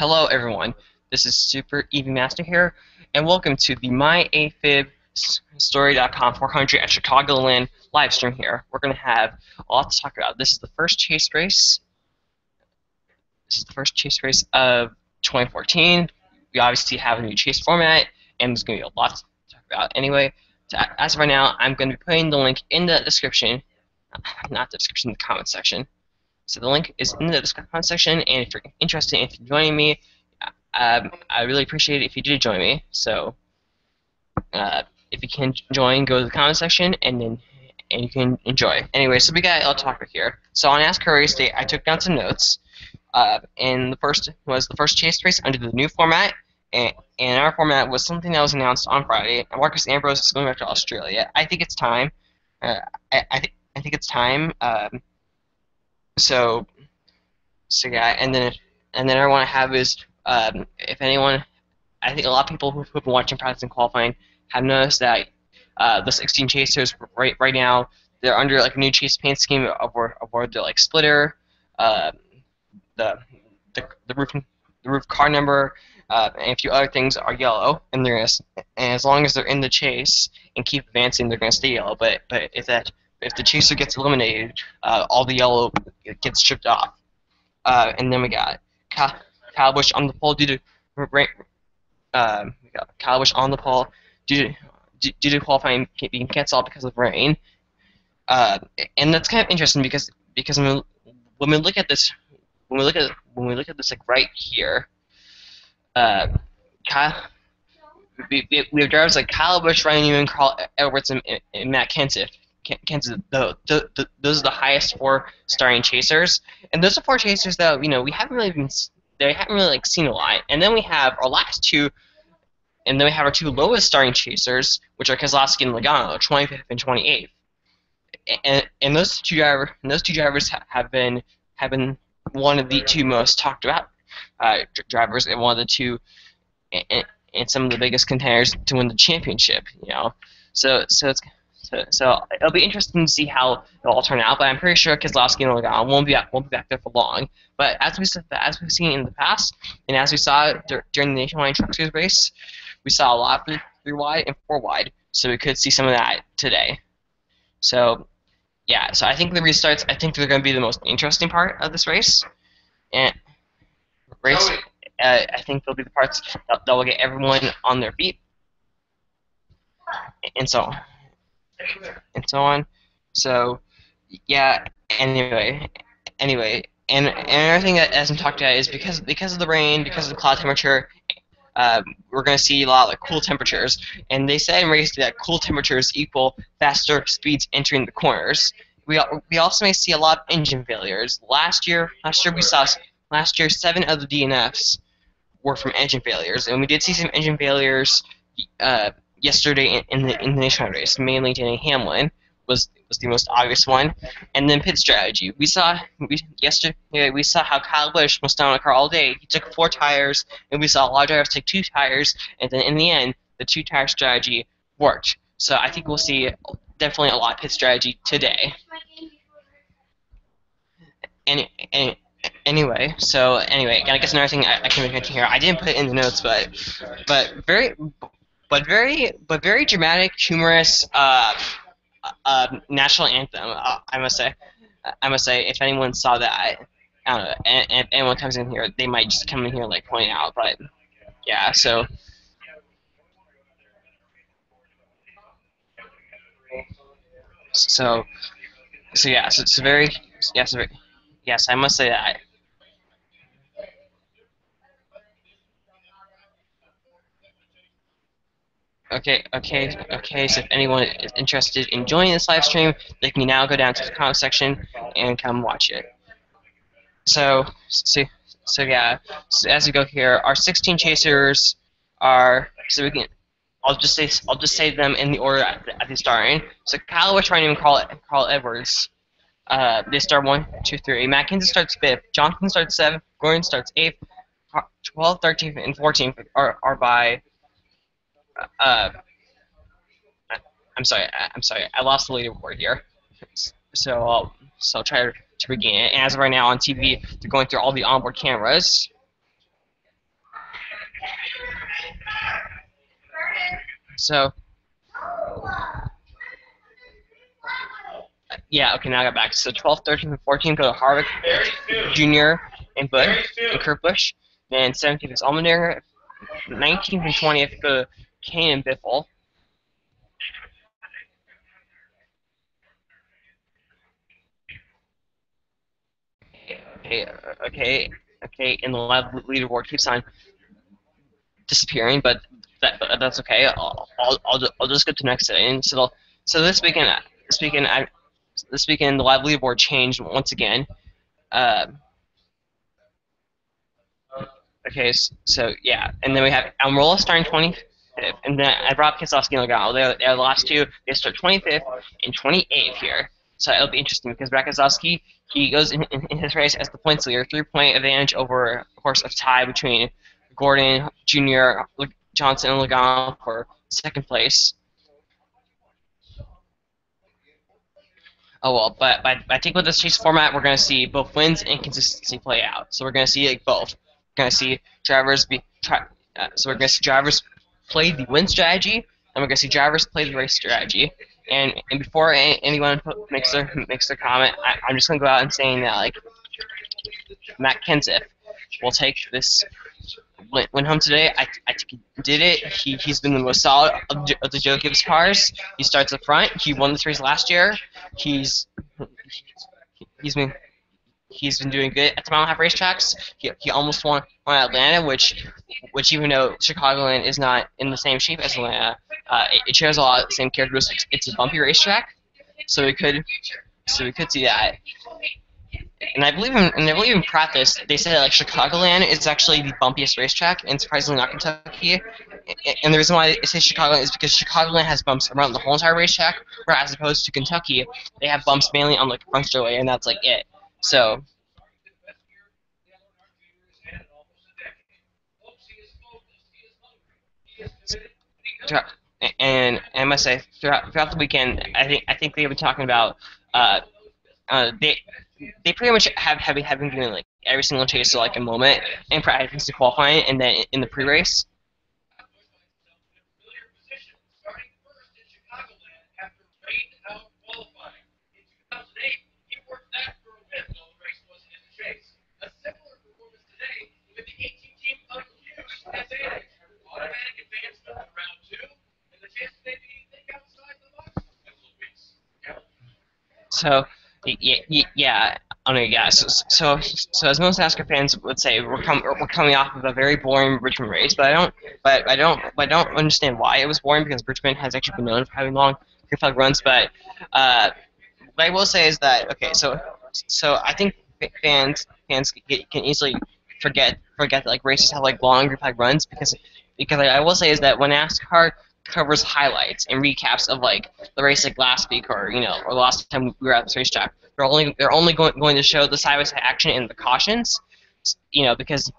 Hello everyone, this is Super EV Master here, and welcome to the myafibstory.com 400 at Chicagoland Live-stream here. We're going to have a lot to talk about. This is the first chase race. This is the first chase race of 2014. We obviously have a new chase format, and there's going to be a lot to talk about. Anyway, as of right now, I'm going to be putting the link in the description, not the description, the comment section. So the link is in the comment section, and if you're interested in joining me, I really appreciate it if you did join me. So if you can join, go to the comment section, and you can enjoy. Anyway, so we got a lot to talk about here. So on NASCAR race day, I took down some notes, and the first was the first chase race under the new format, and our format was something that was announced on Friday. Marcus Ambrose is going back to Australia. I think it's time. I think it's time. So yeah, and then I want to have is if anyone, I think a lot of people who've been watching practice and qualifying have noticed that the 16 chasers right now they're under like a new chase paint scheme of where they're like splitter, the roof car number, and a few other things are yellow, and as long as they're in the chase and keep advancing, they're gonna stay yellow. But if the chaser gets eliminated, all the yellow gets stripped off. And then we got Kyle Busch on the pole due to rain. We got Kyle Busch on the pole due to qualifying being canceled because of rain. And that's kind of interesting because when we look at this like right here, we have drivers like Kyle Busch, Ryan Newman, Carl Edwards, and Matt Kenseth. Those are the highest 4 starring chasers, and those are 4 chasers that we haven't really seen a lot. And then we have our last 2, and then we have our 2 lowest starring chasers, which are Keselowski and Logano, 25th and 28th. And those two drivers have been one of the 2 most talked about drivers, and one of the 2 and some of the biggest contenders to win the championship. So it'll be interesting to see how it'll all turn out. But I'm pretty sure Keselowski and Logano won't be back there for long. But as we've seen in the past, and as we saw during the Nationwide Truck Series race, we saw a lot of 3 wide and 4 wide. So we could see some of that today. So yeah, so I think the restarts, I think they're going to be the most interesting part of this race. I think they'll be the parts that will get everyone on their feet, and so on. So yeah. Anyway, and another thing that hasn't talked about is because of the rain, because of the cloud temperature, we're going to see a lot of like cool temperatures. And they said in race that cool temperatures equal faster speeds entering the corners. We also may see a lot of engine failures. Last year we saw 7 of the DNFs were from engine failures, and we did see some engine failures yesterday in the nationwide race. Mainly Denny Hamlin was the most obvious one, and then pit strategy. Yesterday we saw how Kyle Busch was down a car all day. He took 4 tires, and we saw a lot of drivers take 2 tires, and then in the end, the 2-tire strategy worked. So I think we'll see definitely a lot of pit strategy today. Anyway, I guess another thing I can mention here. I didn't put it in the notes, but very dramatic, humorous national anthem. I must say, if anyone saw that, I don't know, and if anyone comes in here, they might just come in here like point out. But yeah, so yeah, so it's very yes, I must say that. Okay, so if anyone is interested in joining this live stream, they can now go down to the comment section and come watch it. So yeah, so as we go here, our 16 chasers are, I'll just say them in the order at the starting. So Kyle Busch, Ryan Newman, Carl Edwards. They start 1, 2, 3. Matt Kenseth starts 5th. Johnson starts 7th. Gordon starts 8th. 12th, 13th, and 14th are by. I'm sorry. I lost the leaderboard here. So I'll try to regain it. And as of right now on TV, they're going through all the onboard cameras. So, yeah, okay, now I got back. So 12th, 13th, and 14th go to Harvick Jr. and Kurt Busch. Then 17th is Allmendinger. 19th and 20th go to Kane and Biffle. Okay, and the live leaderboard keeps on disappearing, but that's okay. I'll just go to the next setting. So this weekend the live leaderboard changed once again. Okay, so yeah, and then we have Almirola starting 25th, and then I brought Keselowski and Logano. They're the last two. They start 25th and 28th here. So it'll be interesting because Brad Keselowski, he goes in his race as the points leader, 3-point advantage over, of course, a tie between Gordon, Jr., Johnson, and Logano for second place. Oh well, but I think with this chase format, we're going to see both wins and consistency play out. So we're going to see like both. We're going to see drivers so we're going to see drivers play the win strategy, and we're going to see drivers play the race strategy. And before anyone makes their comment, I'm just going to go out and saying that like Matt Kenseth will take this win home today. I think he did it. He's been the most solid of the Joe Gibbs cars. He starts up front. He won this race last year. He's been doing good at the mile and a half racetracks. He almost won Atlanta, which even though Chicagoland is not in the same shape as Atlanta, it shares a lot of the same characteristics. It's a bumpy racetrack, so we could see that. And I believe in practice they say that like Chicagoland is actually the bumpiest racetrack, and surprisingly not Kentucky. And the reason why they say Chicagoland is because Chicagoland has bumps around the whole entire racetrack, whereas as opposed to Kentucky, they have bumps mainly on like the front straightaway, and that's like it. So. And I must say, throughout the weekend, I think they've been talking about they pretty much have been doing like every single chase to like a moment in practice to qualifying, and then in the pre-race. So, yeah, So as most NASCAR fans would say, we're coming off of a very boring Richmond race, but I don't understand why it was boring because Richmond has actually been known for having long green flag runs. But what I will say is that okay, so I think fans can easily forget that like races have like long green flag runs because I will say is that when NASCAR covers highlights and recaps of like the race like last week or or last time we were at this racetrack, they're only going to show the side-by-side action and the cautions, because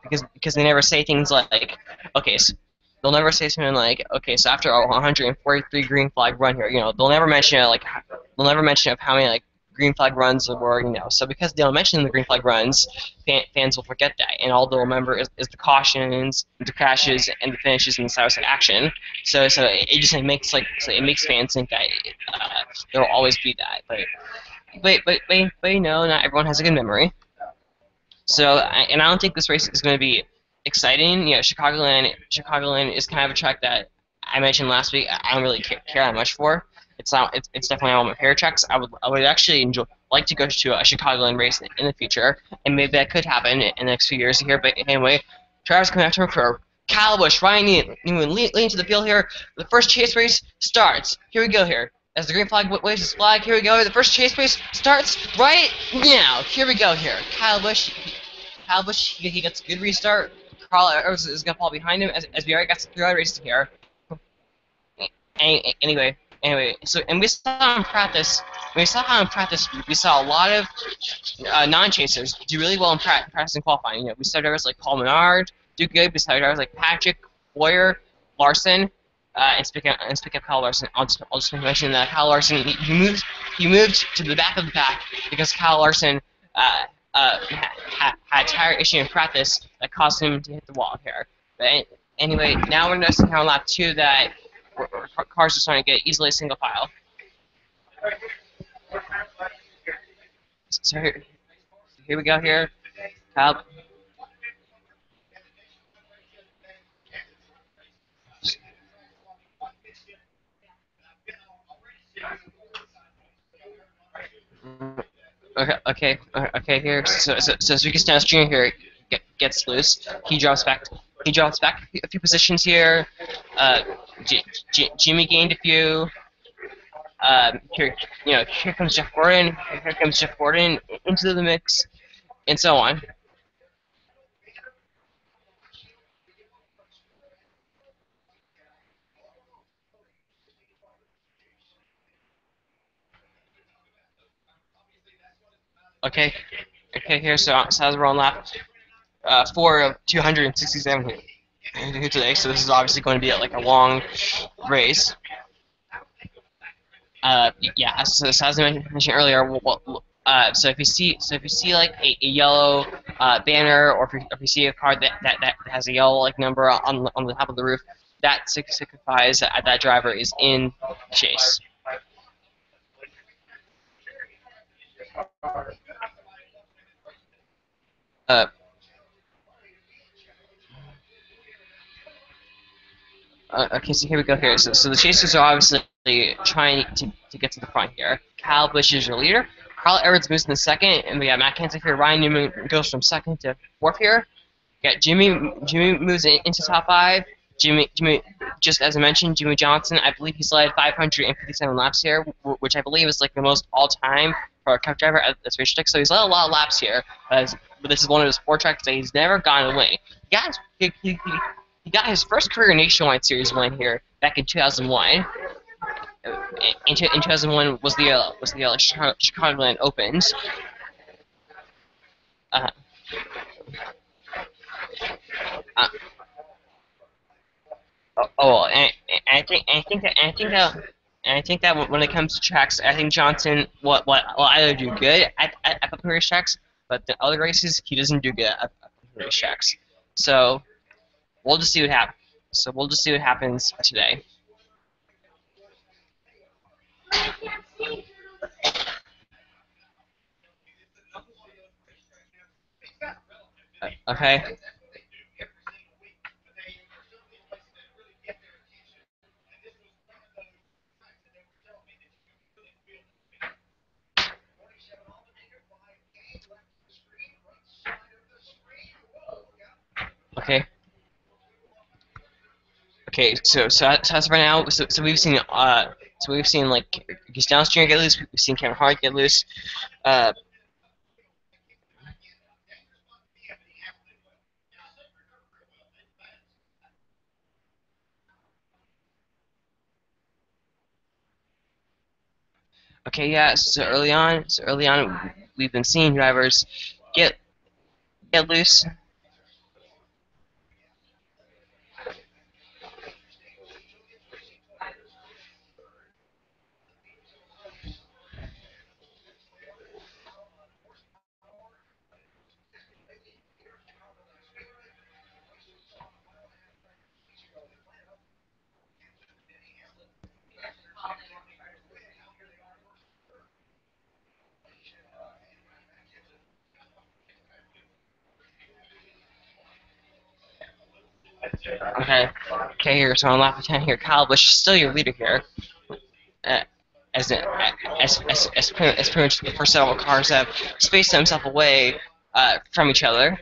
they never say things like okay, so they'll never say something like okay, so after a 143 green flag run here, they'll never mention of how many like green flag runs there were, so because they don't mention the green flag runs, fans will forget that, and all they'll remember is the cautions, the crashes, and the finishes and the side-by-side action. So it just makes fans think that there will always be that, but not everyone has a good memory. So and I don't think this race is going to be exciting. Chicagoland is kind of a track that I mentioned last week. I don't really care that much for. It's definitely not one of my favorite tracks. I would actually like to go to a Chicagoland race in the future, and maybe that could happen in the next few years here. But anyway, Travis coming after for Kyle Busch, Ryan Newman leading to the field here. The first chase race starts. Here we go here. As the green flag waves his flag, here we go. The first chase race starts right now. Here we go here. Kyle Busch, he gets a good restart. Carl Edwards is going to fall behind him as we already got some 3 other races here. Anyway, so and we saw in practice. We saw a lot of non-chasers do really well in practice and qualifying. We saw drivers like Paul Menard do good. We saw drivers like Patrick Boyer, Larson. And speaking of Kyle Larson, I'll just mention that Kyle Larson he moved to the back of the pack because Kyle Larson had a tire issue in practice that caused him to hit the wall here. But anyway, now we're noticing here on lap 2 that where cars are starting to get easily single file. So here we go here. Kyle, okay. Here, so as we get down Jr. here gets loose. He drops back. He drops back a few positions here. Uh, Jimmy gained a few. Here, here comes Jeff Gordon. Here comes Jeff Gordon into the mix, and so on. Okay, here, so as we're on lap 4 of 267 here today, so this is obviously going to be like a long race. Yeah, so as I mentioned earlier, so if you see like a yellow banner, or if you see a car that has a yellow like number on the top of the roof, that signifies that driver is in chase. Uh, okay, so here we go here. So the chasers are obviously trying to get to the front here. Kyle Busch is your leader. Carl Edwards moves in the second, and we got Matt Kenseth here. Ryan Newman goes from second to fourth here. We got Jimmy moves into top 5. Jimmy, just as I mentioned, Jimmy Johnson, I believe he's led 557 laps here, which I believe is like the most all-time for a Cup driver at this racetrack. So he's led a lot of laps here, but this is one of his 4 tracks that he's never gotten away. He got his first career Nationwide Series win here back in 2001. In 2001 was the Chicagoland Opens. Uh, uh, and I think that when it comes to tracks, I think Johnson will either do good at the race tracks, but the other races he doesn't do good at the race tracks. So we'll just see what happens. Today. Okay. Okay. Okay. So as of right now, so we've seen like Gustavo Jr. get loose. We've seen Kevin Hart get loose. Uh, okay. Yeah. So early on, we've been seeing drivers get loose. Okay. Okay. Here. So on lap 10 here, Kyle Busch is still your leader here. Uh, as pretty much the first several cars have spaced themselves away from each other.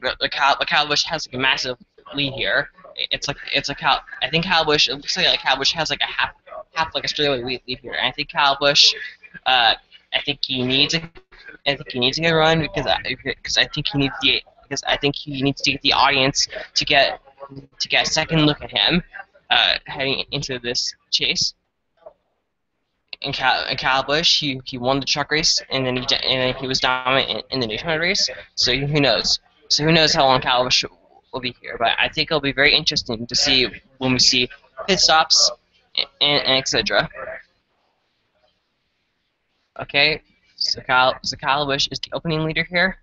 The Kyle Busch has like a massive lead here. I think Kyle Busch, it looks like Kyle Busch has like a half like a straightaway lead here. And I think Kyle Busch, I think he needs a good run because I think he needs to get the audience to get a second look at him heading into this chase. And Kyle Busch, he won the truck race, and then he was dominant in the nationwide race. So who knows? So who knows how long Kyle Busch will be here? But I think it'll be very interesting to see when we see pit stops and etc. Okay, so Kyle Busch is the opening leader here.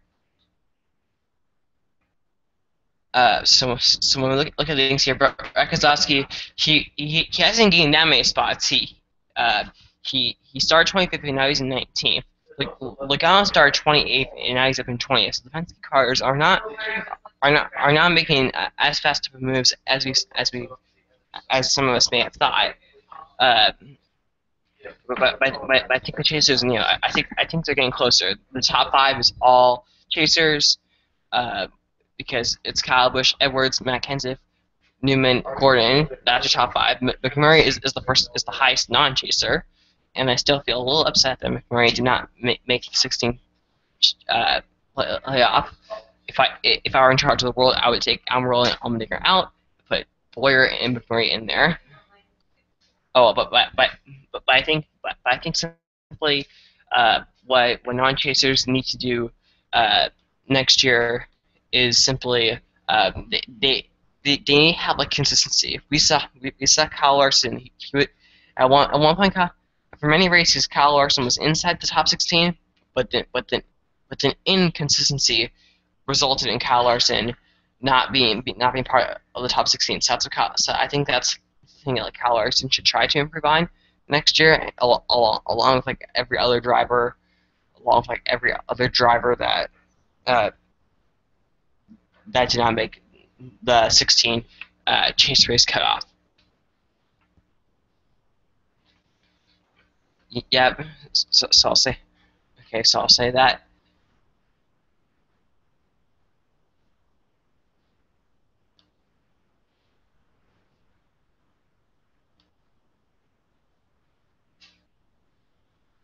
So when we look at things here, Kozlowski, he hasn't gained that many spots. Uh, he started 25th, and now he's in 19th. Logano started 28th, and now he's up in 20th. So the Penske cars are not making as fast of moves as some of us may have thought. Uh, but I think the chasers, I think they're getting closer. The top five is all chasers. Because it's Kyle Busch, Edwards, Matt Kenseth, Newman, Gordon. That's your top five. McMurray is the highest non-chaser, and I still feel a little upset that McMurray did not make the 16 playoff. If I were in charge of the world, I would take Almirola and Allmendinger out, put Boyer and McMurray in there. Oh, but I think simply what non-chasers need to do next year is simply they need to have like consistency. We saw Kyle Larson. He would, at one point for many races Kyle Larson was inside the top 16, but then inconsistency resulted in Kyle Larson not being part of the top 16. So I think that's the thing that like Kyle Larson should try to improve on next year, along with like every other driver, that that did not make the 16 chase race cutoff. Yep. So I'll say. Okay. So I'll say that.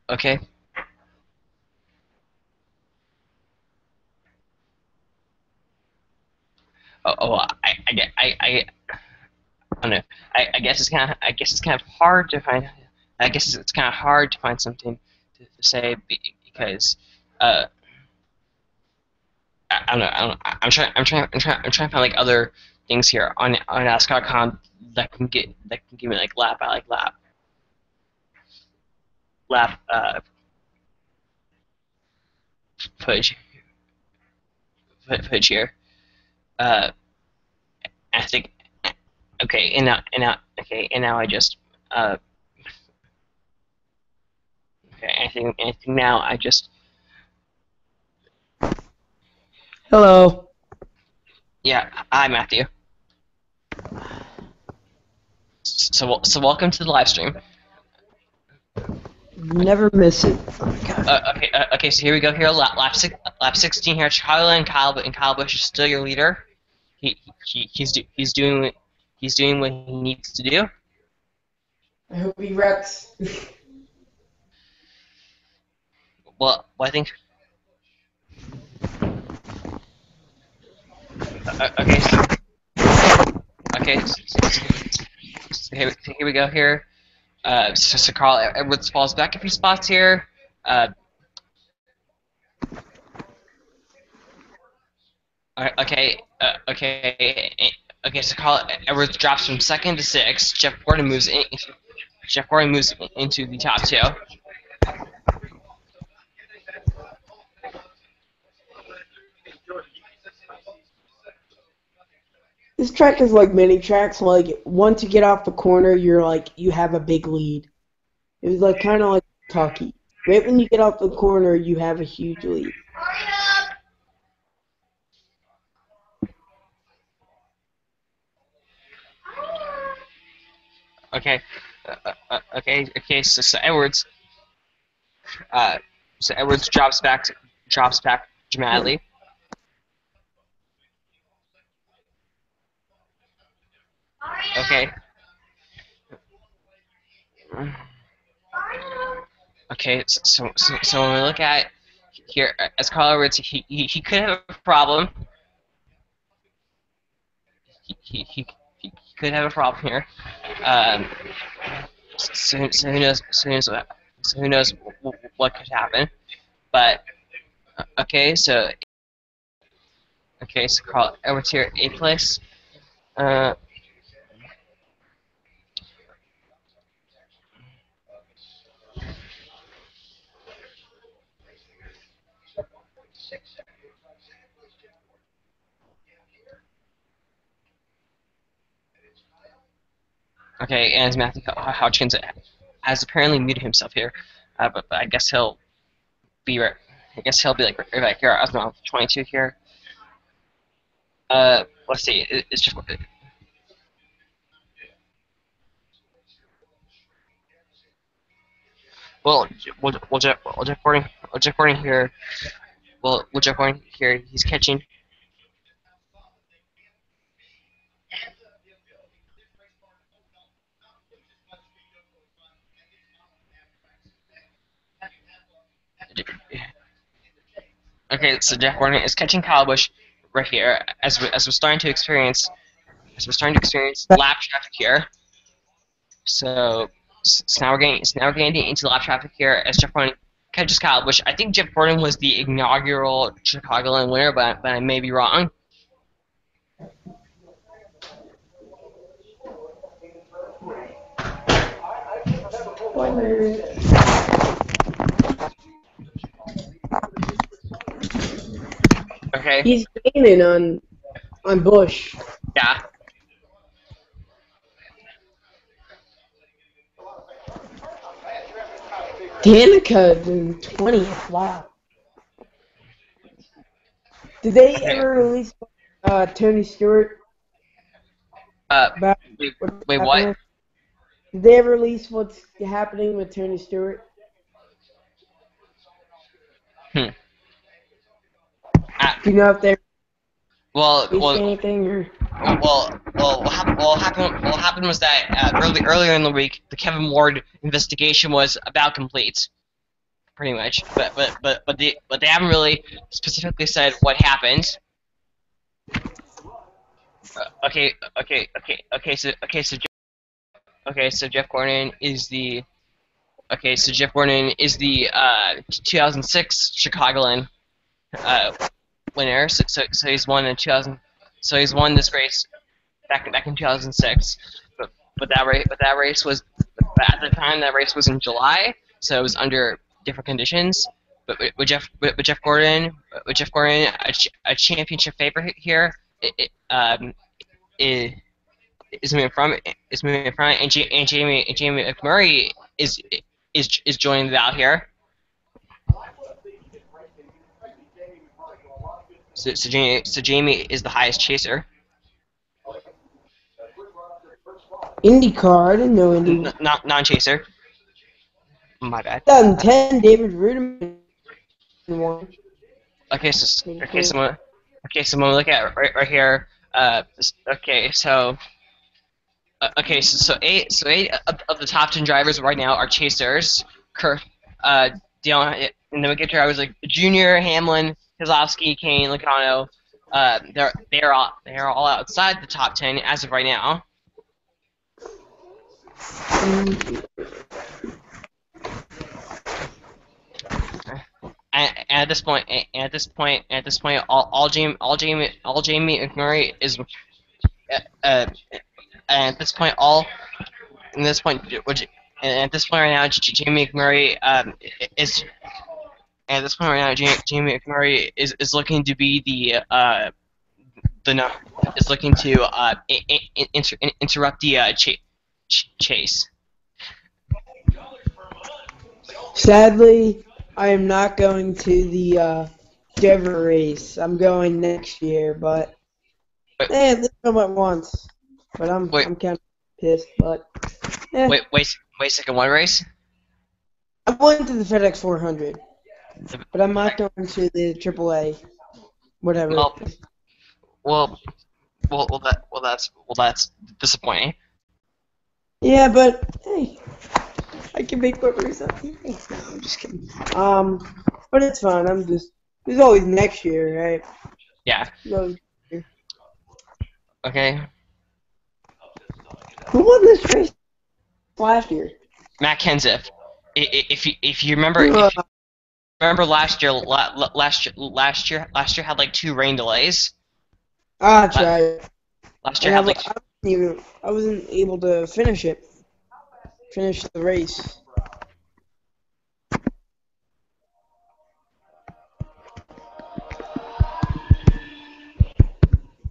Okay. I don't know. I guess it's kind of hard to find. I guess it's kind of hard to find something to say because I don't know. I'm trying to find like other things here on NASCAR.com that can give me like lap by like lap footage here. Uh, I think okay, and now I just okay. I think now I just Hello. yeah. Hi, Matthew. So welcome to the live stream. Never miss it. Oh my God. Okay. So here we go. Here, lap 16 here. Chicagoland, Kyle Busch is still your leader. He's doing what he needs to do. I hope he wrecks. Well, I think. Okay. So here we go. Here. So Carl Edwards falls back a few spots here. Okay. So Carl Edwards drops from second to sixth. Jeff Gordon moves into the top two. This track is like many tracks. Like once you get off the corner, you have a big lead. It was like kind of like Kentucky. Right when you get off the corner, you have a huge lead. Okay. So Edwards drops back dramatically. Okay. Okay. So when we look at here, as Carl Edwards, he could have a problem. He could have a problem here. So who knows what could happen? But okay, so Carl Edwards here, 8th place. Okay, and Matthew Hodgkins has apparently muted himself here, but I guess he'll be right. I guess he'll be like right back here. I was on 22 here. Let's see. It's just well, Jeff Gordon here. Well, Jeff Gordon here. He's catching. Okay, so Jeff Gordon is catching Kyle Busch right here as we're starting to experience lap traffic here. So now we're getting into lap traffic here as Jeff Gordon catches Kyle Busch. I think Jeff Gordon was the inaugural Chicagoland winner, but I may be wrong. Okay. He's gaining on Bush. Yeah. Danica in 20th. Wow. Did they ever release Tony Stewart? Wait, what? Did they ever release what's happening with Tony Stewart? Do you know if they released anything or? What happened was that earlier in the week, the Kevin Ward investigation was about complete, pretty much. But they haven't really specifically said what happened. So Jeff Gordon is the 2006 Chicagoland winner. So he's won in 2000. So he's won this race back in 2006. But that race was at the time that race was in July, so it was under different conditions. But with Jeff Gordon, a championship favorite here, is moving from, and Jamie McMurray is joining the bout here. So Jamie is the highest chaser. IndyCar, I didn't know Indy. Non-chaser. My bad. 2010, David Ruderman won. Okay, so when we look at right here, so eight of the top 10 drivers right now are chasers. And then we get drivers like Junior, Hamlin, Keselowski, Kane, Logano. They're all outside the top 10 as of right now. And at this point, all Jamie McMurray is. At this point right now, Jamie McMurray is. At this point right now, Jamie McMurray is looking to be is looking to interrupt the chase. Sadly, I am not going to the Denver race. I'm going next year, but let's come at once. But I'm kind of pissed. But wait a second. What race? I'm going to the FedEx 400, but I'm not going to the AAA. Whatever. That's disappointing. Yeah, but hey, I can make memories up here. No, I'm just kidding. But it's fine. There's always next year, right? Yeah. Okay. Who won this race last year? Matt Kenseth. If you remember, last year had like 2 rain delays. Ah, that's right. Last year had like. I wasn't able to finish the race.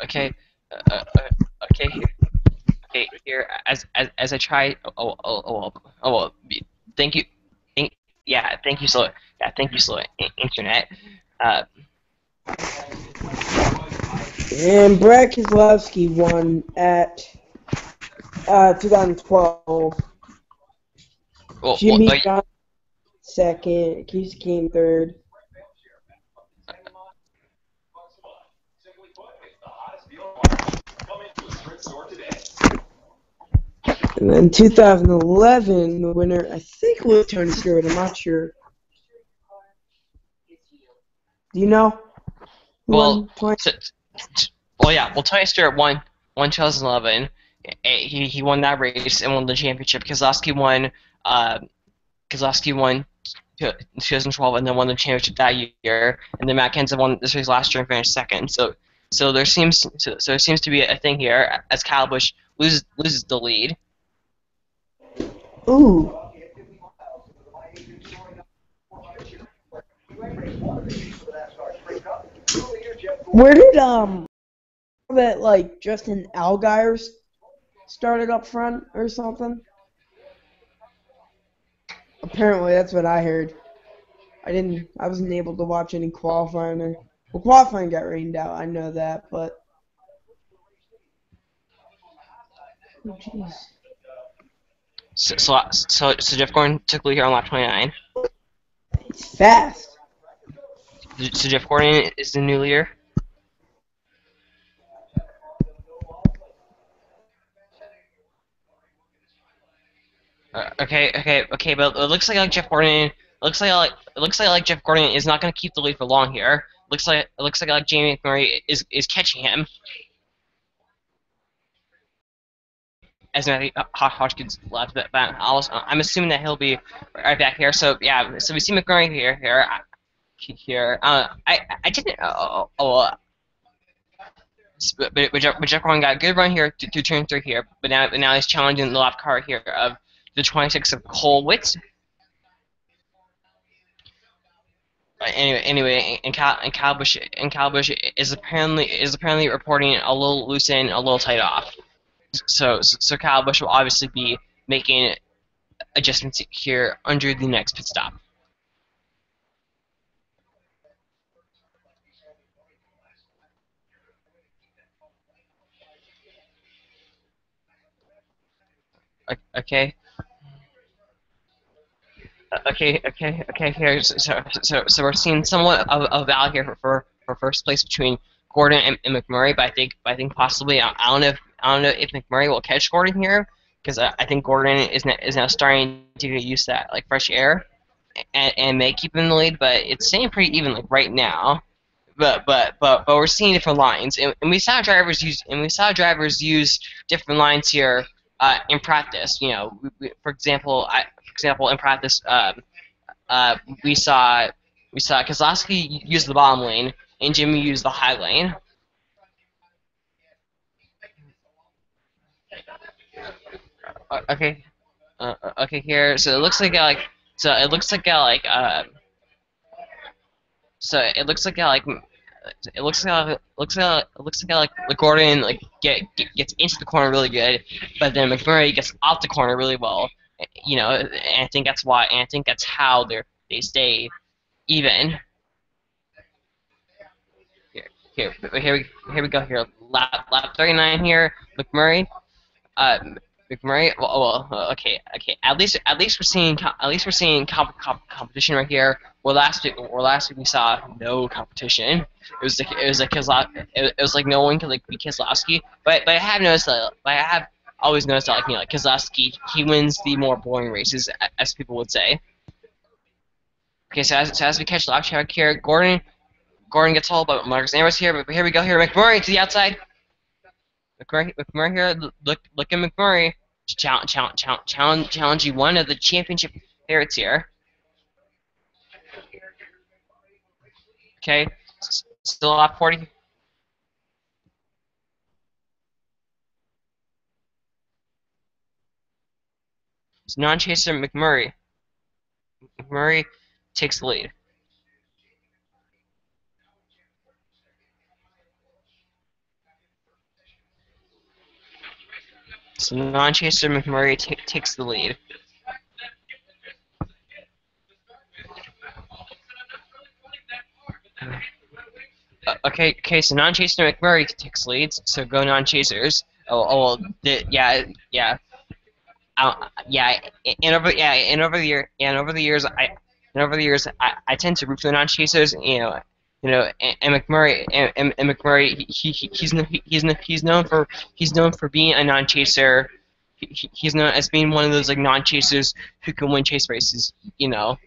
Okay. Okay, here as I try. Thank you. Yeah, thank you, slow. Yeah, thank you, slow internet. Uh, And Brad Keselowski won at 2012. well, Jimmy Johnson second. Keith came third. And then 2011, the winner, I think, was Tony Stewart. I'm not sure. Do you know? Who well, won 20? well, yeah. Well, Tony Stewart won 2011. He won that race and won the championship. Uh, Kozlowski won 2012 and then won the championship that year. And then Matt Kenseth won this race last year and finished second. So there seems to be a thing here as Kyle Busch loses the lead. Ooh. Where did that like Justin Allgaier started up front or something? Apparently that's what I heard. I wasn't able to watch any qualifying well, qualifying got rained out, I know that, but oh jeez. So Jeff Gordon took the lead here on lap 29. It's fast. So Jeff Gordon is the new leader. Okay, but it looks like Jeff Gordon. It looks like Jeff Gordon is not going to keep the lead for long here. It looks like Jamie McMurray is catching him. As Hodgkins left, but I'm assuming that he'll be right back here. So yeah, so we see McMurray here. I didn't. But Jeff Gordon got a good run here to turn 3 here, but now he's challenging the lap car here of the 26 of Cole Witt. Anyway, and Kyle Busch is apparently reporting a little loose in, a little tight off. So Kyle Busch will obviously be making adjustments here under the next pit stop. Okay. Okay. Here, so we're seeing somewhat of a battle here for first place between Gordon and McMurray, but I think possibly I don't know if McMurray will catch Gordon here because I think Gordon is now starting to get used to that like fresh air and may keep him in the lead, but it's staying pretty even like right now. But we're seeing different lines, and we saw drivers use different lines here in practice. You know, for example, in practice, we saw Kozlowski use the bottom lane and Jimmy use the high lane. Okay, okay here. So it looks like so it looks like so it looks like Gordon gets into the corner really good, but then McMurray gets off the corner really well. You know, and I think that's why, and I think that's how they stay even. Here we go here. Lap 39 here. Uh, McMurray. Okay. At least we're seeing competition right here. Where last week we saw no competition. It was like no one could like beat Keselowski. But I have noticed that. But I have always noticed that like Keselowski, he wins the more boring races, as people would say. Okay, so as we catch lap track here, Gordon gets hold, but Marcus Amber's here. But here we go here. McMurray to the outside. McMurray here. Look at McMurray. Challenging one of the championship favorites here. Okay, still lap 40. It's non-chaser McMurray. McMurray takes the lead. So non-chaser McMurray takes the lead. Okay, so non-chaser McMurray takes leads, so go non-chasers. Well, yeah. Yeah, and over the years, I tend to root for the non-chasers. And McMurray, he's known for being a non-chaser. He's known as being one of those like non-chasers who can win chase races. You know.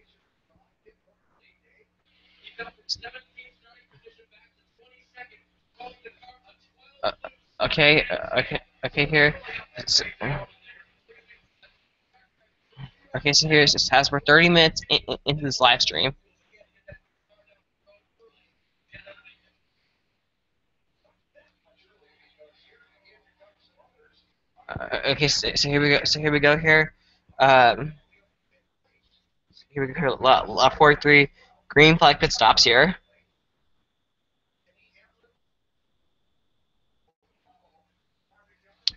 Uh, okay. Here. So, okay, so here's this has we're 30 minutes into this live stream. Okay, so here we go. So here we go here. Here we go. Here, lot 43. Green flag pit stops here.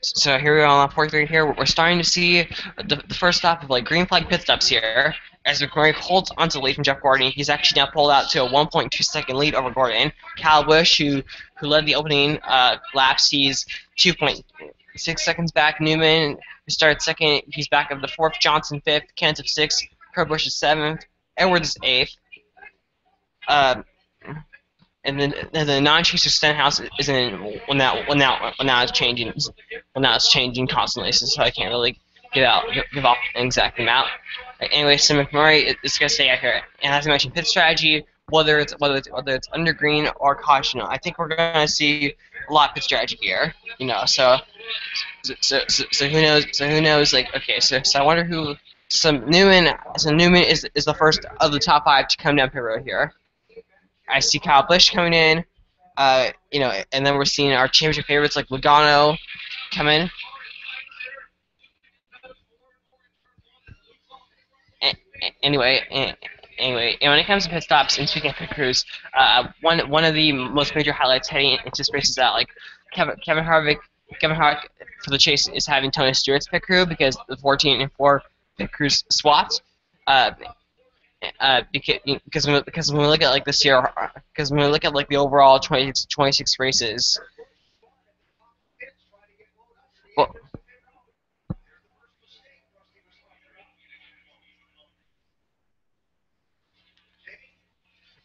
So here we go on lap 43 here. We're starting to see the first stop of like green flag pit stops here. As McMurray holds onto the lead from Jeff Gordon, he's actually now pulled out to a 1.2-second lead over Gordon. Kyle Busch, who led the opening lap, sees 2.6 seconds back. Newman, who started second, he's back up to fourth. Johnson fifth. Kent sixth. Kurt Busch is seventh. Edwards is eighth. And then the non-chaser Stenhouse is in when that it's changing constantly, so I can't really give off an exact amount. Anyway, so McMurray is gonna stay out here, and as I mentioned, pit strategy, whether it's under green or caution, I think we're gonna see a lot of pit strategy here. So who knows? Like, okay, so I wonder who. Newman is the first of the top 5 to come down pit road here. I see Kyle Busch coming in, and then we're seeing our championship favorites like Logano come in. Anyway, and when it comes to pit stops and speaking of pit crews, one of the most major highlights heading into this race is that like Kevin Harvick for the chase is having Tony Stewart's pit crew because the 14 and 4 pit crews swapped. Because when we look at like this year, because when we look at like the overall 26 races, well,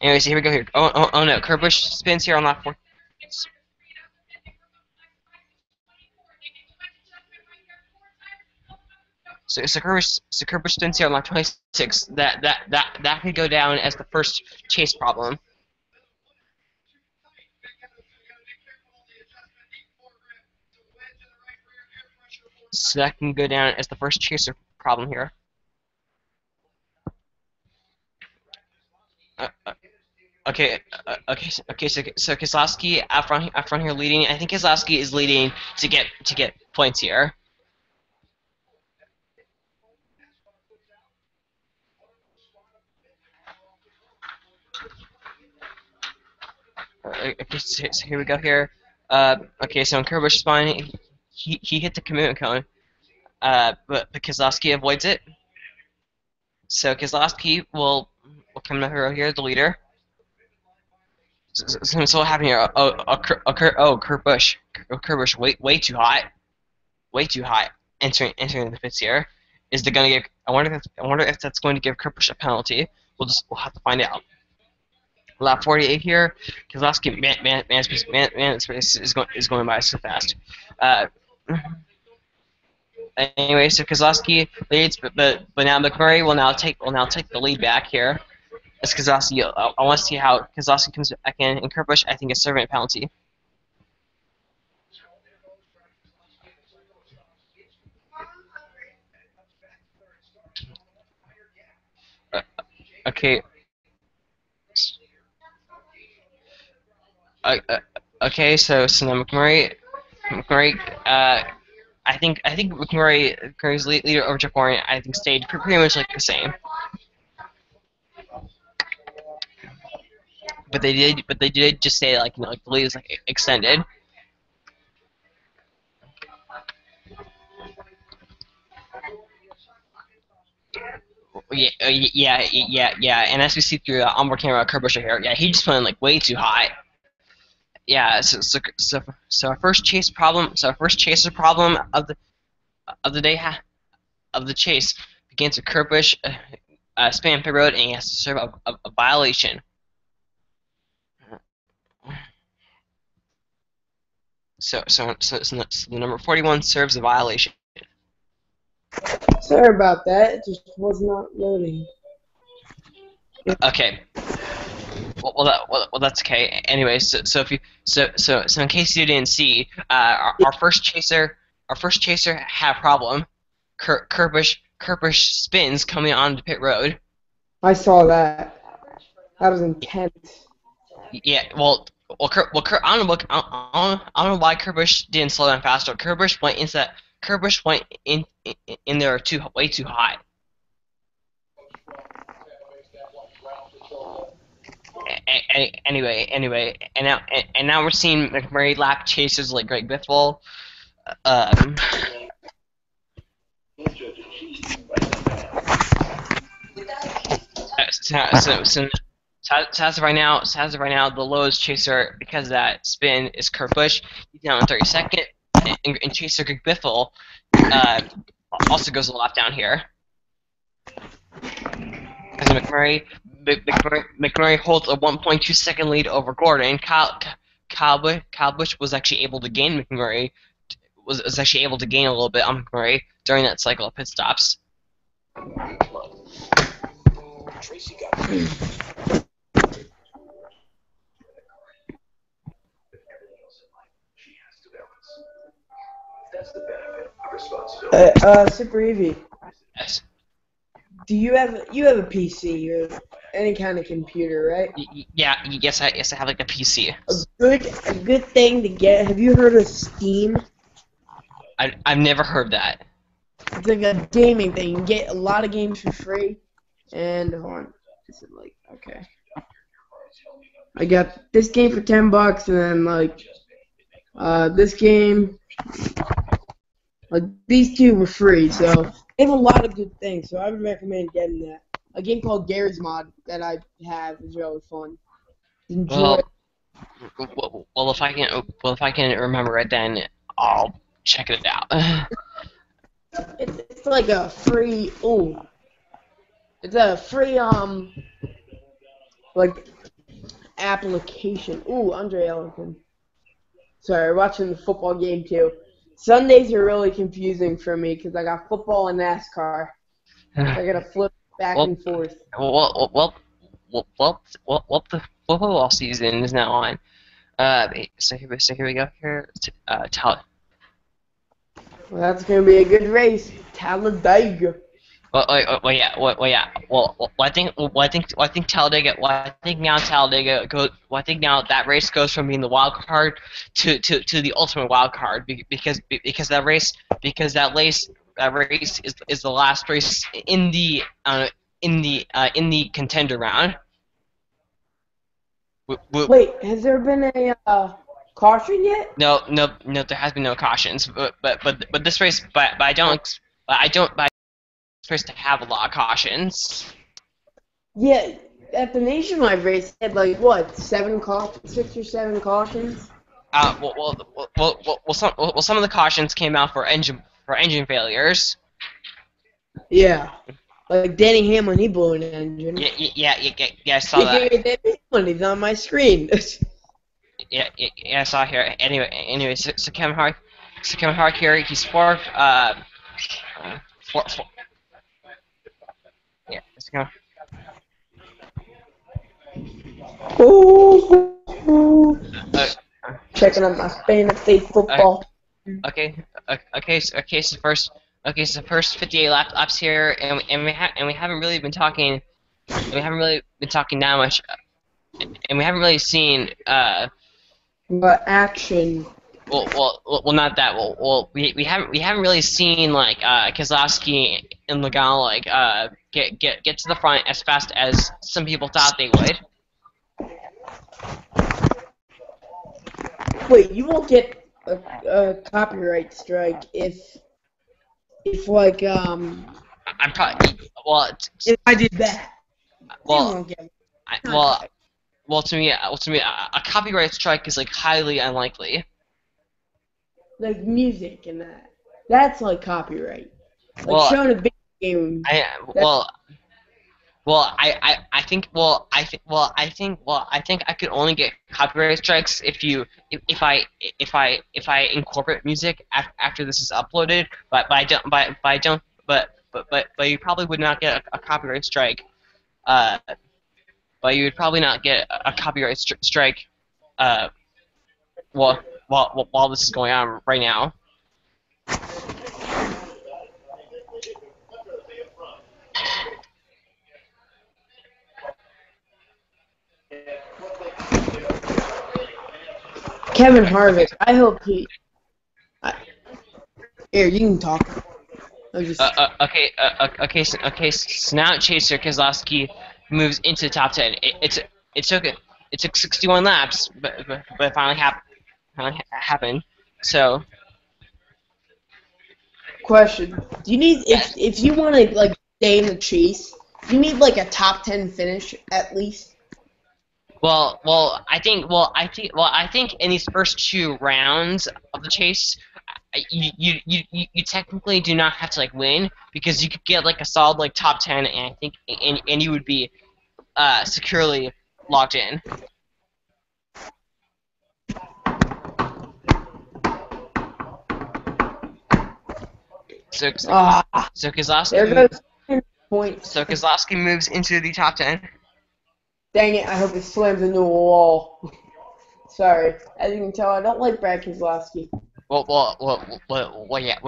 anyway, so here we go here. Oh no, Kurt Busch spins here on lap 4. So Kurt Busch spins here on lap 26. That could go down as the first chase problem. So that can go down as the first chaser problem here. Okay. So Keselowski out front here leading. I think Keselowski is leading to get points here. Okay, so here we go here. Okay, so in Kurt Busch spine, he hit the commitment cone, but Keselowski avoids it. So Keselowski will come to here, the leader. So what happened here? Kurt Busch way too hot, entering the pits here. Is it gonna give? I wonder if that's going to give Kurt Busch a penalty. We'll have to find out. Lap 48 here. Keselowski is going by so fast. Anyway, so Keselowski leads, but now McMurray will now take the lead back here. As Keselowski, I want to see how Keselowski comes back in. And Kurt Busch, I think, is serving a penalty. Okay. Okay, so now McMurray, I think McMurray's leader over Jeff Gordon, I think stayed pretty much like the same. But they did just say like like the lead is like extended. Yeah. And as we see through the onboard camera, Kurt Busch here, yeah, he just went like way too high. Yeah, so our first chase problem, so our first chaser problem of the day of the chase begins with Kurt Busch spinning pit road, and he has to serve a violation. So the number 41 serves a violation. Sorry about that. It just was not loading. Okay. Well, that's okay. Anyway, so in case you didn't see, our first chaser had a problem. Kurt Busch spins coming onto pit road. I saw that. That was intense. Yeah. Well, I don't know why Kurt Busch didn't slow down faster. Kurt Busch went in there way too high. Anyway, and now we're seeing McMurray lap chasers like Greg Biffle. So as of right now, the lowest chaser because of that spin is Kurt Busch. He's down in 32nd, and chaser Greg Biffle also goes a lap down here. As McMurray holds a 1.2 second lead over Gordon. Kyle Busch was actually able to gain McMurray. Was actually able to gain a little bit on McMurray during that cycle of pit stops. Super Evie. Yes. Do you have a PC or any kind of computer, right? Yes, I have like a PC. A good thing to get. Have you heard of Steam? I've never heard that. It's like a gaming thing. You can get a lot of games for free. And hold on, is it like okay? I got this game for $10, and then like this game. Like these two were free, so they have a lot of good things. So I would recommend getting that. A game called Gary's Mod that I have is really fun. Enjoy. Well, if I can remember it, then I'll check it out. It's like a free. It's a free like application. Andre Ellington. Sorry, watching the football game too. Sundays are really confusing for me because I got football and NASCAR. I gotta flip back and forth. The football season is now on. So here we go. Here, Well, that's gonna be a good race. Talladega. Yeah. I think Talladega. I think now that race goes from being the wild card to the ultimate wild card because that race is the last race in the contender round. Wait, has there been a caution yet? No, there has been no cautions, but this race, but I don't supposed to have a lot of cautions. Yeah, at the nationwide race, they had like what, 6 or 7 cautions. Some of the cautions came out for engine failures. Yeah, like Danny Hamlin, he blew an engine. Yeah, I saw that. He's on my screen. yeah, I saw here. Anyway, so Kevin Harvick here, he's fourth. Yeah, let's go. Checking out my fantasy football. Okay. So first 58 laps here, and we haven't really been talking. We haven't really been talking that much, and we haven't really seen. But action. Well, not that. We haven't really seen like Keselowski and Logano like get to the front as fast as some people thought they would. Wait, you won't get a copyright strike if like I I'm probably If I did that, they well, won't get I, well, copyright. to me, a copyright strike is like highly unlikely. Like music and that. That's like copyright. Like Well, showing a video game. I That, I think I could only get copyright strikes if I incorporate music after this is uploaded, but you probably would not get a copyright strike. Uh, but you would probably not get a copyright strike. Uh, while this is going on right now. Kevin Harvick. I hope he. Here, you can talk. Okay. So now Chaser Kozlowski moves into the top 10. It took 61 laps, but it finally happened. So Question: do you need if you want to like stay in the chase? Do you need like a top 10 finish at least? I think in these first 2 rounds of the chase, you technically do not have to like win because you could get like a solid like top 10, and I think and you would be securely locked in. So Kozlowski there goes 10 points. So Kozlowski moves into the top 10. Dang it! I hope it slams into a wall. Sorry, as you can tell, I don't like Brad Keselowski.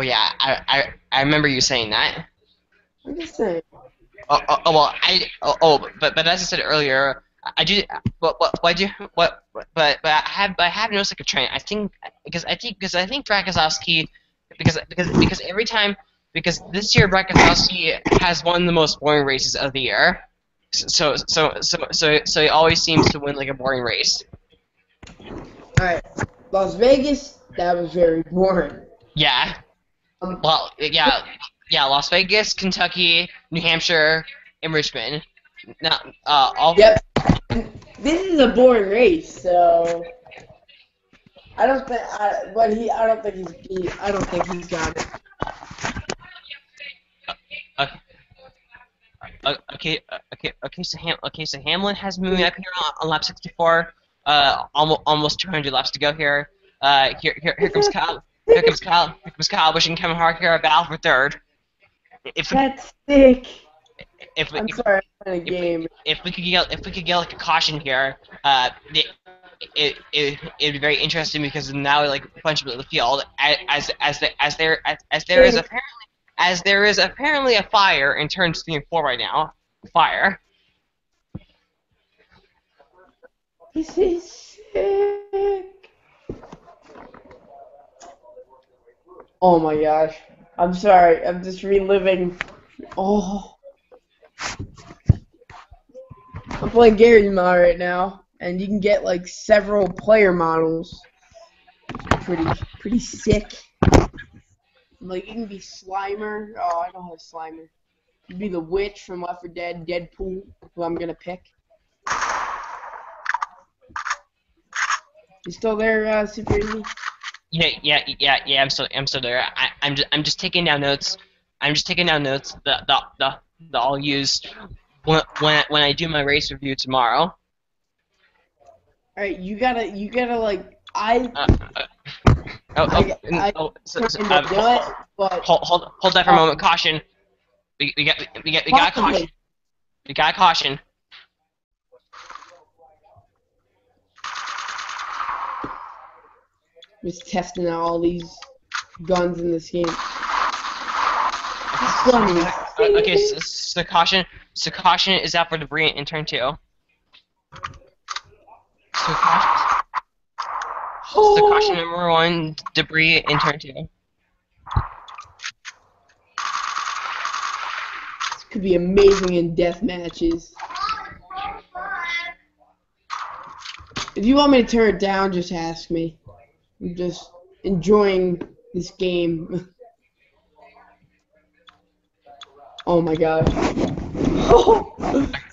Yeah. I remember you saying that. I'm just saying. But as I said earlier, I do. But I have noticed like a trend. I think Brad Keselowski because every time because this year Brad Keselowski has won the most boring races of the year. So he always seems to win like a boring race. Alright, Las Vegas, that was very boring. Yeah. Las Vegas, Kentucky, New Hampshire, and Richmond. Now, all. Yep. This is a boring race, so I don't think he's got it. So Hamlin has moving up here on lap 64. Almost 200 laps to go here. Here comes Kyle. Here comes Kyle Busch and Kevin Harvick here, a battle for third. That's sick. I'm sorry, I'm playing a game. If we could get like a caution here, it'd be very interesting because now like a bunch of the field as there is apparently a fire in turns 3 and 4 right now. Fire. This is sick. Oh my gosh. I'm sorry. I'm just reliving. Oh. I'm playing Gary's mod right now, and you can get like several player models. Pretty sick. Like you can be Slimer. Oh, I don't have Slimer. You can be the witch from Left 4 Dead, Deadpool, who I'm gonna pick. You still there, Super Easy? Yeah. I'm still there. I'm just taking down notes. That I'll use when I do my race review tomorrow. All right, you gotta like Hold that for a moment. Caution. We got caution. We got caution. Just testing out all these guns in this game. Okay, so caution is out for debris in turn 2. So caution number 1, debris in turn 2. This could be amazing in death matches. If you want me to turn it down, just ask me. I'm just enjoying this game. Oh my gosh.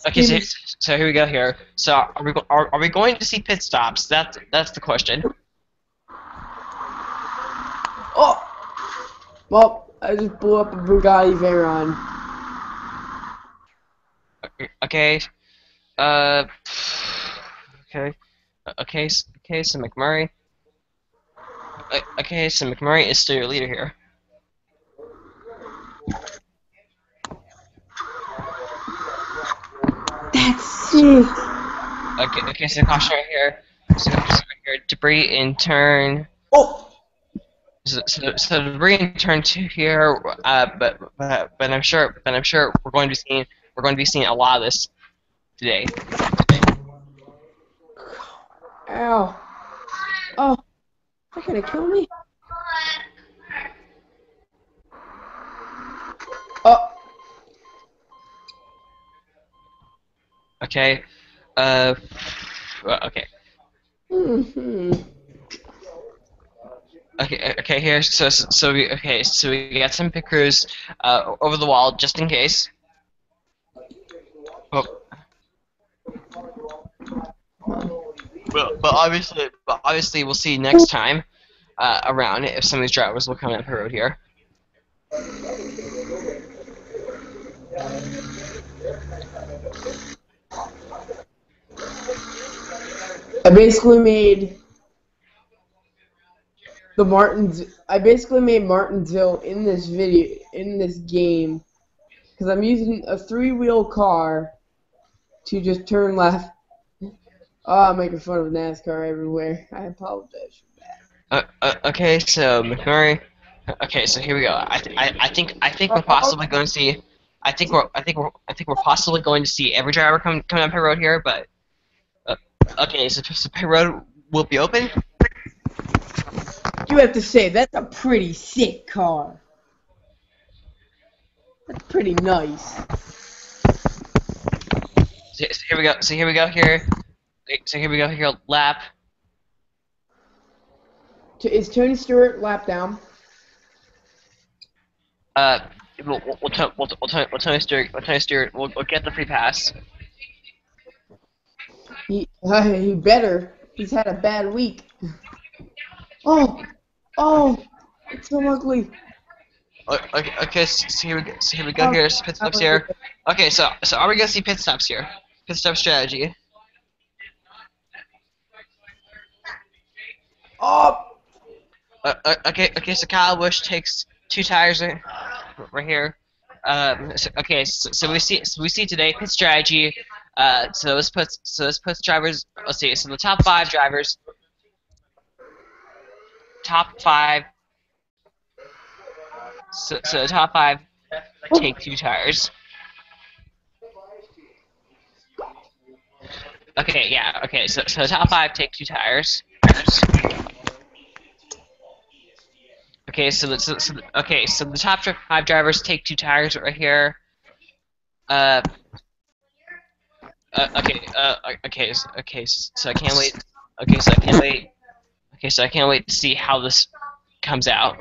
Okay, so here we go here. So are we going to see pit stops? That's the question. Oh! Well, I just blew up a Bugatti Veyron. Okay. Okay. Okay. Okay. So McMurray. Okay. So McMurray is still your leader here. That's sick. Okay. Okay. So caution right here. So right here, debris in turn. Oh. So debris in turn 2 here. But I'm sure we're going to be seeing a lot of this today. Ow. Oh. They're gonna kill me. Oh. Okay. Okay. Okay. Here. So we got some pit crews over the wall just in case. Oh. But obviously we'll see next time around if some of these drivers will come up the road here. I basically made Martinsville in this game because I'm using a 3-wheel car to just turn left. Oh, I'm making fun of NASCAR everywhere. I apologize for that. Okay, so McMurray. Okay, so here we go. I think we're possibly going to see. I think we're possibly going to see every driver coming up the road here, but okay, so pit road will be open. You have to say that's a pretty sick car. That's pretty nice. So here we go. So here we go here. So here we go here. Lap. Is Tony Stewart lap down? We'll Tony Stewart. We'll get the free pass. He better. He's had a bad week. Oh, it's so ugly. Okay, so here we go here. Pit stops here. Okay, so are we gonna see pit stops here? Pit stop strategy. Oh. Okay. So Kyle Busch takes 2 tires right here. So we see today pit strategy. So this puts drivers. Let's see. So the top 5 drivers. Top 5. So the top 5 take 2 tires. Okay, yeah. Okay, so the top 5 take 2 tires. Okay, so the top 5 drivers take 2 tires right here. Okay. So I can't wait. So I can't wait to see how this comes out.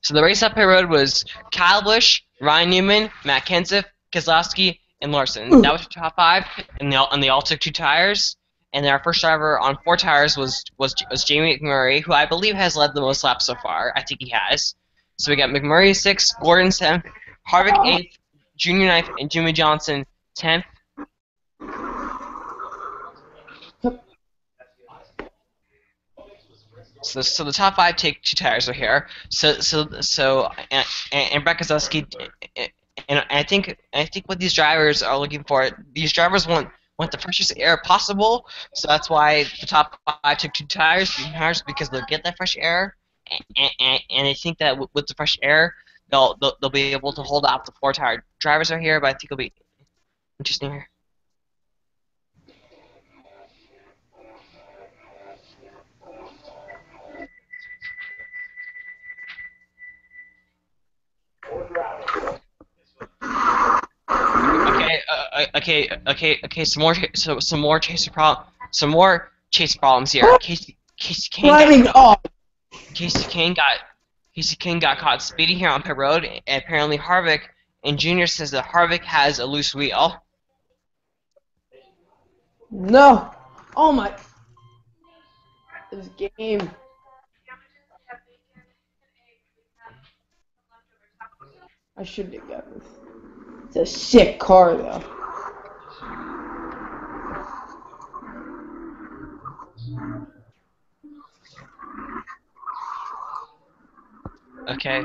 So the race up pit road was Kyle Busch, Ryan Newman, Matt Kenseth, Keselowski, and Larson. That was the top 5, and they all took 2 tires. And our first driver on 4 tires was Jamie McMurray, who I believe has led the most laps so far. I think he has. So we got McMurray 6th, Gordon 7th, Harvick 8th, Junior 9th, and Jimmy Johnson 10th. So the top 5 take 2 tires right here. And Brett Keselowski, and I think what these drivers are looking for, these drivers want the freshest air possible. So that's why the top 5 took 2 tires because they'll get that fresh air, and I think that with the fresh air, they'll be able to hold off the 4 tire drivers right here. But I think it'll be interesting here. Okay. Some more chaser problems here. Casey Kane got Casey King got caught speeding here on pit road, and apparently Harvick and Junior says that Harvick has a loose wheel. No! Oh my... This game. I shouldn't have gotten this. It's a sick car, though. Okay.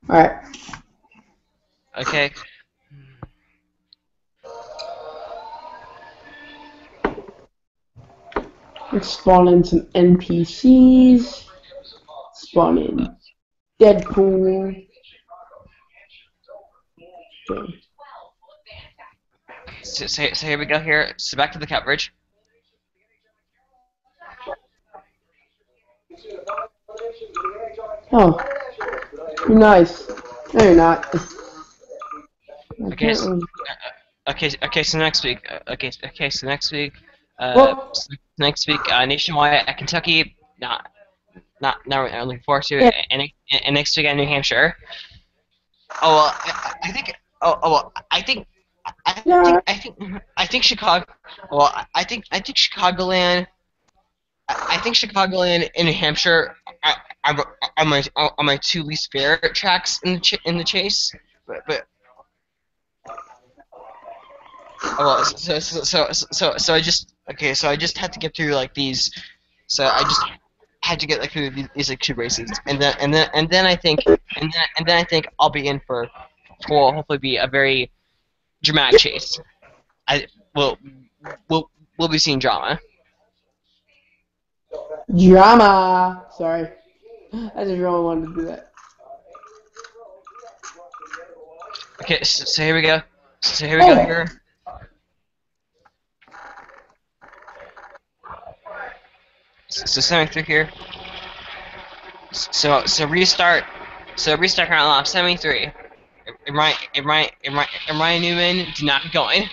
Alright. Okay. Let's spawn in some NPCs. Spawn in Deadpool. Okay. So here we go here. So back to the coverage. Oh. You're nice. No, you're not. Okay. So next week. So next week, nationwide at Kentucky. Not looking forward to it. Yeah. And next week at New Hampshire. Oh well, I think. Well, I think Chicago. Well, I think Chicagoland. I think Chicagoland and New Hampshire are my two least favorite tracks in the chase. But well, so I just so I just had to get through like these. So I just had to get like through these like two races, and then I think I'll be in for will hopefully be a very dramatic chase. We'll be seeing drama. Drama! Sorry. I just really wanted to do that. Okay, so here we go. So here we go here. So semi through here. So restart. So restart current lap 73. And Ryan Newman did not get going.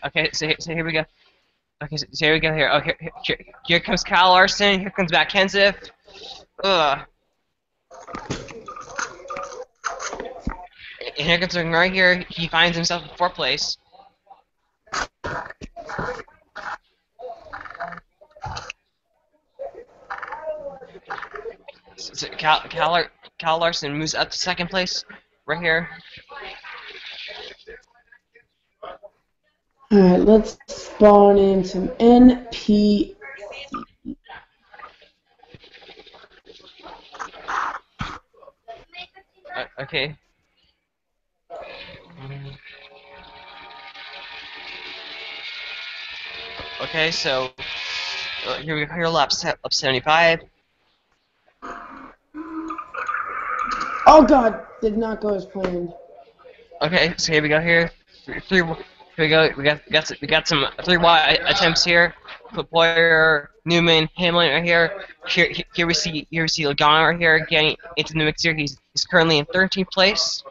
Okay, so here we go. Okay, so here we go here. Oh, here comes Kyle Larson. Here comes Matt Kenseth. Ugh. And here comes right here. He finds himself in 4th place. So Kyle Larson moves up to 2nd place right here. Alright, let's spawn in some NP. Okay. Okay, so here we go. Here, lap 75. Oh god, did not go as planned. Okay, so here we go. Here we go. We got some 3 wide attempts here. Boyer, Newman, Hamlin right here. Here we see Logano right here getting into the mix here. He's currently in 13th place.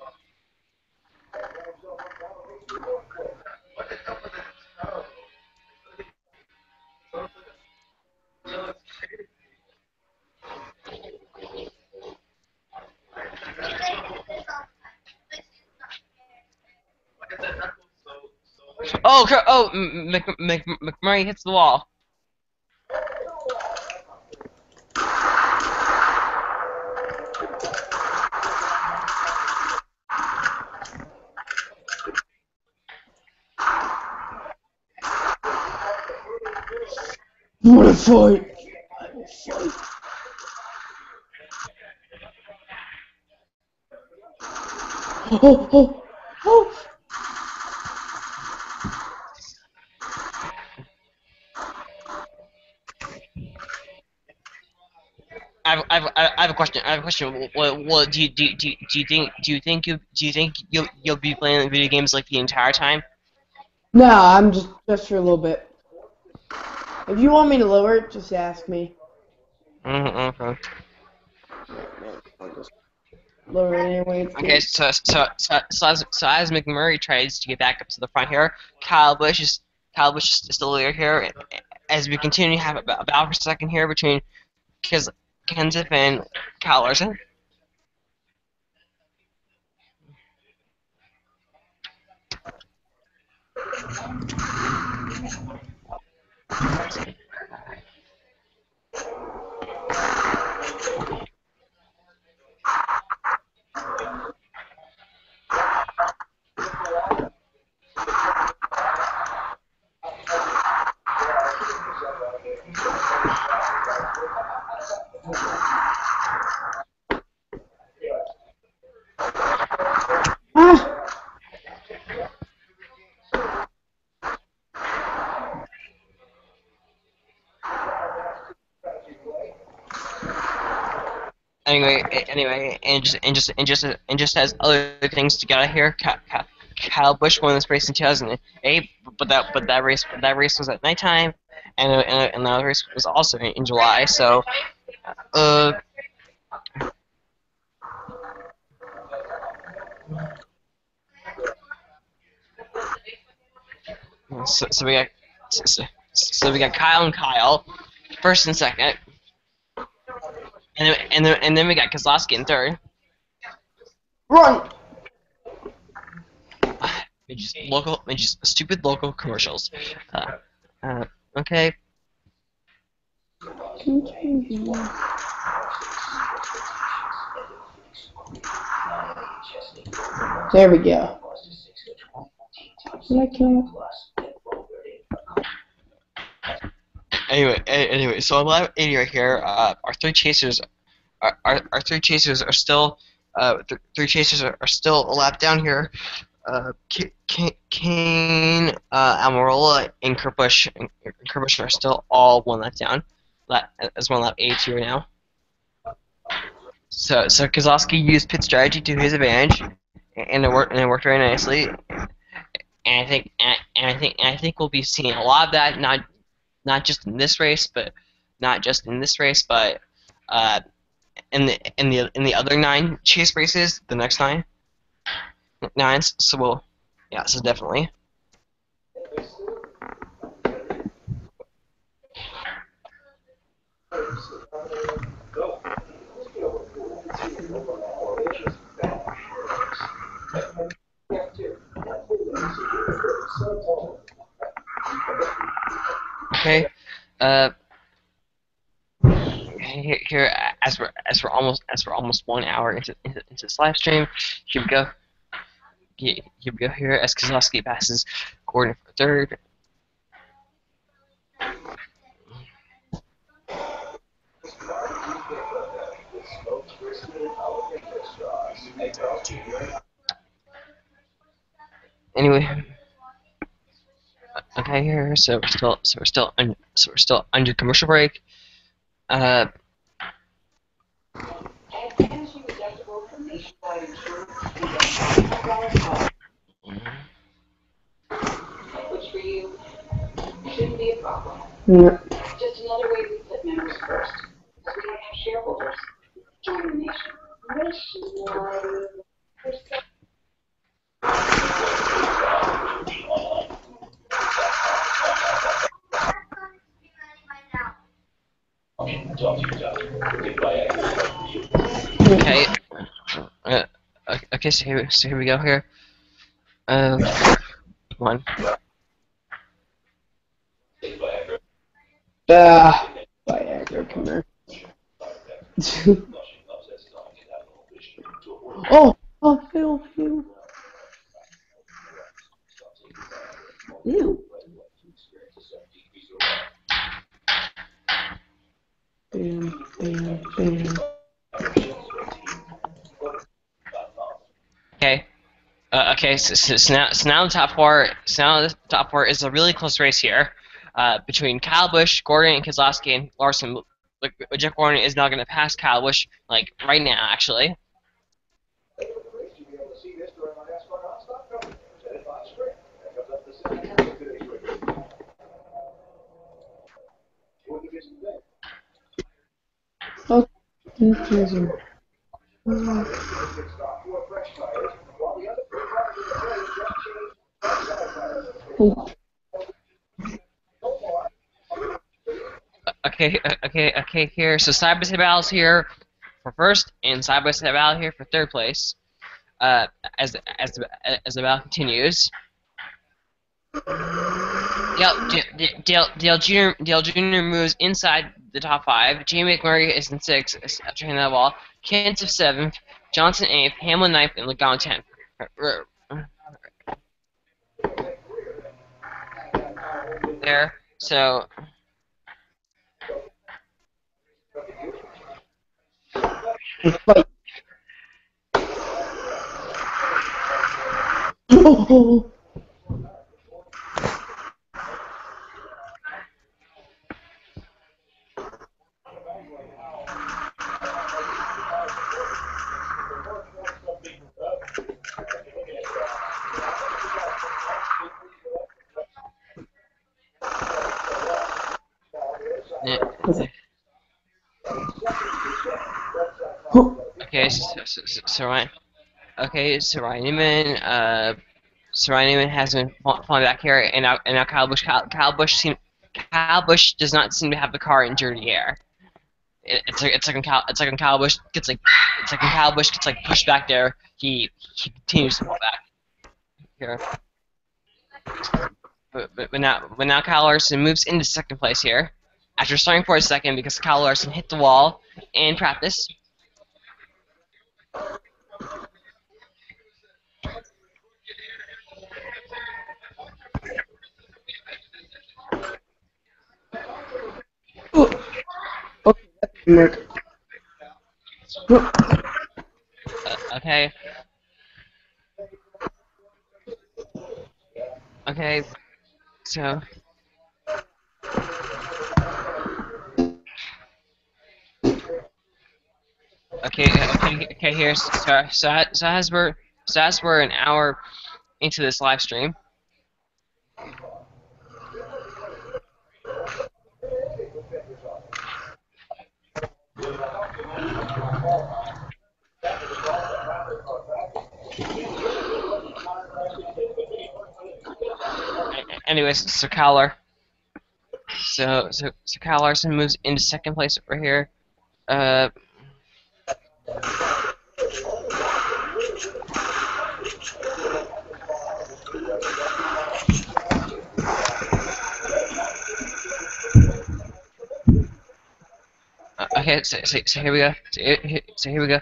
Oh, McMurray hits the wall. What a fight! I will fight. Oh! I have a question. What do you think you'll be playing video games like the entire time? No, I'm just for a little bit. If you want me to lower it, just ask me. Okay. I'll just lower it anyway. Okay, so as McMurray tries to get back up to the front here, Kyle Busch is still here. As we continue to have a battle for second here between Kenseth and Kyle Larson. Anyway, and just has other things to get out here. Kyle Busch won this race in 2008, but that race was at nighttime, and the other race was also in July. So, so we got Kyle and Kyle, first and second, and then we got Keselowski in third. Run! Just stupid local commercials. Okay. There we go. Anyway, so on lap 80 right here, our three chasers are still a lap down here. Kane, Almirola, and Kurt Busch are still all one lap down. As one lap 82 right now. So Keselowski used pit strategy to his advantage, and it worked very nicely. And I think we'll be seeing a lot of that, not just in this race, but in the other 9 chase races, the next 9 nines. So so definitely. Okay. Here as we're almost 1 hour into this live stream, here we go. Here we go here as Keselowski passes Gordon for third. Anyway, okay here, so we're still under commercial break. Which for you shouldn't be a problem. Yeah. Just another way we put members first. Because we don't have shareholders. Join the nation. Okay. Okay. So here we go here. One. Viagra, come here. Ew. Ew. Bam. Okay. Okay. So now the top four is a really close race here, between Kyle Busch, Gordon, and Keselowski, and Larson. Jeff Gordon is now going to pass Kyle Busch like right now, actually. Okay. Here, so side by side battles here for first, and side by side battle here for third place. Uh, as the battle continues. Dale Jr. moves inside the top 5. Jamie McMurray is in 6th after hitting that wall. Kent of 7th. Johnson 8th. Hamlin 9th. And Logano 10th. There. So. Oh. Okay, so Ryan. Okay, so Ryan Newman. So Ryan Newman has been falling back here, and now Kyle Busch. Kyle Busch does not seem to have the car in dirty air. It's like when Kyle Busch gets pushed back there. He continues to fall back here. But now Kyle Larson moves into second place here after starting for a second because Kyle Larson hit the wall in practice. Okay, that didn't work. Okay. Okay. So. Okay. Here. So as we're an hour into this live stream. Anyways, so Kyle Larson moves into second place over here. Okay, so here we go. So here we go.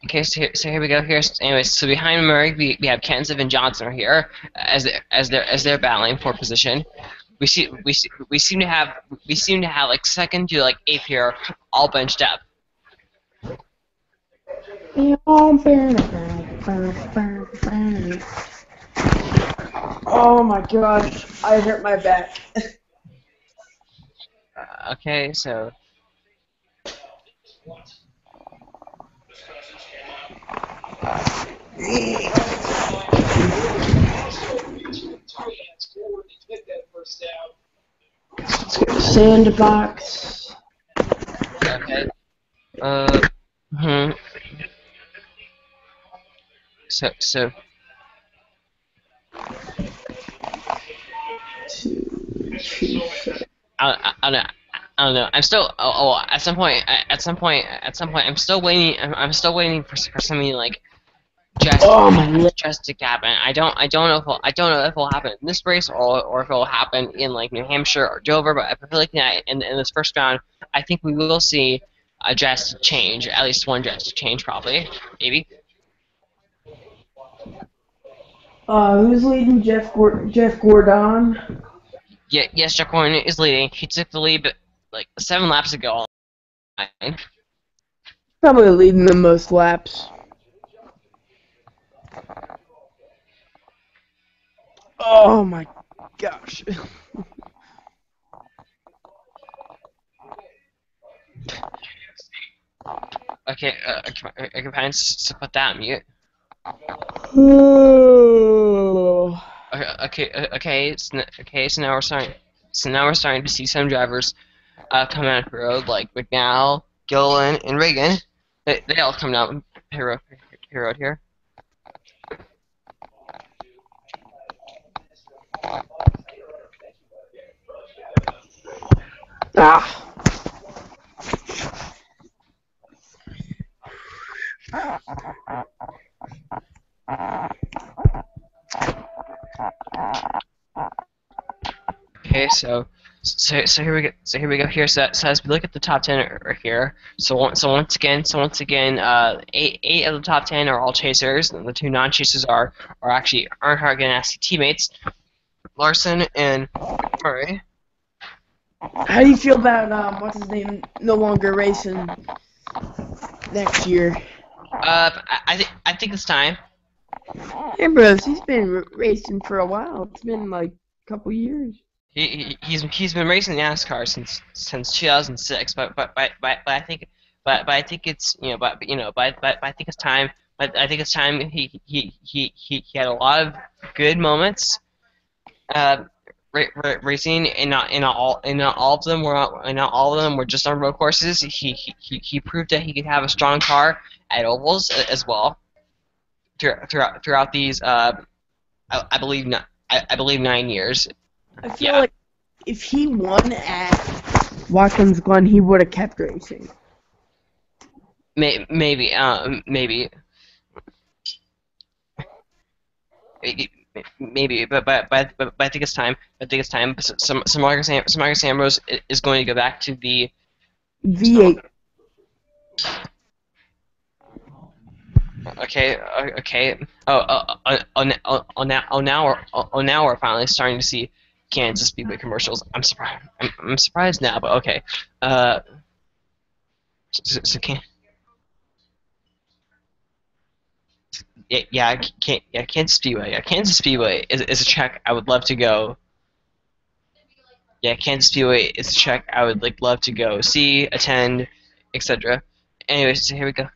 Okay, so here we go. Anyways, so behind Murray, we have Kenseth and Johnson are here as they're battling for position. We seem to have like second to like eighth here, all benched up. Oh my gosh, I hurt my back. Okay, so. Let's go to sandbox. Okay. So. I don't know. I'm still. At some point, I'm still waiting. I'm still waiting for something like just to happen. I don't know if it'll happen in this race or if it'll happen in like New Hampshire or Dover. But I feel like in this first round, I think we will see a drastic change. At least one drastic change, probably, maybe. Who's leading? Jeff Gordon. Yeah, yes, Jeff Gordon is leading. He took the lead like 7 laps ago. Probably leading the most laps. Oh my gosh. Okay, I can find to put that on mute. Okay. So now we're starting. So now we're starting to see some drivers coming out of the road, like McNow, Gilliland, and Reagan. They all come down Hero Road here. Ah. Okay, so here we go. So here we go. Here, so as we look at the top 10 are here. So once again, eight of the top 10 are all chasers, and the two non-chasers are actually Earnhardt Ganassi teammates, Larson and Murray. How do you feel about what's his name no longer racing next year? I think it's time. Ambrose, he's been racing for a while. It's been like a couple years. He's been racing NASCAR since 2006, but I think it's but I think it's time. But I think it's time he had a lot of good moments, racing, and not all of them were just on road courses. He proved that he could have a strong car at ovals as well throughout these I believe I believe 9 years. I feel like if he won at Watkins Glen, he would have kept racing. Maybe, maybe, but I think it's time. I think it's time. Some Marcus Ambrose is going to go back to the V8. Okay, okay. Now we're finally starting to see Kansas Speedway commercials. I'm surprised. I'm surprised now, but okay. So can Kansas Speedway. Yeah, Kansas Speedway is a track I would love to go. Yeah, Kansas Speedway is a track I would love to go see, attend, etc. Anyways, so here we go.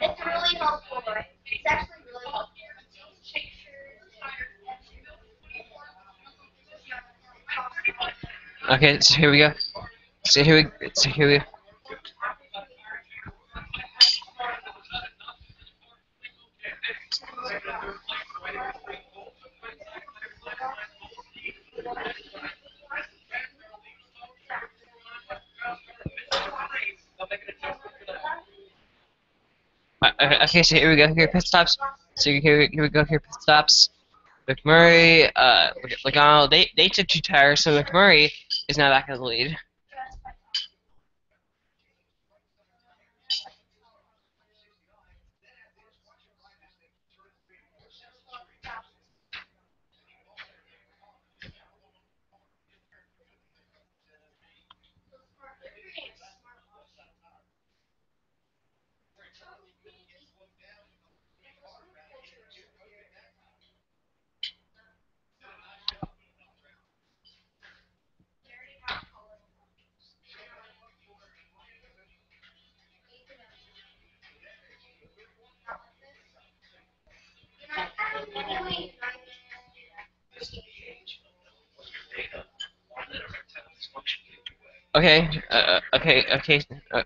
It's really helpful. It's actually really helpful. Okay, so here we go. So here we go. Okay, so here we go. Here pit stops. So here we go. Here pit stops. McMurray, Logano, they took 2 tires, so McMurray is now back in the lead. Okay,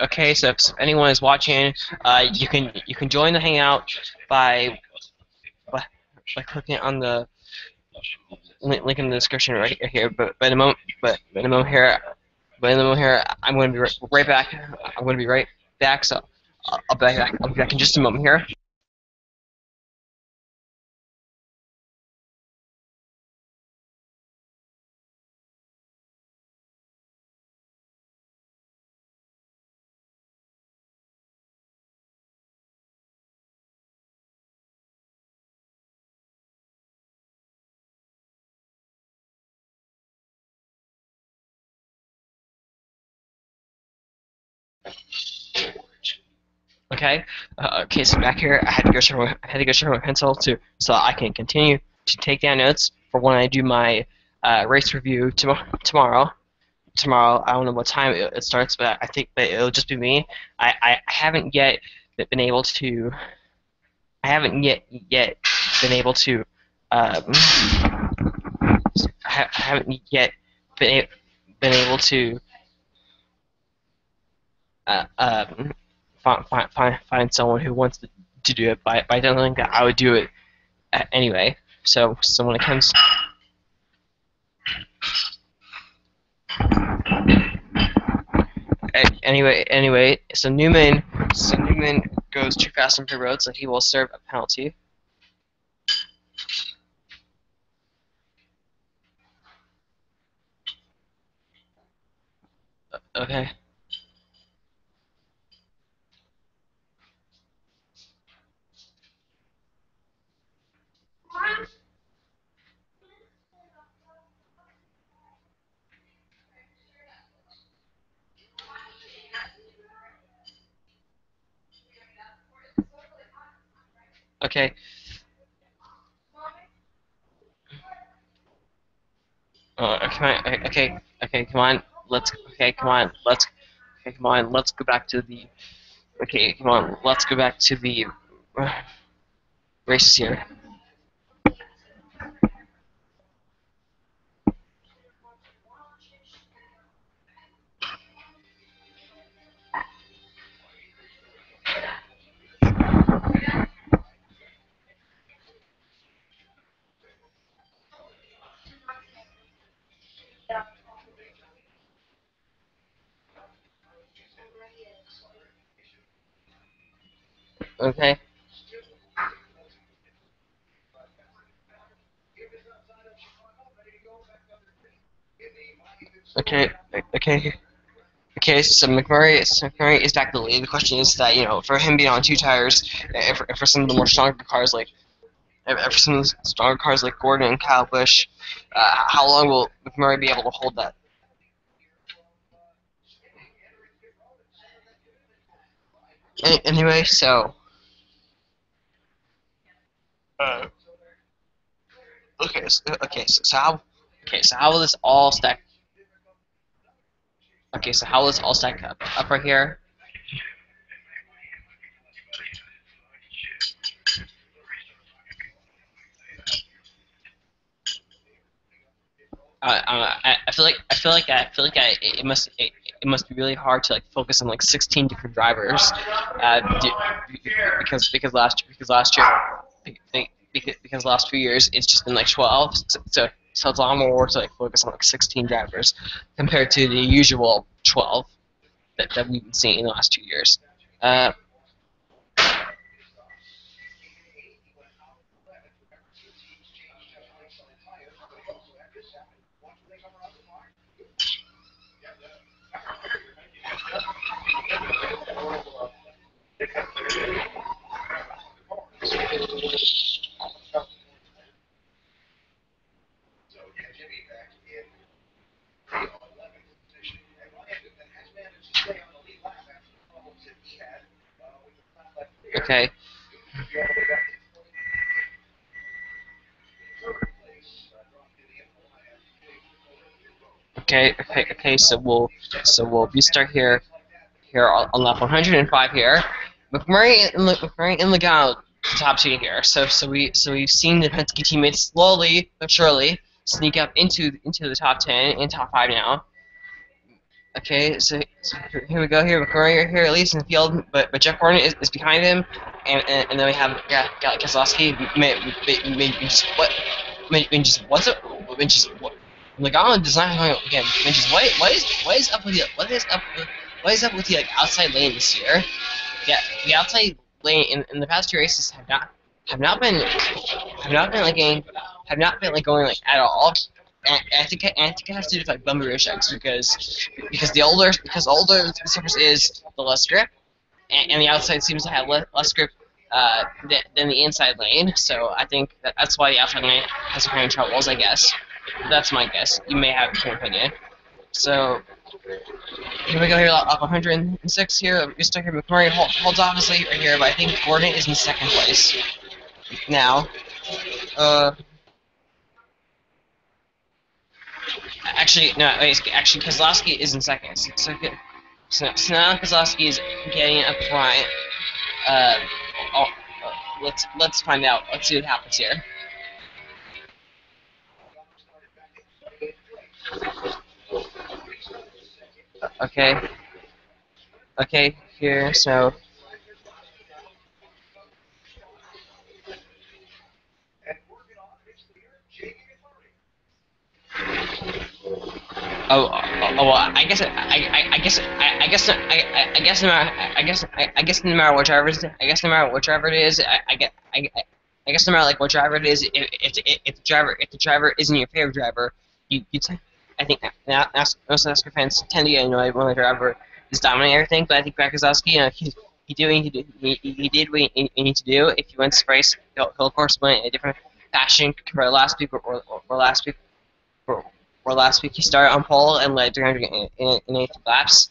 okay. So if anyone is watching, you can join the hangout by, by clicking on the link in the description right here. But in a moment, but in a moment here, I'm going to be right back. I'm going to be right back. So I'll be back. I'll be back in just a moment here. Okay. Okay. So back here, I had to go sharpen my pencil so I can continue to take down notes for when I do my race review tomorrow. Tomorrow, I don't know what time it starts, but I think that it'll just be me. I haven't yet been able to. I haven't yet been able to. I haven't yet been able to find someone who wants to do it, but I don't think that I would do it anyway. So when it comes, anyway, so Newman goes too fast on pit road, so he will serve a penalty. Okay. Okay. Okay, come on. Let's go back to the. Okay, come on. Let's go back to the races here. Okay. Okay. Okay. Okay, so McMurray is back in the lead. The question is that, for him being on two tires, if for some of the more stronger cars if for some of the stronger cars like Gordon and Kyle Busch, how long will McMurray be able to hold that? Anyway, so so how will this all stack? Okay, so how will this all stack up right here? It must be really hard to like focus on like 16 different drivers, because last few years it's just been like 12, so it's a lot more work to like focus on like 16 drivers compared to the usual 12 that we've been seeing in the last 2 years. Okay. Okay. So we'll restart here on lap 105 here. McMurray and Logano top two here. So we've seen the Penske teammates slowly but surely sneak up into the top 10 and top 5 now. Okay, so here we go. Here McMurray here at least in the field, but Jeff Gordon is behind him, and then we have Keselowski. Logano does not going again. What is up with the like outside lane this year? Yeah, the outside lane in the past two races have not been going like at all. And I think it has to do with like bumpy race checks because the older the surface is, the less grip, and the outside seems to have less grip than the inside lane. So I think that's why the outside lane has some kind of troubles. I guess that's my guess. You may have a different opinion. So Here we go here, up 106 here. We still here. McMurray holds obviously right here, but I think Gordon is in second place now. Actually, no, wait, actually, Kozlowski is in second. So now Kozlowski is getting up front. Oh, let's find out. Let's see what happens here. Okay. Okay, here, so. Well, I guess no matter what driver it is, I guess no matter like what driver it is, if the driver isn't your favorite driver, I think most NASCAR fans tend to get annoyed when the driver is dominating everything. But I think Kozlowski, he did what he needed to do. If he wins the race, he'll of course win in a different fashion compared to last week or last week. Or last week he started on pole and led 380 laps,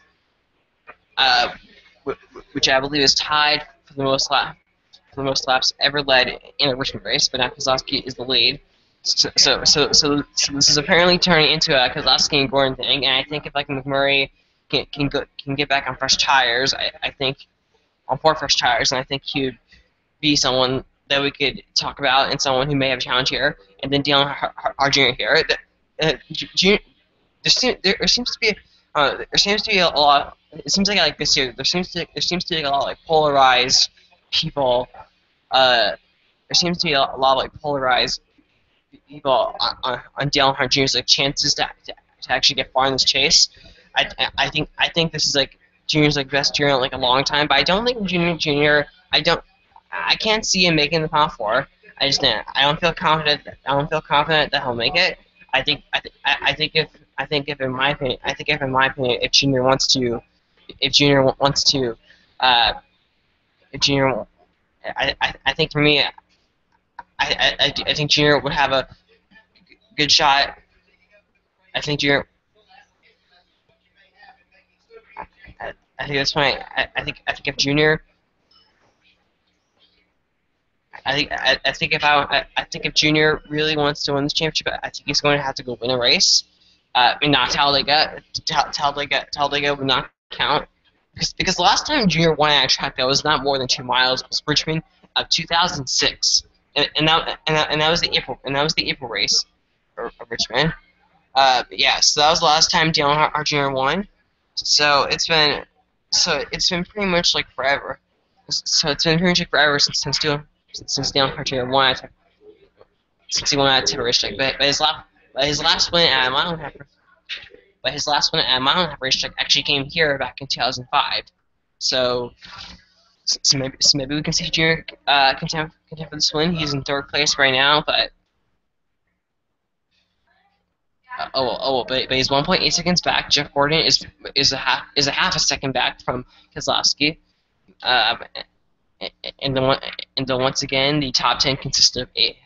which I believe is tied for the most laps ever led in a Richmond race. But now Kozlowski is the lead. So this is apparently turning into a Kozlowski and Gordon thing. And I think if like McMurray can get back on fresh tires, I think on 4 fresh tires, and I think he would be someone that we could talk about and someone who may have a challenge here. And then Dale Jr. here. There seems to be a lot. It seems like this year there seems to be a lot of like polarized people. There seems to be a lot of like polarized people on Dale Earnhardt Jr.'s like chances to actually get far in this chase. I think this is like Junior's like best year in like a long time, but I don't think Junior. I can't see him making the Final Four. I don't feel confident. I don't feel confident that he'll make it. I think if in my opinion, if Junior wants to, I think for me, I think Junior would have a good shot. I think Junior. I think that's fine. I think if Junior. I think if Junior really wants to win this championship, I think he's going to have to go win a race. And not Talladega. Talladega would not count because the last time Junior won at a track that was not more than 2 miles was Richmond of 2006, and that was the April race of Richmond. Yeah, so that was the last time Dale Earnhardt Jr. won. So it's been pretty much like forever. So it's been pretty much like forever since Dale Earnhardt Jr. won since he won at a racetrack. But his last win at a mile and a half racetrack actually came here back in 2005. So maybe we can see Junior contend for this win. He's in 3rd place right now, but but he's 1.8 seconds back. Jeff Gordon is a half a second back from Kozlowski. And then once again, the top 10 consists of eight.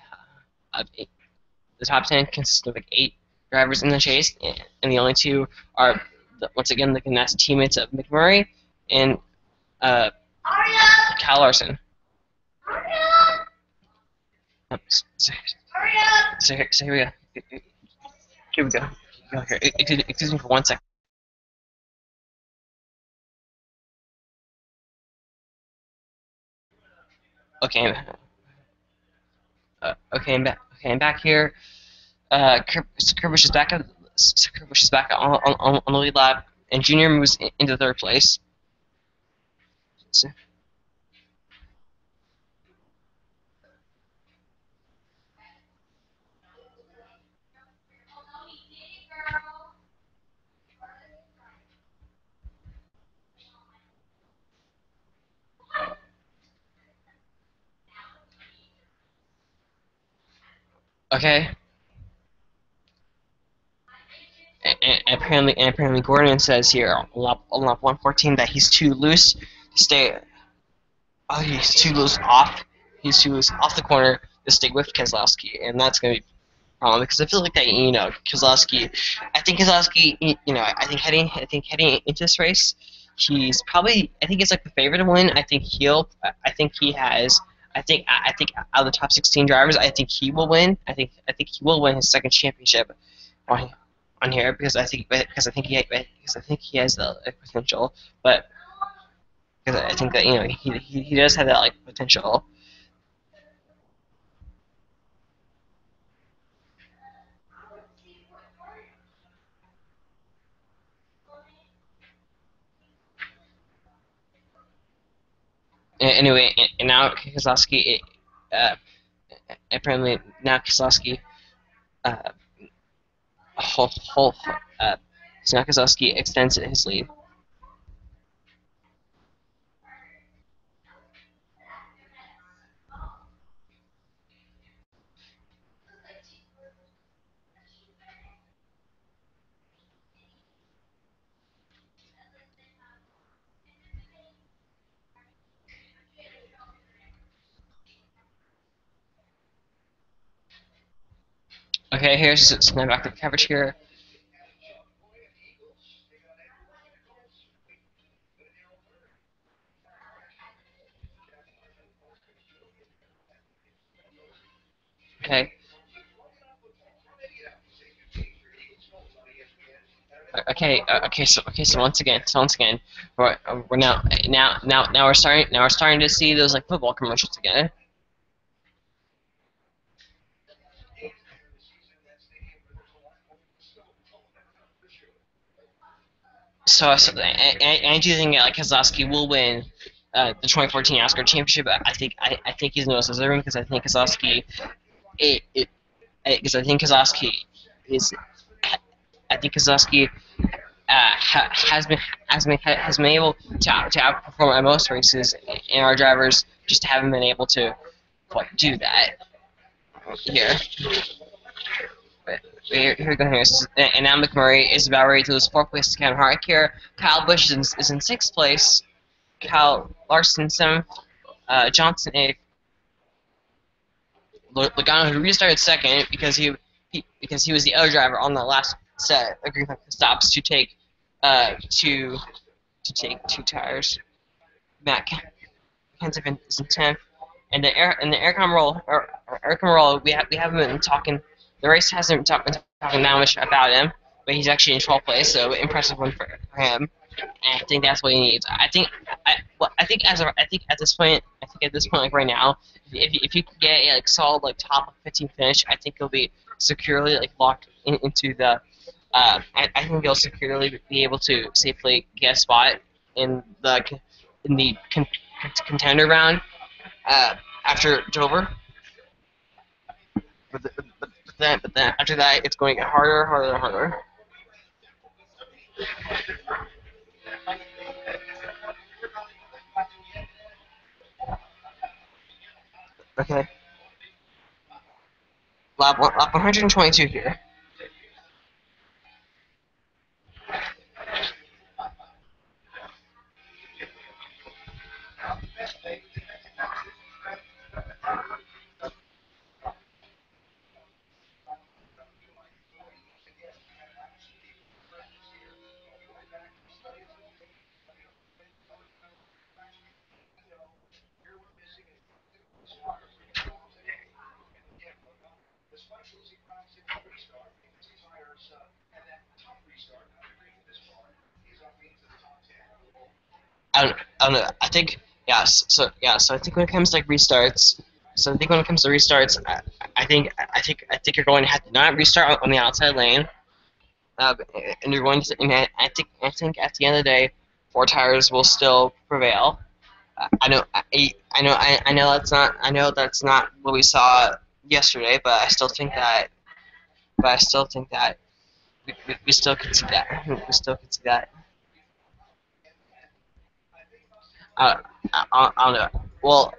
The top 10 consists of like 8 drivers in the chase, and the only 2 are once again the Ganassi teammates of McMurray and Kyle Larson. So here we go. Here we go. Here. Excuse me for 1 second. Okay. I'm back here. Kerbush is back on the lead lap, and Junior moves into 3rd place. So. Okay. And apparently Gordon says here on lap 114 that he's too loose to stay. Oh, he's too loose off the corner to stay with Kozlowski, and that's gonna be problem because I feel like that Keselowski, I think heading into this race, he's probably I think he's like the favorite to win. I think he has. I think out of the top 16 drivers, I think he will win. I think he will win his second championship on here because I think he has the potential, but because I think that he does have that like potential. Anyway, and now Keselowski, apparently now Keselowski, uh, whole so now Keselowski extends his lead. Okay, here's some active coverage here. Okay. So once again, we're now we're starting to see those like football commercials again. I do think like Keselowski will win the 2014 NASCAR Championship. I think he's the most deserving because I think Keselowski, because I think Keselowski is, I think Keselowski has been able to outperform at most races in our drivers, just haven't been able to quite do that here. But here we go here. And now McMurray is about ready to lose 4th place to Kevin Harvick here. Kyle Busch is in 6th place. Kyle Larson 7th. Johnson 8th. Logano, who restarted 2nd because he was the other driver on the last set of green flag stops to take two tires. Matt Kenseth is in 10th. And the aircom roll, we haven't been talking. The race hasn't been talking that much about him, but he's actually in 12th place, so impressive one for him. And I think that's what he needs. I think at this point, like right now, if you can get a like solid like top 15 finish, I think he'll be securely like locked into the. I think he'll securely be able to safely get a spot in the contender round after Dover. But then after that, it's going to get harder. Okay. Lap 122 here. I don't know. I think So I think when it comes to like restarts, I think you're going to have to not restart on the outside lane, and you're going to. And I think at the end of the day, 4 tires will still prevail. I know that's not what we saw yesterday, but I still think that. We still could see that. We still could see that. I don't know. Well,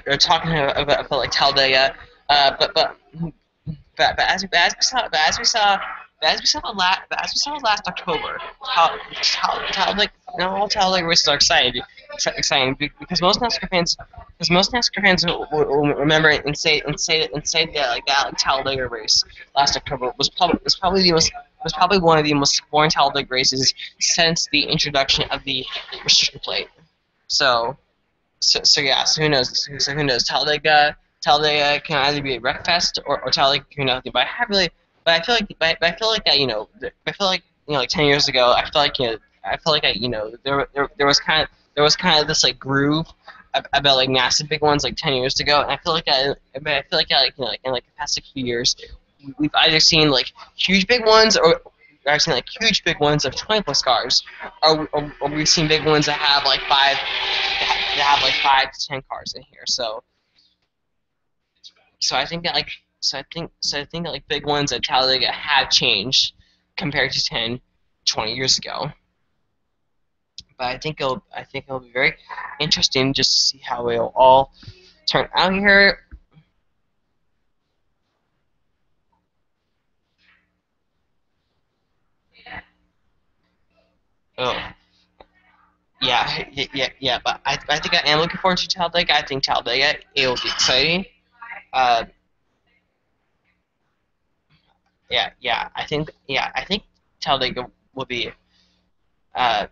they're talking about like Talladega, but as we saw as we saw last October, Talladega races are exciting because most NASCAR fans will remember and say that like Talladega race last October was probably one of the most boring Talladega races since the introduction of the restriction plate. So yeah. So who knows? So who knows? Talladega can either be a wreck fest or Talladega can be nothing. But I feel like that like 10 years ago. I feel like there was kind of this like groove about like massive big ones like 10 years ago, and I feel like like in like the past like few years, we've either seen like huge big ones or I've seen like huge big ones of 20 plus cars, or we've seen big ones that have like like 5 to 10 cars in here. So I think that like big ones at Talladega have changed compared to 10, 20 years ago. But I think it'll be very interesting just to see how it'll all turn out here. Oh. Yeah. But I think I am looking forward to Talladega. I think Talladega it will be exciting. Uh, yeah. I think Talladega will be uh,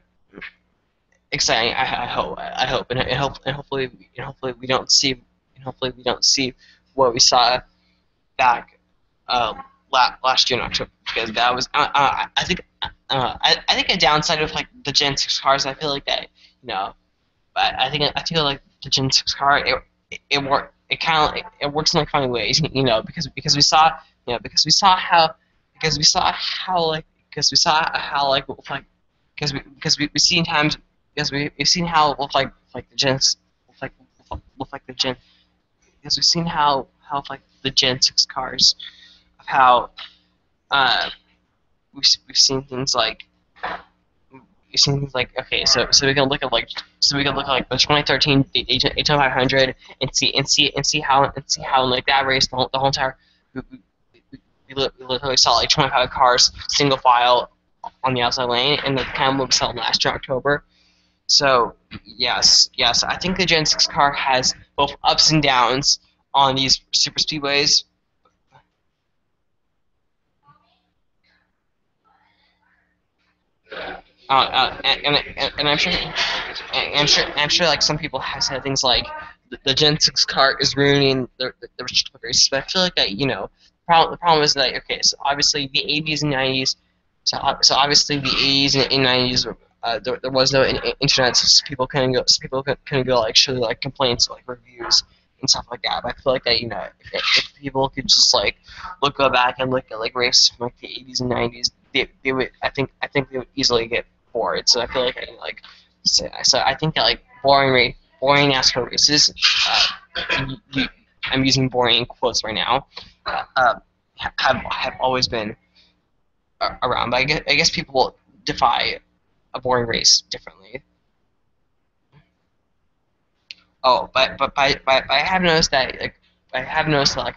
exciting. I hope, and hopefully we don't see what we saw back last year in October, because that was I think a downside of like the Gen 6 cars. I feel like that but I feel like the Gen 6 car it works in like funny ways, because we saw we've seen times because we've seen how with like the gens with like the gen because we've seen how like the Gen 6 cars of how uh we've seen things like okay, so we can look at like the 2013 Daytona 500 and see how in like that race the whole entire we literally saw like 25 cars single file on the outside lane, and that's kind of what we saw last year October. So yes, I think the Gen 6 car has both ups and downs on these super speedways. And I'm sure like some people have said things like the Gen 6 car is ruining the restricted races, but I feel like that the problem is that okay, so obviously the 80s and 90s, so obviously the 80s and 90s there was no internet, so people couldn't go like show like complaints or like reviews and stuff like that. But I feel like that if people could just like go back and look at like races from like the 80s and 90s, they would I think they would easily get bored. So I feel like so I think that like boring NASCAR races, I'm using boring in quotes right now, have always been around. But I guess people will define a boring race differently. Oh, but I have noticed that like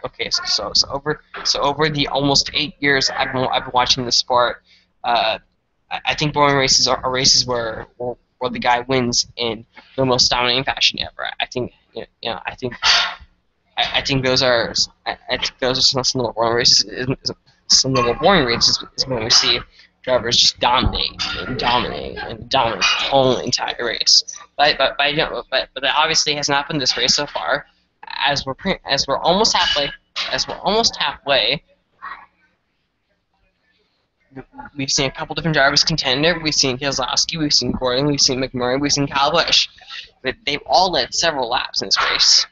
okay, so over the almost 8 years I've been watching the sport, I think boring races are races where the guy wins in the most dominating fashion ever. I think I think those are some of the boring races. Some of the boring races is when we see drivers just dominate the whole entire race. But that obviously has not been this race so far. As we're almost halfway. We've seen a couple different drivers contender. We've seen Keselowski, we've seen Gordon, we've seen McMurray, we've seen Kyle Busch. But they've all led several laps in this race.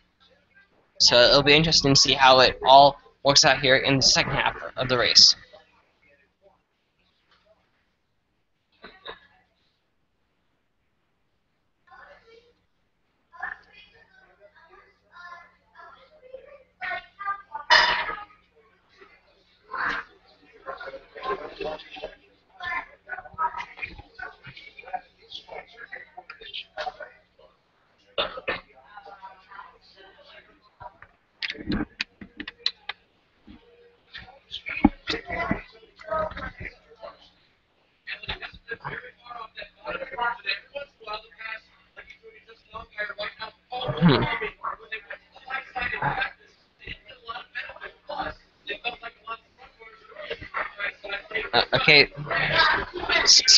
So it'll be interesting to see how it all works out here in the second half of the race. Hmm. Okay.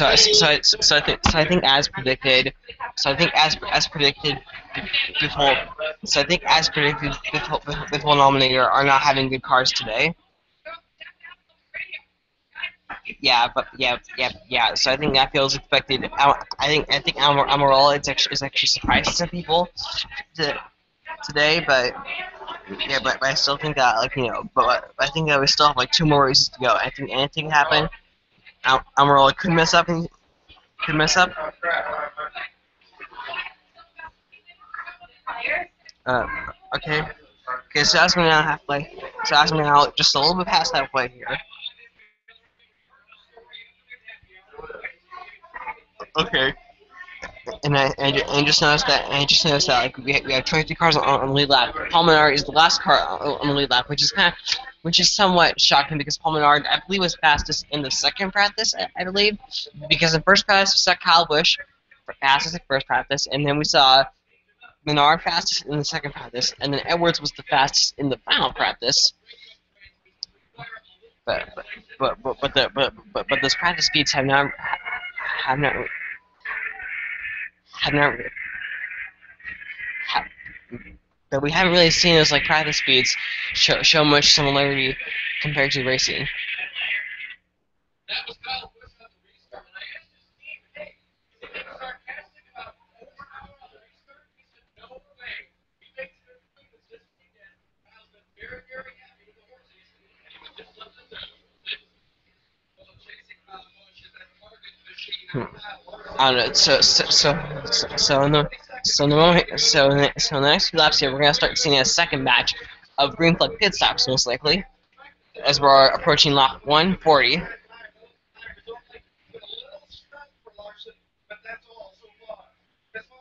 I think as predicted. So I think as predicted before. So I think as predicted before nominator are not having good cars today. Yeah, but yeah. So I think that feels expected. I think Amarola is actually surprising some people today, but yeah, but I still think that but I think that we still have like 2 more races to go. I think anything can happen. Amarola could mess up and could mess up. Uh, okay. Okay, so that's me now halfway. So that's me now just a little bit past halfway here. Okay. And I just noticed that like we have 23 cars on the lead lap. Palminar is the last car on the lead lap, which is somewhat shocking because Palminar I believe was fastest in the second practice, I believe, because in first practice we saw Kyle Busch fastest in first practice, and then we saw Menard fastest in the second practice, and then Edwards was the fastest in the final practice. But those practice speeds have not have not have, but we haven't really seen those like practice speeds show much similarity compared to racing. I don't know. So in the next few laps here, we're gonna start seeing a second batch of green flag pit stops most likely, as we're approaching lap 140.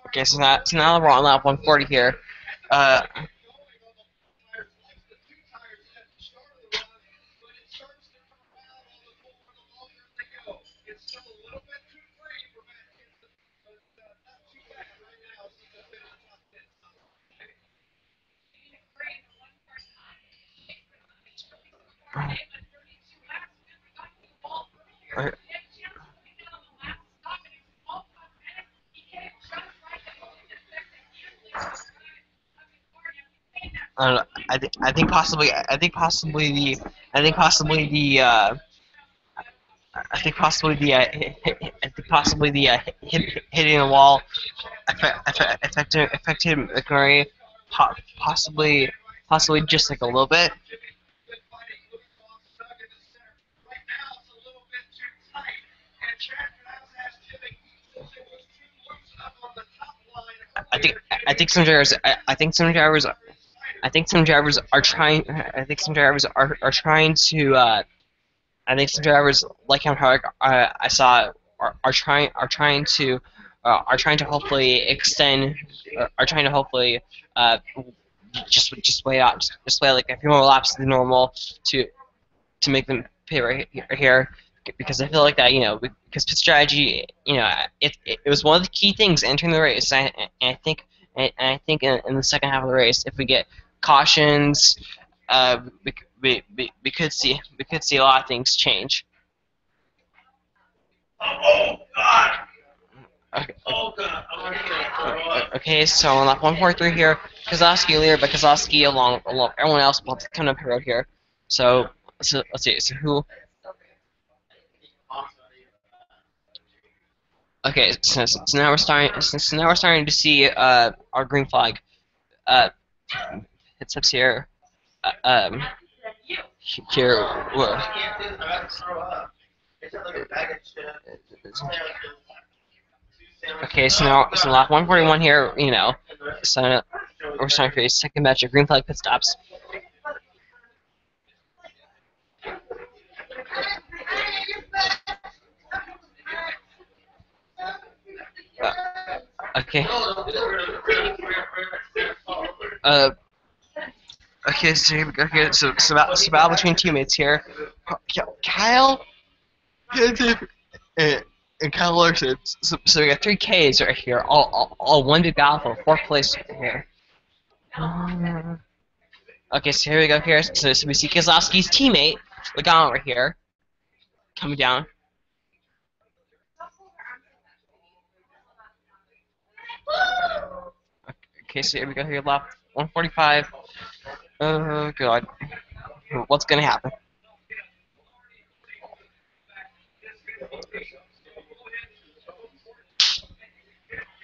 Okay, so now we're on lap 140 here. I don't know. I think possibly the I think possibly the hitting the wall affected McMurray possibly just like a little bit. I think some drivers are trying. I think some drivers are trying to. I think some drivers like how I saw are trying to hopefully extend. Are trying to hopefully just wait out like a few more laps than normal to make them pay right here. Because I feel like that, because pit strategy, it was one of the key things entering the race. And I think in the second half of the race, if we get cautions, we could see a lot of things change. Oh God. Okay. Oh God. Okay, so on lap 143 here, Kozlowski leader, but Kozlowski along everyone else will come up the road here. So let's see. So who? Okay, so now we're starting to see our green flag hits ups here. Here. Okay, so lap 141 here. So we're starting for a second batch of green flag pit stops. Okay. Okay, so here we go here. So battle between teammates here. Kyle and Kyle Larson. So we got 3 Ks right here. All one big battle for 4th place here. Okay, so here we go here. So we see Keselowski's teammate, Logano over here, coming down. Okay, so here we go here, lap 145. Oh god, what's gonna happen?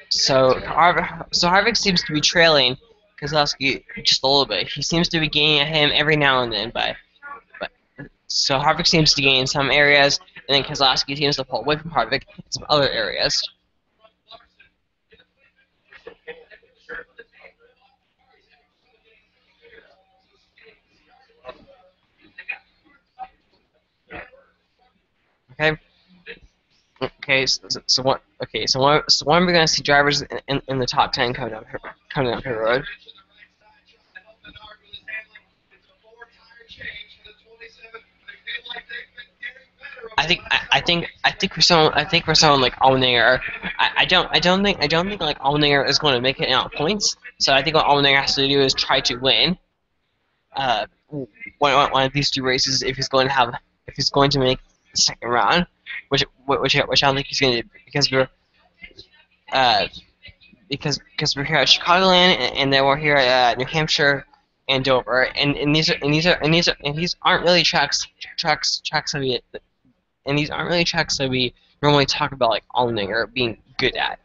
So Harvick seems to be trailing Keselowski just a little bit. He seems to be gaining at him every now and then, but so Harvick seems to gain in some areas, and then Keselowski seems to pull away from Harvick in some other areas. Okay. Okay. So what? Okay. So when are we gonna see drivers in the top 10 coming down the road? I think for someone like Allmendinger, I don't think like Allmendinger is going to make it out points. So I think what Allmendinger has to do is try to win uh one of these two races if he's going to make the second round, which I don't think he's going to do uh because we're here at Chicagoland and then we're here at New Hampshire and Dover and these aren't really tracks that we and these aren't really tracks that we normally talk about like Allmendinger being good at.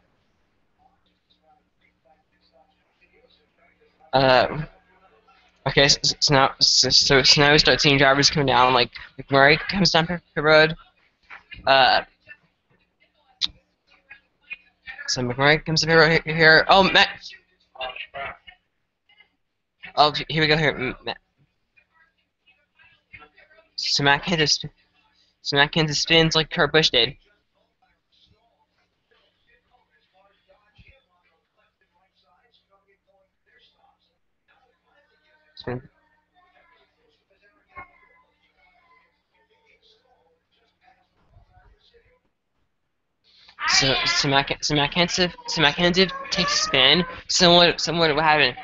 Okay, so now we start seeing drivers coming down, like McMurray comes down pit road. So McMurray comes down pit road here. Oh, Matt. Oh, here we go here. Matt. So Matt Kansas spins like Kurt Busch did. Spin. So Matt Kansas takes a spin, similar to what happened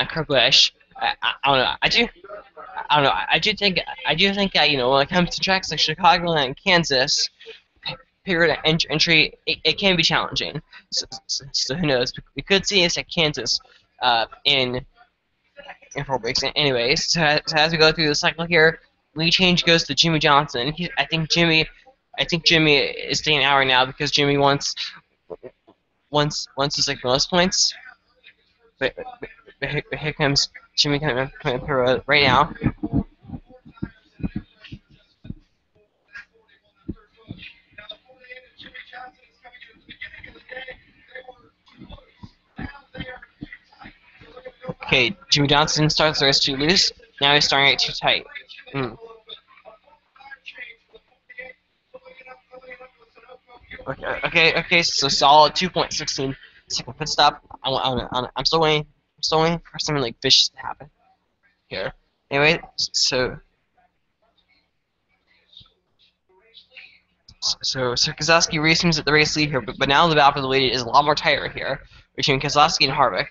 at Kurt Busch. I don't know. I don't know. I do think that when it comes to tracks like Chicagoland and Kansas, period entry it can be challenging. So who knows? We could see this at Kansas in 4 weeks. Anyways, so as we go through the cycle here, lead change goes to Jimmy Johnson. I think Jimmy is staying out right now because Jimmy wants his like bonus points. But here comes Jimmy coming up right now. Okay, Jimmy Johnson starts the race too loose. Now he's starting it too tight. Okay. So solid 2.16 second pit stop. I'm still waiting for something like vicious to happen here. Anyway, so Keselowski resumes at the race lead here, but now the battle for the lead is a lot more tighter here between Keselowski and Harvick.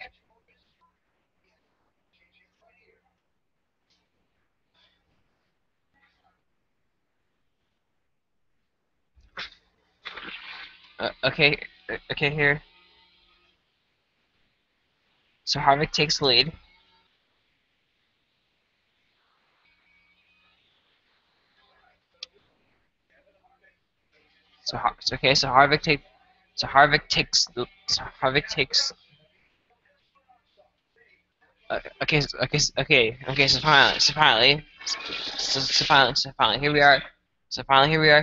Okay here. So Harvick takes the lead. So Harvick takes. So finally, here we are.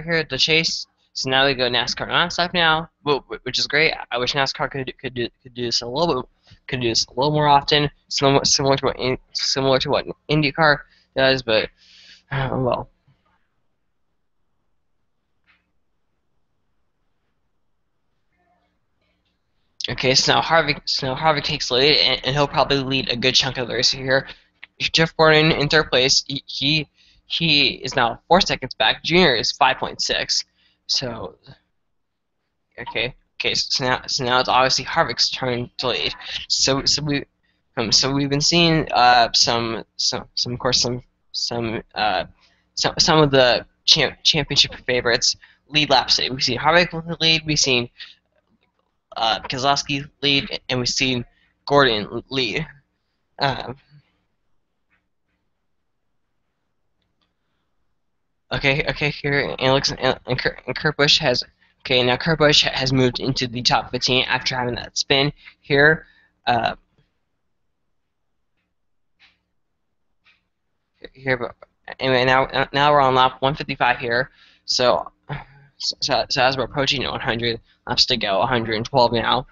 Here at the chase. So now we go NASCAR nonstop now, which is great. I wish NASCAR could do this a little more often, similar to what IndyCar does, but well. Okay, so now Harvick takes the lead, and he'll probably lead a good chunk of the race here. Jeff Gordon in third place. He is now 4 seconds back. Junior is 5.6. So okay. So now it's obviously Harvick's turn to lead. So So we've been seeing of course some of the championship favorites lead laps. We've seen Harvick lead, we've seen Keselowski lead, and we've seen Gordon lead. Okay, here Alex and Kurt Busch has now Kurt Busch has moved into the top 15 after having that spin here. Here, anyway, now we're on lap 155 here. So as we're approaching 100 laps to go, 112 now.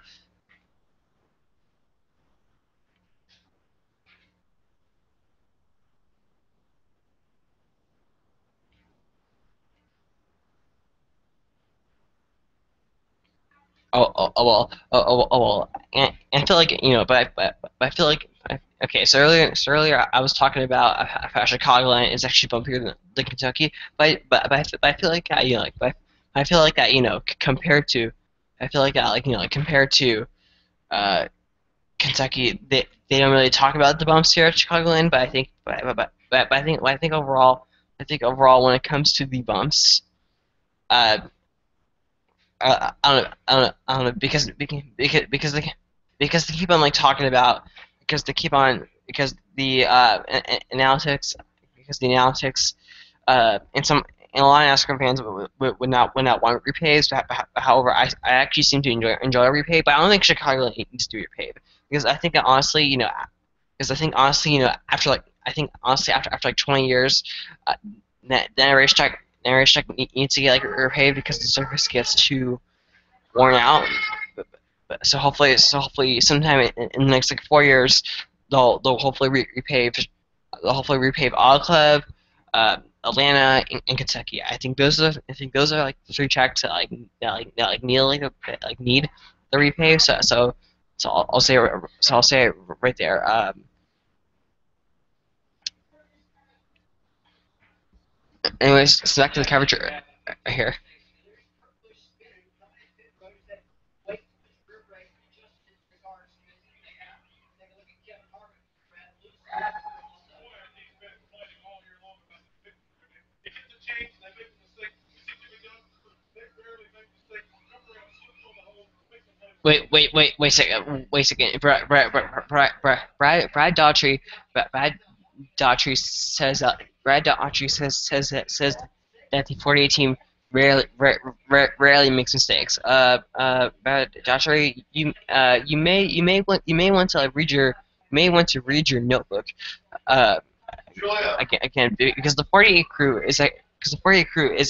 Well, and I feel like but I feel like okay. So earlier I was talking about how Chicagoland is actually bumpier than Kentucky, but I feel like I feel like that compared to I feel like that compared to uh, Kentucky, they don't really talk about the bumps here at Chicagoland, but I think I think overall when it comes to the bumps, uh, I don't know because they keep on talking about because the analytics and a lot of NASCAR fans would not want repays. However, I actually seem to enjoy a repay, but I don't think Chicago needs to be repaid because I think that honestly after like 20 years, then a racetrack needs to get repaved because the surface gets too worn out. So hopefully sometime in the next 4 years, they'll hopefully repave Auto Club, Atlanta, and Kentucky. I think those are like the three tracks that need the repave. So I'll say it right there. Anyways, so back to the coverage here. Wait a second. Wait a second. Brad Daughtry, Brad Daughtry says that the 48 team rarely makes mistakes. Brad Daughtry, you may want to read your notebook. Uh, again because the 48 crew is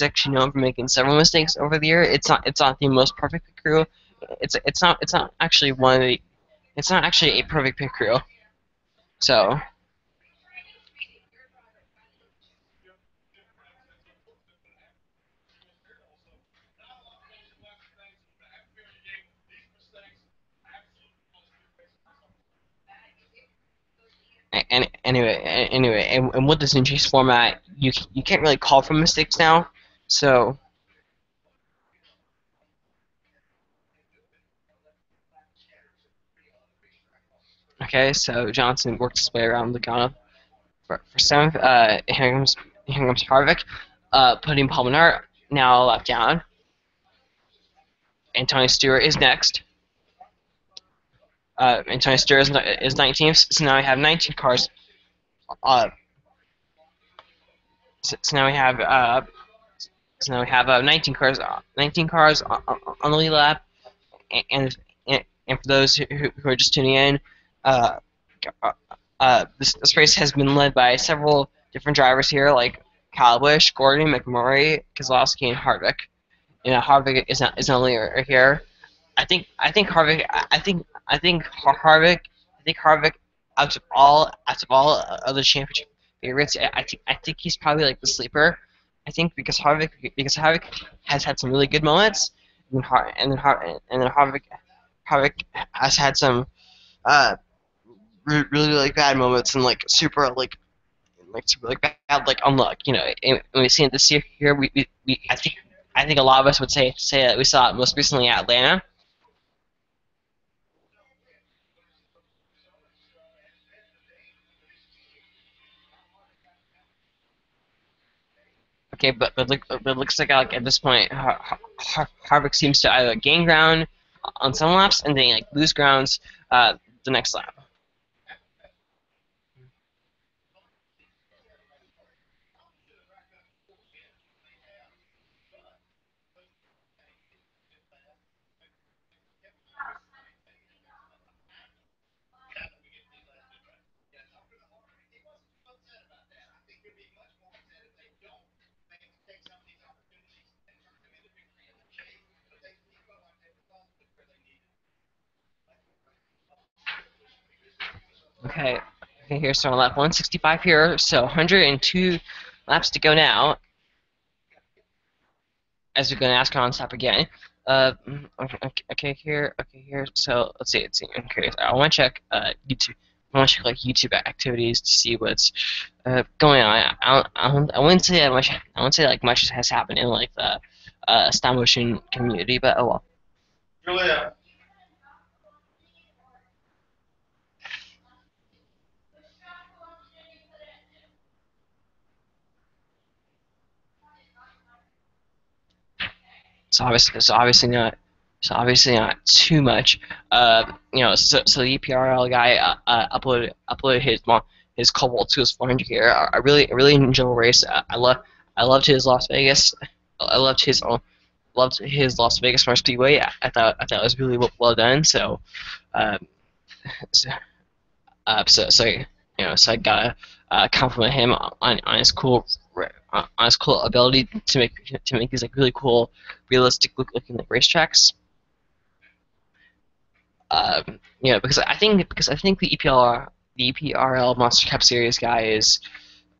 actually known for making several mistakes over the year. It's not the most perfect pit crew. It's not actually it's not actually a perfect pit crew. So and and with this new chase format, you can't really call for mistakes now. So okay, so Johnson worked his way around Logano for seventh. Here comes Harvick, putting Palmer now left down. Antonio Stewart is next. Antonio Stewart is 19th, so now we have 19 cars. So now we have 19 cars, 19 cars on the lead lap, and for those who are just tuning in, this race has been led by several different drivers here, like Kyle Busch, Gordon, McMurray, Keselowski, and Harvick. Harvick is not only here. I think Harvick. Out of all other championship favorites, I think he's probably like the sleeper. I think because Harvick has had some really good moments, and Harvick has had some really bad moments and super bad unluck. And we've seen it this year here. I think a lot of us would say that we saw it most recently at Atlanta. Okay, but it looks like at this point, Harvick seems to either gain ground on some laps and then like lose grounds the next lap. Okay, here's starting lap 165 here, so 102 laps to go now. As we go to NASCAR on stop again. Okay, here. So let's see. Okay, I want to check YouTube. I want to check like YouTube activities to see what's going on. I wouldn't say that much. I wouldn't say like much has happened in like the stop motion community, but oh well. Julia. So obviously not too much. You know, so the EPRL guy uploaded his Cobalt 2 400 here. I really enjoyed the race. I loved his Las Vegas. I loved his Las Vegas Motor Speedway. I thought it was really well done. So, so you know, so I gotta compliment him on his cool ability to make these like really cool, realistic looking like racetracks. You know, because I think the EPRL Monster Cup Series guy is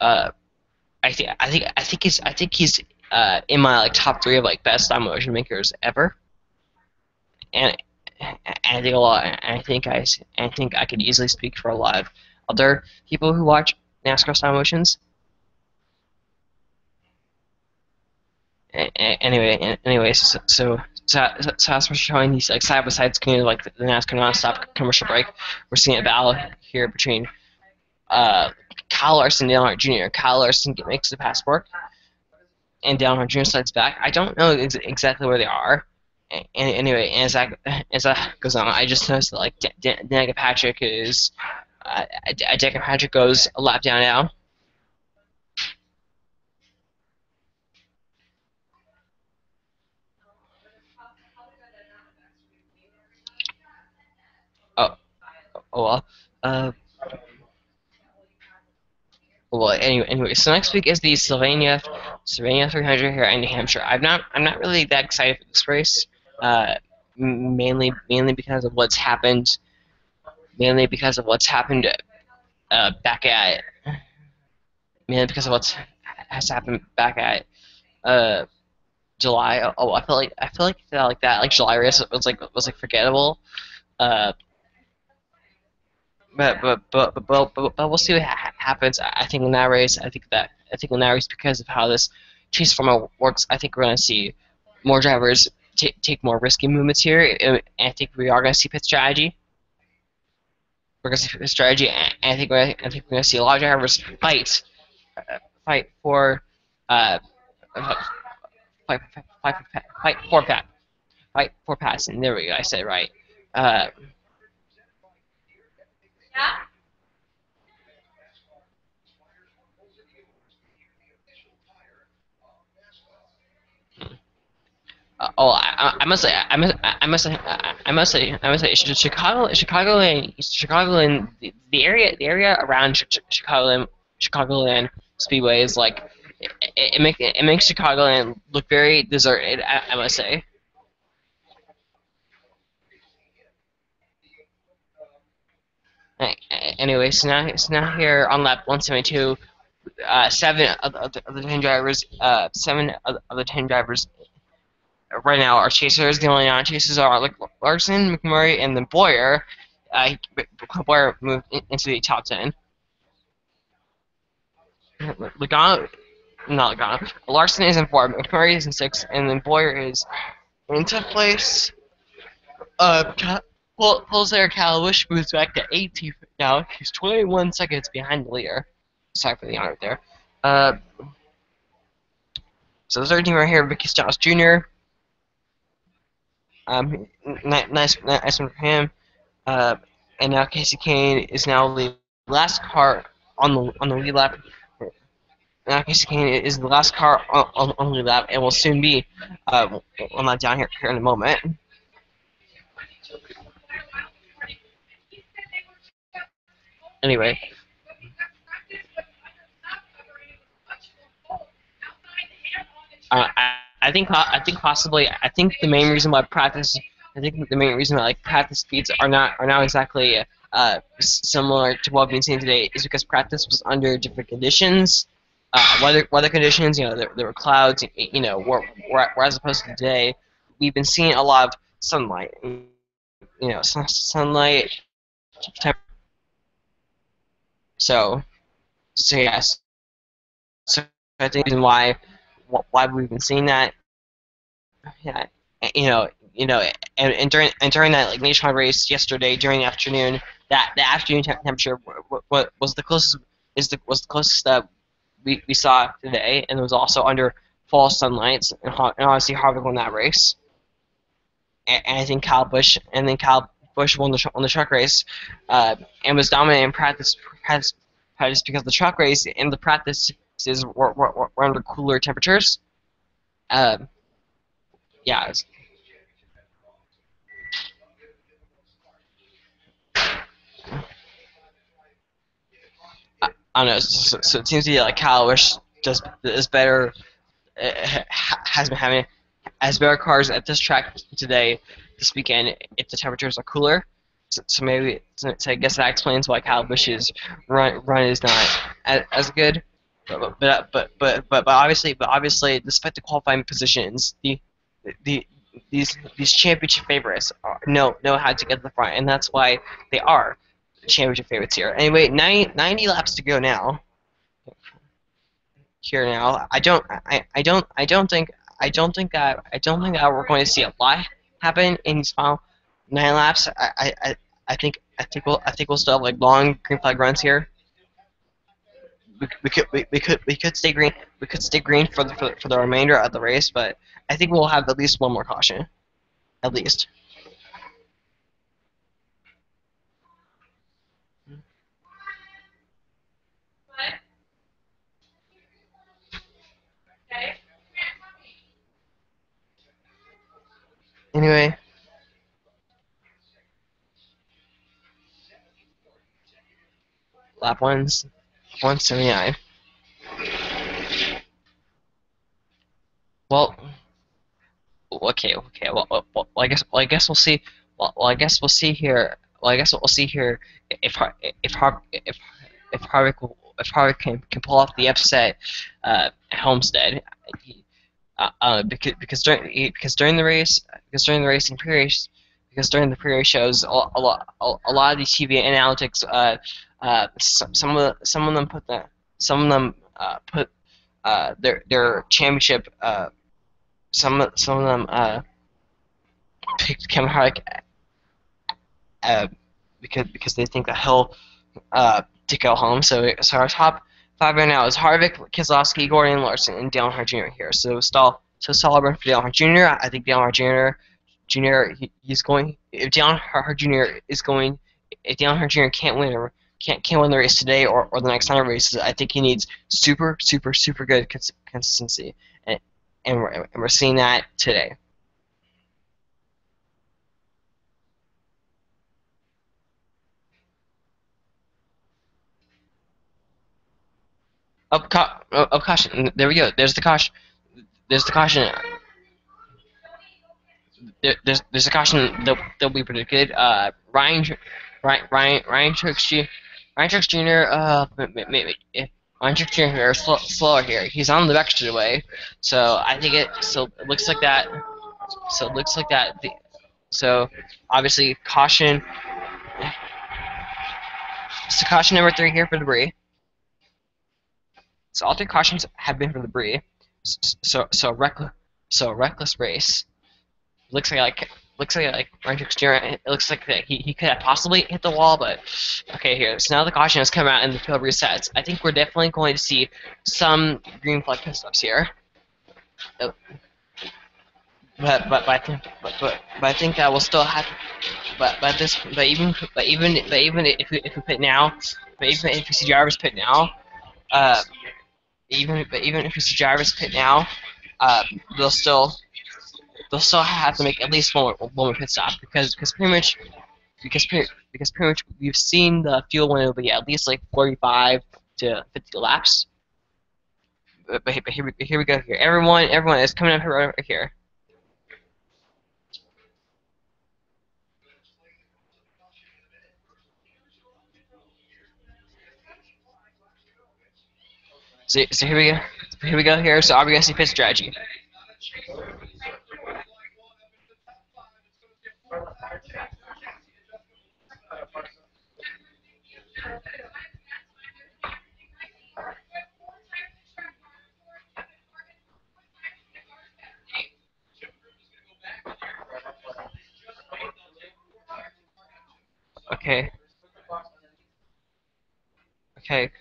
I think he's in my like top 3 of like best stop motion makers ever, and I think a lot. I think I could easily speak for a lot of other people who watch NASCAR stop motions. Anyway, so as we're showing these like side by side screen of like the NASCAR nonstop commercial break, we're seeing a battle here between Kyle Larson and Dale Earnhardt Jr. Kyle Larson makes the passport, and Dale Earnhardt Jr. slides back. I don't know exactly where they are. Anyway, as that goes on, I just noticed that like Danica Patrick is Danica Patrick goes a lap down now. Oh well. Well, anyway. So next week is the Sylvania 300 here in New Hampshire. I'm not really that excited for this race. Mainly because of what's happened. Mainly because of what's happened back at. Mainly because of what has happened back at July. Oh, I feel like that July race was like forgettable. But we'll see what happens. I think in that race, because of how this chase format works, I think we're going to see more drivers take more risky movements here, and I think we are going to see pit strategy. We're going to see pit strategy, and I think we're going to see a lot of drivers fight for passing. There we go. I said it right. I must say, Chicagoland, the area around Chicagoland Speedway is like, it makes Chicagoland look very deserted. I must say. Anyway, so now here on lap 172, 7 of the 10 drivers, right now are chasers. The only non-chasers are like Larson, McMurray, and then Boyer. Boyer moved into the top 10. Larson is in 4, McMurray is in 6, and then Boyer is in 10th place. Pulsar Calawish moves back to 18th now. He's 21 seconds behind the leader. Sorry for the honor there. So the third team right here, Vicky Styles Jr. Nice one for him. And now Casey Kane is now the last car on the lead lap. Now Casey Kane is the last car on the lead lap, and will soon be. I'm not down here in a moment. Anyway. I think possibly the main reason why practice speeds are not exactly similar to what we've been seeing today is because practice was under different conditions, weather conditions. There were clouds. Whereas opposed to today, we've been seeing a lot of sunlight. Sunlight. So yes. So I think the reason why we've been seeing that. Yeah, and during that nationwide race yesterday during the afternoon, the afternoon temperature was the closest that we saw today, and it was also under fall sunlight, and honestly Harvick won that race. And I think Kyle Busch won the truck race, and was dominant in practice because the truck race and the practices were under cooler temperatures. Yeah. I don't know. So it seems to be like Kyle Busch is better. Has better cars at this track this weekend. If the temperatures are cooler, so maybe I guess that explains why Kyle Busch's run is not as good. But obviously, despite the qualifying positions, these championship favorites know how to get to the front, and that's why they are championship favorites here. Anyway, 90 laps to go now. Here now, I don't think that we're going to see a lot happen in these final 9 laps. I think we'll still have like long green flag runs here. We could stay green. We could stay green for the remainder of the race, but I think we'll have at least one more caution, at least. Anyway. Lap 179. Well, okay. I guess we'll see. I guess we'll see here. I guess we'll see here if Harvick can pull off the upset at Homestead. Because during the race in pre-race, during the pre-race shows, a lot of these TV analytics, some of them put their championship, some of them picked Kevin Harvick because they think that he'll take it home. So our top 5 right now is Harvick, Keselowski, Gordon, Larson, and Dale Earnhardt Jr. here. So solid run for Dale Earnhardt Jr. I think Dale Earnhardt Jr. He's going. If Dale Earnhardt Jr. can't win the race today or the next 9 races, I think he needs super good consistency, and we're seeing that today. Caution. There we go. There's the caution. There's the caution. There's a caution that we predicted. Ryan Truex Jr. Ryan Truex Jr. is slower here. He's on the extra way, so I think it looks like that. So obviously caution. So caution number 3 here for debris. So all 3 cautions have been for debris. So reckless race. Looks like Ryan Truex Jr. It looks like that he could have possibly hit the wall, but okay here. So now the caution has come out and the field resets. I think we're definitely going to see some green flag pit stops here. uh, but I think that will still have. But even if we put now, but even if we see drivers pit now, uh, even if we see drivers pit now, uh, they'll still they'll still have to make at least one more pit stop because pretty much we've seen the fuel when it'll be at least like 45 to 50 laps. But here we go here. Everyone is coming up here right here. So here we go. Here we go here. So are we gonna see pit strategy? Okay. Okay.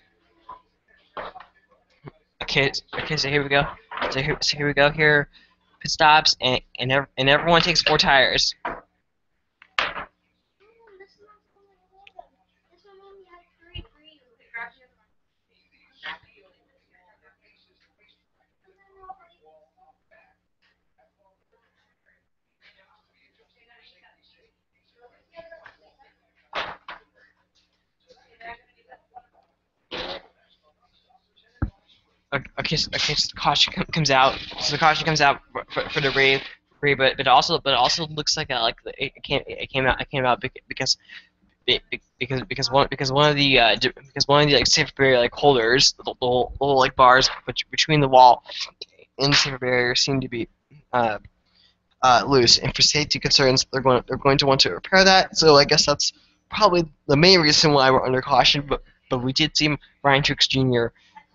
Okay. So here we go. So here we go here. Pit stops and everyone takes 4 tires. So the caution comes out. So the caution comes out for the rave, but it also looks like it came out because one of the like safer barrier like holders, the little like bars between the wall and the safer barrier seem to be loose, and for safety concerns, they're going to want to repair that. So I guess that's probably the main reason why we're under caution. But we did see Ryan Truex Jr.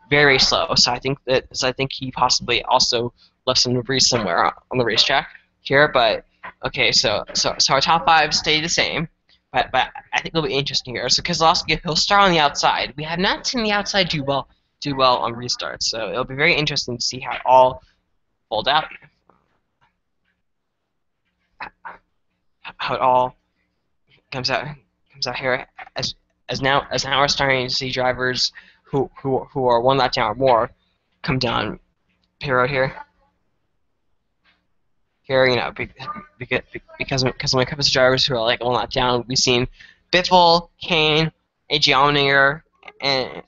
very slow, so I think he possibly also left some debris somewhere on the racetrack here. But okay, so our top 5 stay the same. But I think it'll be interesting here. So Keselowski, he'll start on the outside. We have not seen the outside do well on restarts, so it'll be very interesting to see how it all folds out. How it all comes out here as now we're starting to see drivers who are 1 lap down or more come down pit road here. Here, you know, because when it comes to drivers who are like 1 lap down, we've seen Biffle, Kane, AJ Allmendinger, and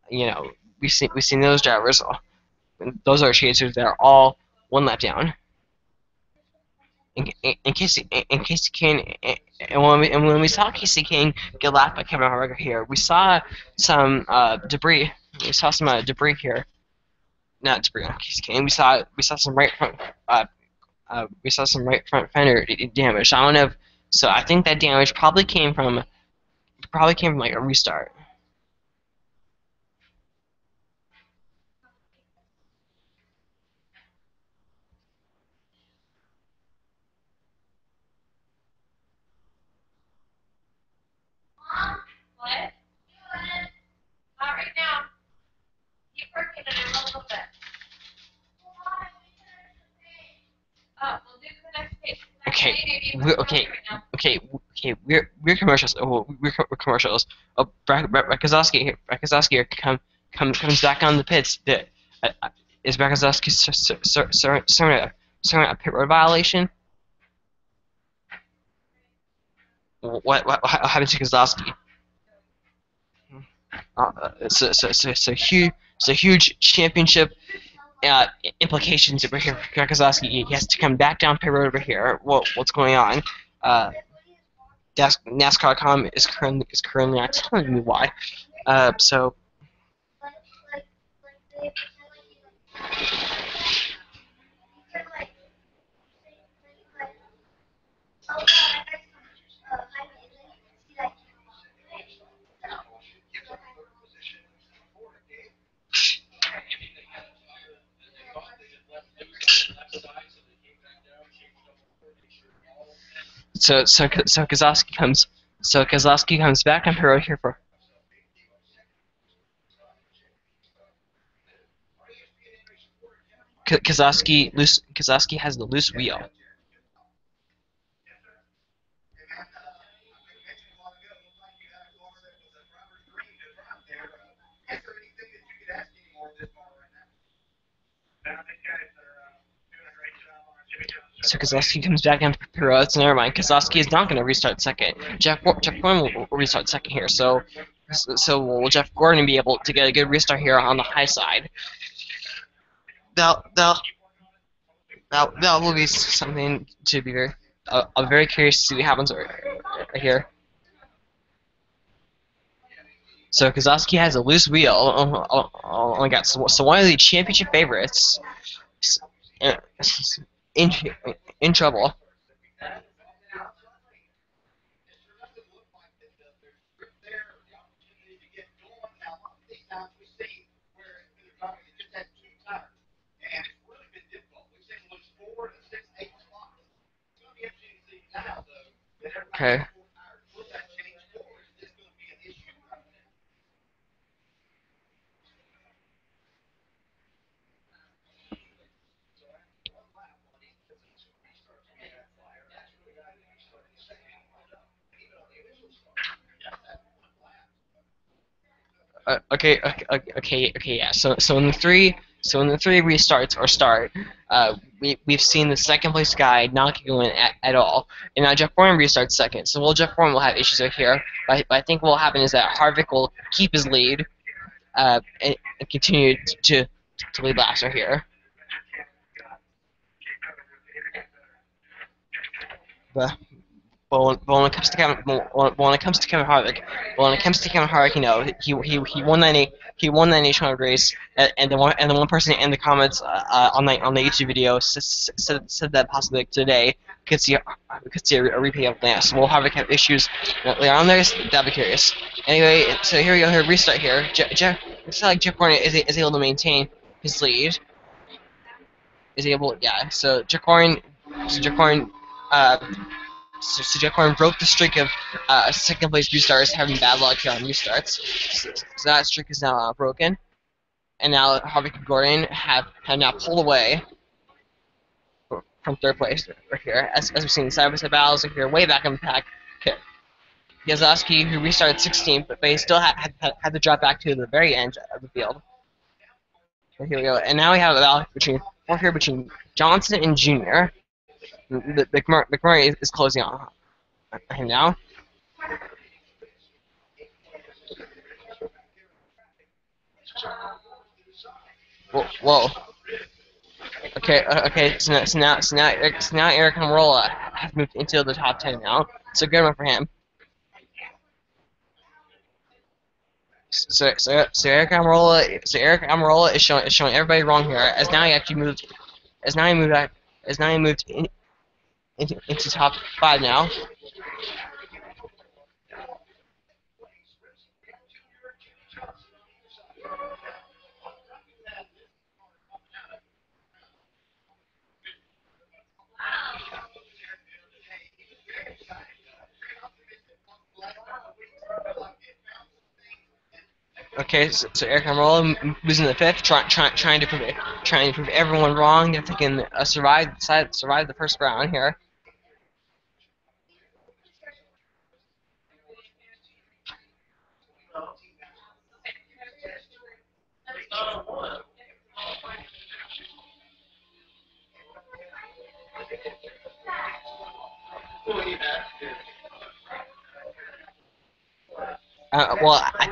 you know we've seen those drivers. Those are chasers that are all 1 lap down. In Casey Kane, and when we saw Casey Kane get lapped by Kevin Harvick here, we saw some debris. We saw some debris here. Not debris on Casey Kane. We saw some right front. We saw some right front fender damage. I don't know. So I think that damage probably came from like a restart. What? Not right now. Keep working on it a little bit. Oh, we'll do the next page. We're commercials. Oh, we're commercials. Oh, Keselowski here comes back on the pits. Is Keselowski serving a pit road violation? What happened to Keselowski? It's a huge championship implications over here for Keselowski. He has to come back down pit road over here. What's going on? NASCAR.com is currently not telling me why. So. So Keselowski comes back on pit road here for. Kozlowski has the loose wheel. So Kozlowski comes back down to Piro. So never mind. Kozlowski is not going to restart second. Jeff Gordon will restart second here. So will Jeff Gordon be able to get a good restart here on the high side? That will be something to be very. I'm very curious to see what happens right here. So Kozlowski has a loose wheel. Oh my God! So one of the championship favorites in trouble. Okay. Okay, yeah. So in the three restarts or start, we've seen the second place guy not go in at all, and now Jeff Gordon restarts second. So Jeff Gordon will have issues right here, but I think what will happen is that Harvick will keep his lead, and continue to lead laps right here. But when it comes to Kevin Harvick, you know, he won that nationwide race, and the one person in the comments on the YouTube video said that possibly today could see a replay of that. So will Harvick have issues later on there? That'd be curious. Anyway, so here we go. Here restart here. Looks like Jeff Gordon is able to maintain his lead. So Jeff Gordon. So Jeff Gordon broke the streak of second place restarts having bad luck here on restarts. So that streak is now broken. And now Harvick and Gordon have now pulled away from third place right here. As we've seen, side-by-side battles are here way back in the pack. Okay. Kozlowski, who restarted 16th, but he still had to drop back to the very end of the field. So here we go. And now we have a battle between Johnson and Jr. McMurray is closing on him now. Whoa. Okay. So now Eric Almirola has moved into the top 10 now. So good one for him. So Eric Almirola is showing everybody wrong here. As now he moved into top 5 now. Okay, so Eric Almirola moves in the 5th, trying to prove everyone wrong if they can survive the first round here.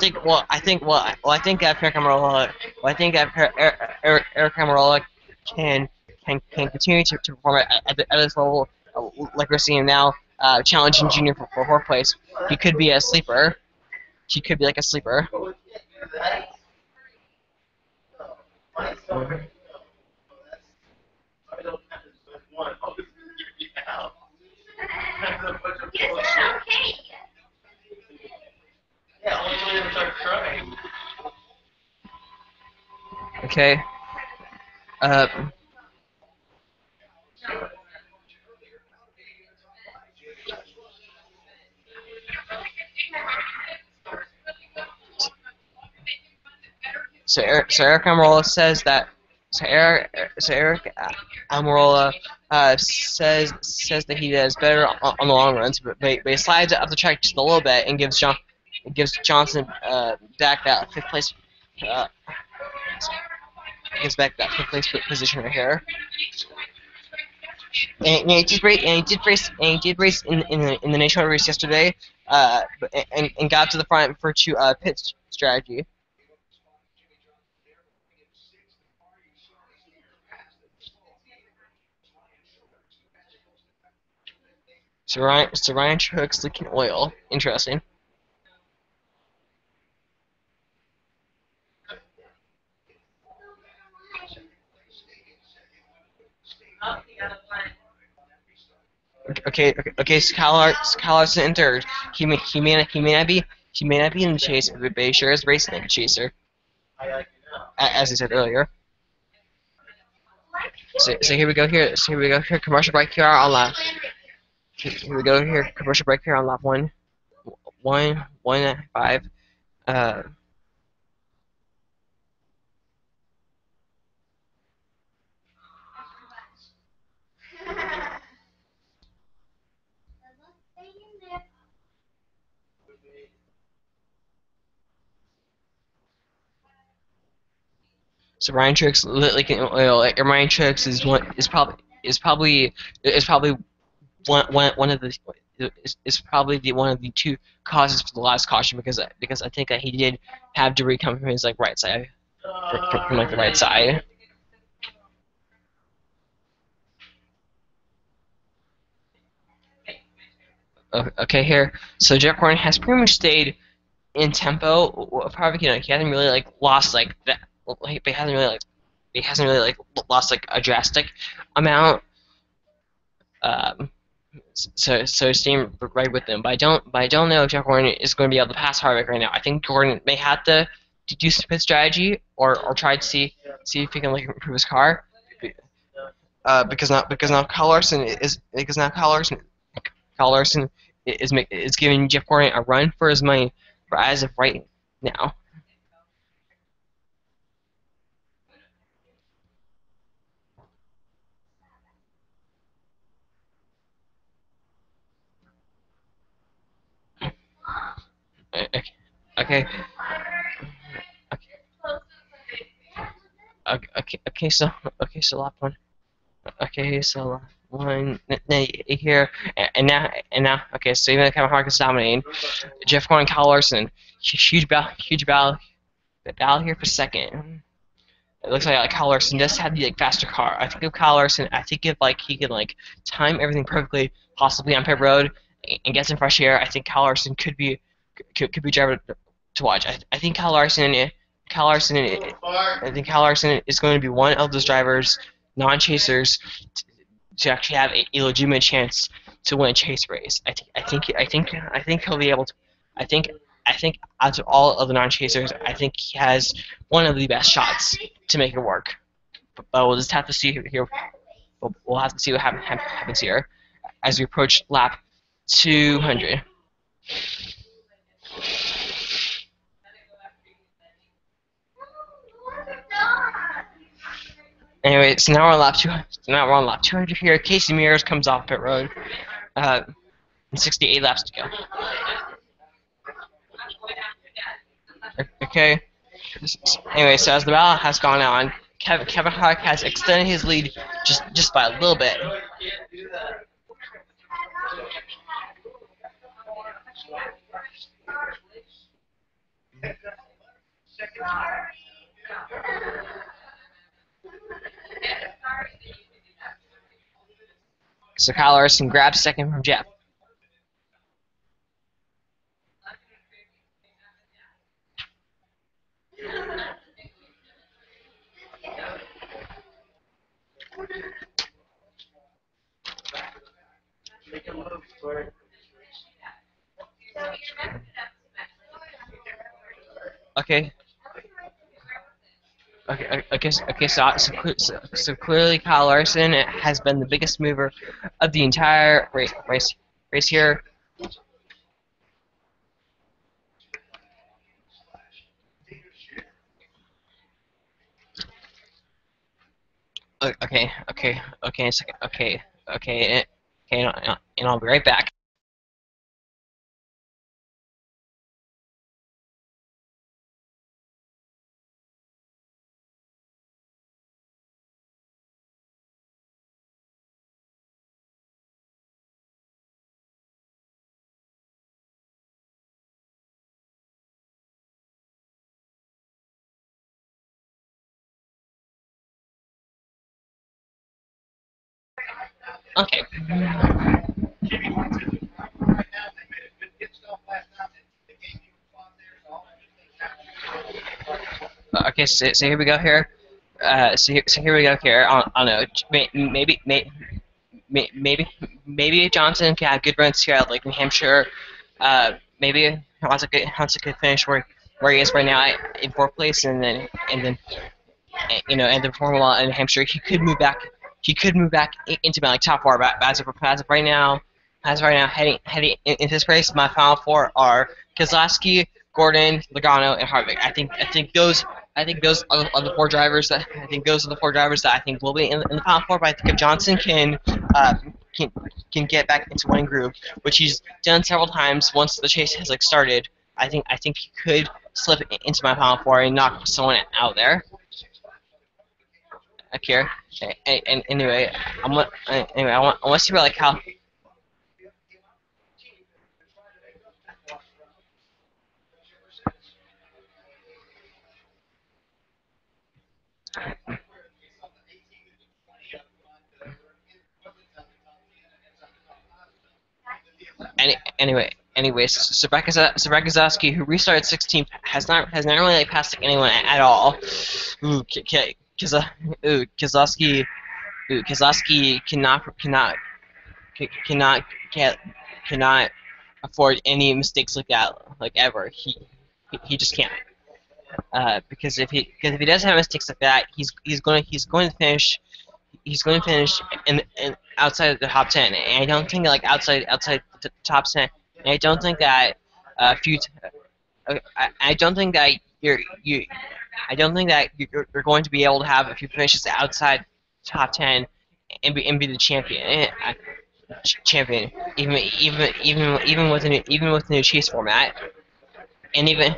I think Eric Almirola can continue to perform at this level, like we're seeing now, challenging Junior for 4th place. He could be a sleeper. He could be like a sleeper. Okay. So Eric Almirola says that Eric Almirola says that he does better on the long runs, but he slides up the track just a little bit and gives Johnson back that fifth place. Uh, gives back that fifth place position right here. And he did race in the national race yesterday, and got to the front for pit strategy. So Ryan Truex leaking oil. Interesting. Okay. So Kyle Larson in third. He may not be in the chase, but he sure is racing in the chaser, as I said earlier. So here we go here. Commercial break here on lap. Here we go here. Commercial break here on lap 1:5. So Ryan Truex leaking oil. Ryan Truex is probably one of the one of the two causes for the last caution, because I think that he did have debris come from his right side, from the right side. Okay, here. So Jeff Gordon has pretty much stayed in tempo. Probably he hasn't really lost that. He hasn't really lost a drastic amount. So staying right with them. But I don't know if Jeff Gordon is going to be able to pass Harvick right now. I think Gordon may have to do some pit strategy or try to see if he can improve his car. Because now Kyle Larson is giving Jeff Gordon a run for his money as of right now. Okay. So lap one. Okay, so lap one here, and now. Okay, so even though Kevin Harvick is dominating, Jeff Gordon, Kyle Larson, huge battle here for second. It looks like Kyle Larson does have the faster car. I think if Kyle Larson, he could time everything perfectly, possibly on pit road, and get some fresh air. I think Kyle Larson could be driver to watch. I think Kyle Larson is going to be one of those drivers, non-chasers, to actually have a legitimate chance to win a chase race. I think he'll be able to. I think out of all of the non-chasers, I think he has one of the best shots to make it work. But we'll just have to see here. We'll have to see what happens here as we approach lap 200. Anyway, so now we're on lap 200 here. Casey Mears comes off pit road. And 68 laps to go. Okay. Anyway, so as the battle has gone on, Kevin Harvick has extended his lead just by a little bit. So Kyle Larson grabs second from Jeff. Okay. So clearly Kyle Larson has been the biggest mover of the entire race here. Okay, a second. Okay, and I'll be right back. Okay. Okay, so here we go here. So here we go here. I don't know. Maybe Johnson can have good runs here at like New Hampshire. Maybe wants a good finish where he is right now in fourth place, and then and the Formula in New Hampshire, he could move back. He could move back into my like top four, but as of right now, heading into this race, my final four are Kozlowski, Gordon, Logano, and Harvick. I think those are the four drivers that I think will be in the final four. But I think if Johnson uh, can can get back into winning groove, which he's done several times once the chase has like started, I think he could slip into my final four and knock someone out there. Here. And anyway, I want to see like how. Anyways, so Kozlowski, who restarted 16th, has not really like passed anyone at all. Ooh, Kozlowski, cannot get cannot afford any mistakes like that like ever. He just can't. Because if he does have mistakes like that, he's going to finish in outside of the top 10. And I don't think like outside the top 10. And I don't think that few. I don't think that you. I don't think that you're going to be able to have a few finishes outside top 10 and be the champion. Champion, even with the new chase format, and even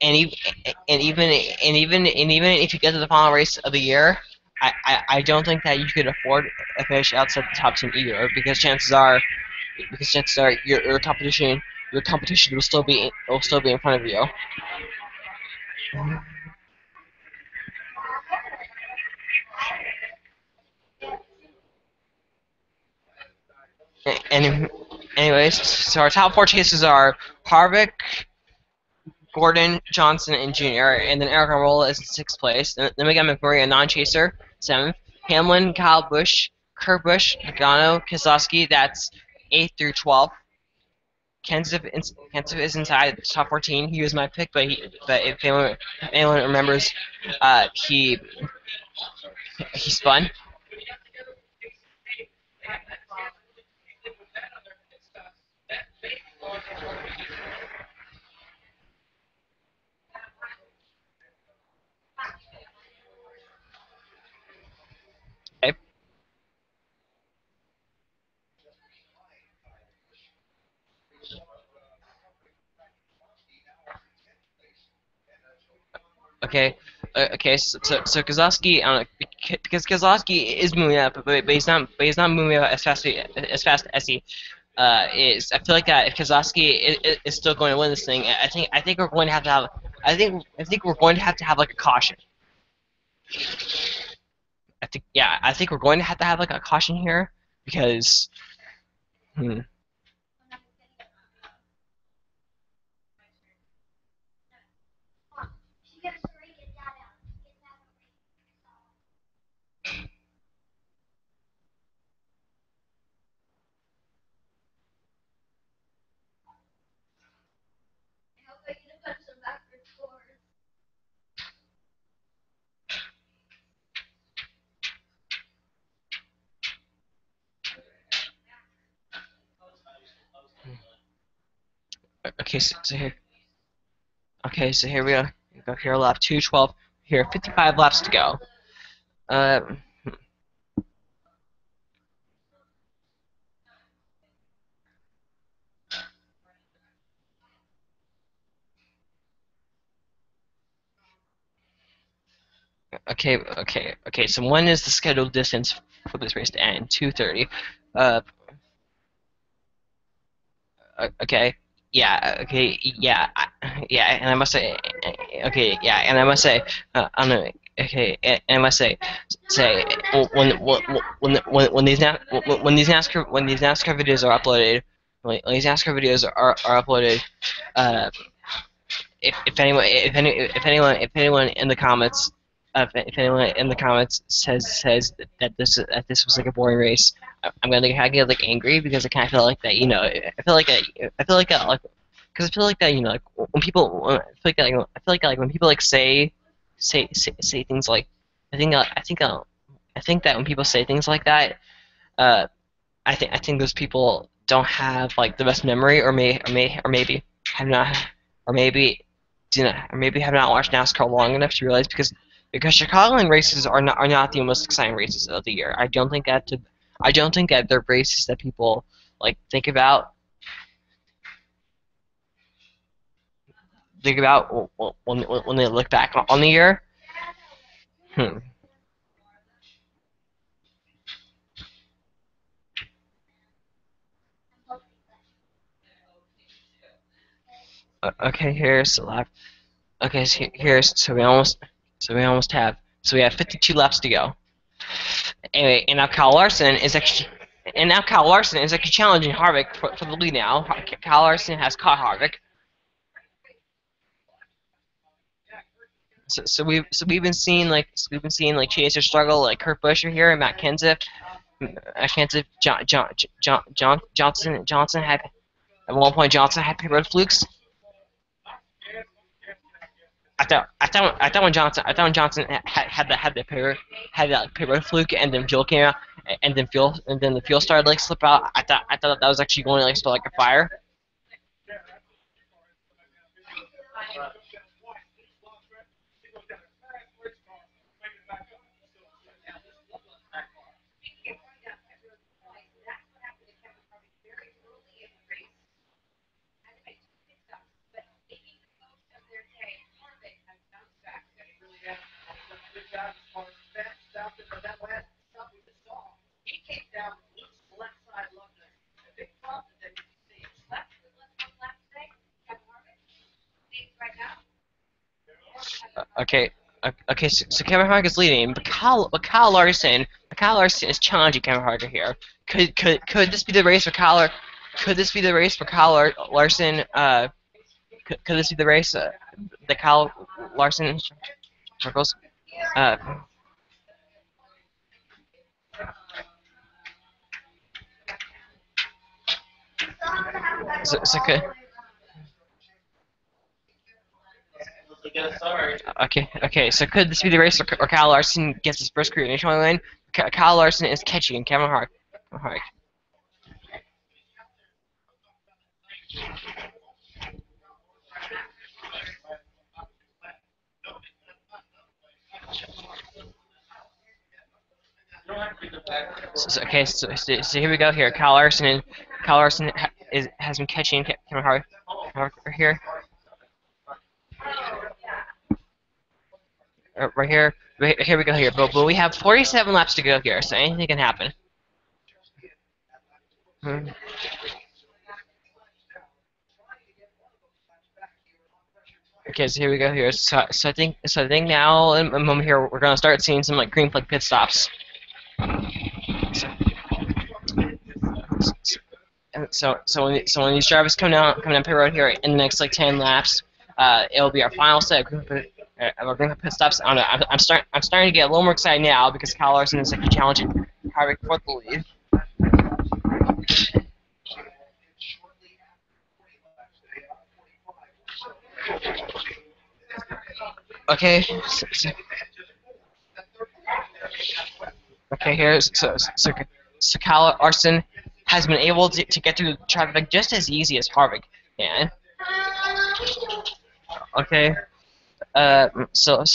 and even and even if you get to the final race of the year, I don't think that you could afford a finish outside the top 10 either, because chances are your competition will still be in front of you. And anyways, so our top four chasers are Harvick, Gordon, Johnson, and Jr. And then Eric Almirola is in sixth place. Then we got McMurray, a non-chaser, seventh. Hamlin, Kyle Busch, Kurt Busch, Nagano, Keselowski. That's 8th through 12th. Kenseth is inside the top 14. He was my pick, but if anyone remembers, he spun. Okay. Okay. So Kozlowski, because Kozlowski is moving up, but he's not moving up as fast as he is. I feel like that if Kozlowski is still going to win this thing, I think we're going to have to have I think we're going to have like a caution. I think we're going to have like a caution here because. Hmm. Okay, so here. Okay, so here we go. We go here, lap 2:12. Here, 55 laps to go. Uh, okay. So when is the scheduled distance for this race to end? 2:30. Uh, okay. Yeah. Okay. Yeah. Yeah. And I must say. Okay. Yeah. And I must say. I don't know. Okay. And I must say when these NASCAR videos are uploaded, when these NASCAR videos are uploaded, uh, if anyone in the comments if anyone in the comments says that this was like a boring race, I'm gonna get like angry because I kind of feel like that I feel like that like because I feel like that like when people I feel like when people like say things like I think that when people say things like that, uh I think those people don't have like the best memory, or maybe have not, or maybe or maybe have not watched NASCAR long enough to realize because Chicagoland races are not the most exciting races of the year. I don't think that they're races that people like think about when they look back on the year. Hmm. Okay, here's the lap. Okay, here's so we have 52 laps to go. Anyway, and now Kyle Larson is actually challenging Harvick for the lead now. Kyle Larson has caught Harvick. We've been seeing like Chaser struggle like Kurt Busch here and Matt Kenseth. Johnson had at one point Johnson had pit road flukes. I thought when Johnson had the pit road fluke and then fuel came out and then the fuel started like slip out. I thought that was actually going to like start like a fire. Okay, so Kevin Harvick is leading, but Kyle Larson is challenging Kevin Harvick here. Could this be the race for Kyle? Could this be the race for Kyle Larson? Could this be the race that Kyle Larson struggles? Uh, so could. Okay. So could this be the race where Kyle Larson gets his first career nationwide win? Kyle Larson is catching Kevin Harvick. So here we go. Here, Kyle Larson has been catching Kevin Harvick here. Right here. Here we go here. But we have 47 laps to go here, so anything can happen. Okay, so here we go here. So I think now in a moment here we're gonna start seeing some like green flag pit stops. So when these drivers come down pit road here in the next like 10 laps, it'll be our final set of green pit stops. I don't know. I'm starting to get a little more excited now because Kyle Larson is like challenging Harvick for the lead. Okay. Okay, here. So Kyle Larson has been able to get through the traffic just as easy as Harvick can. Okay. So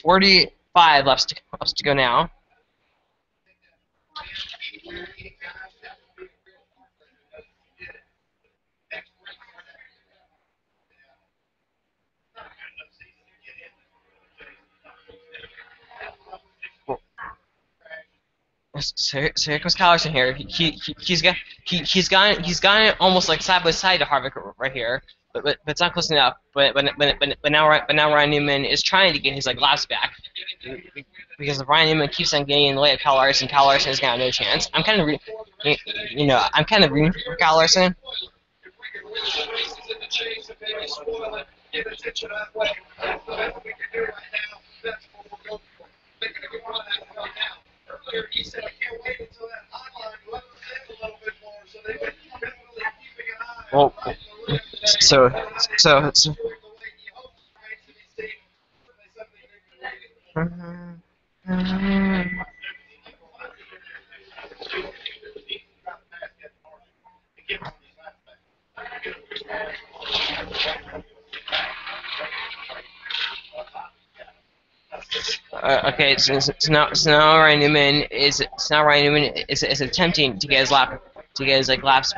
45 5 laps to go now. So here comes Collerson here. He's gone it almost like side by side to Harvick right here, but it's not close enough. But now Ryan Newman is trying to get his like laps back because if Ryan Newman keeps on getting in the way of Kyle Larson has got no chance. I'm kind of I'm kind of rooting for Kyle Larson. Well, so okay, so now Ryan Newman is attempting to get his laps.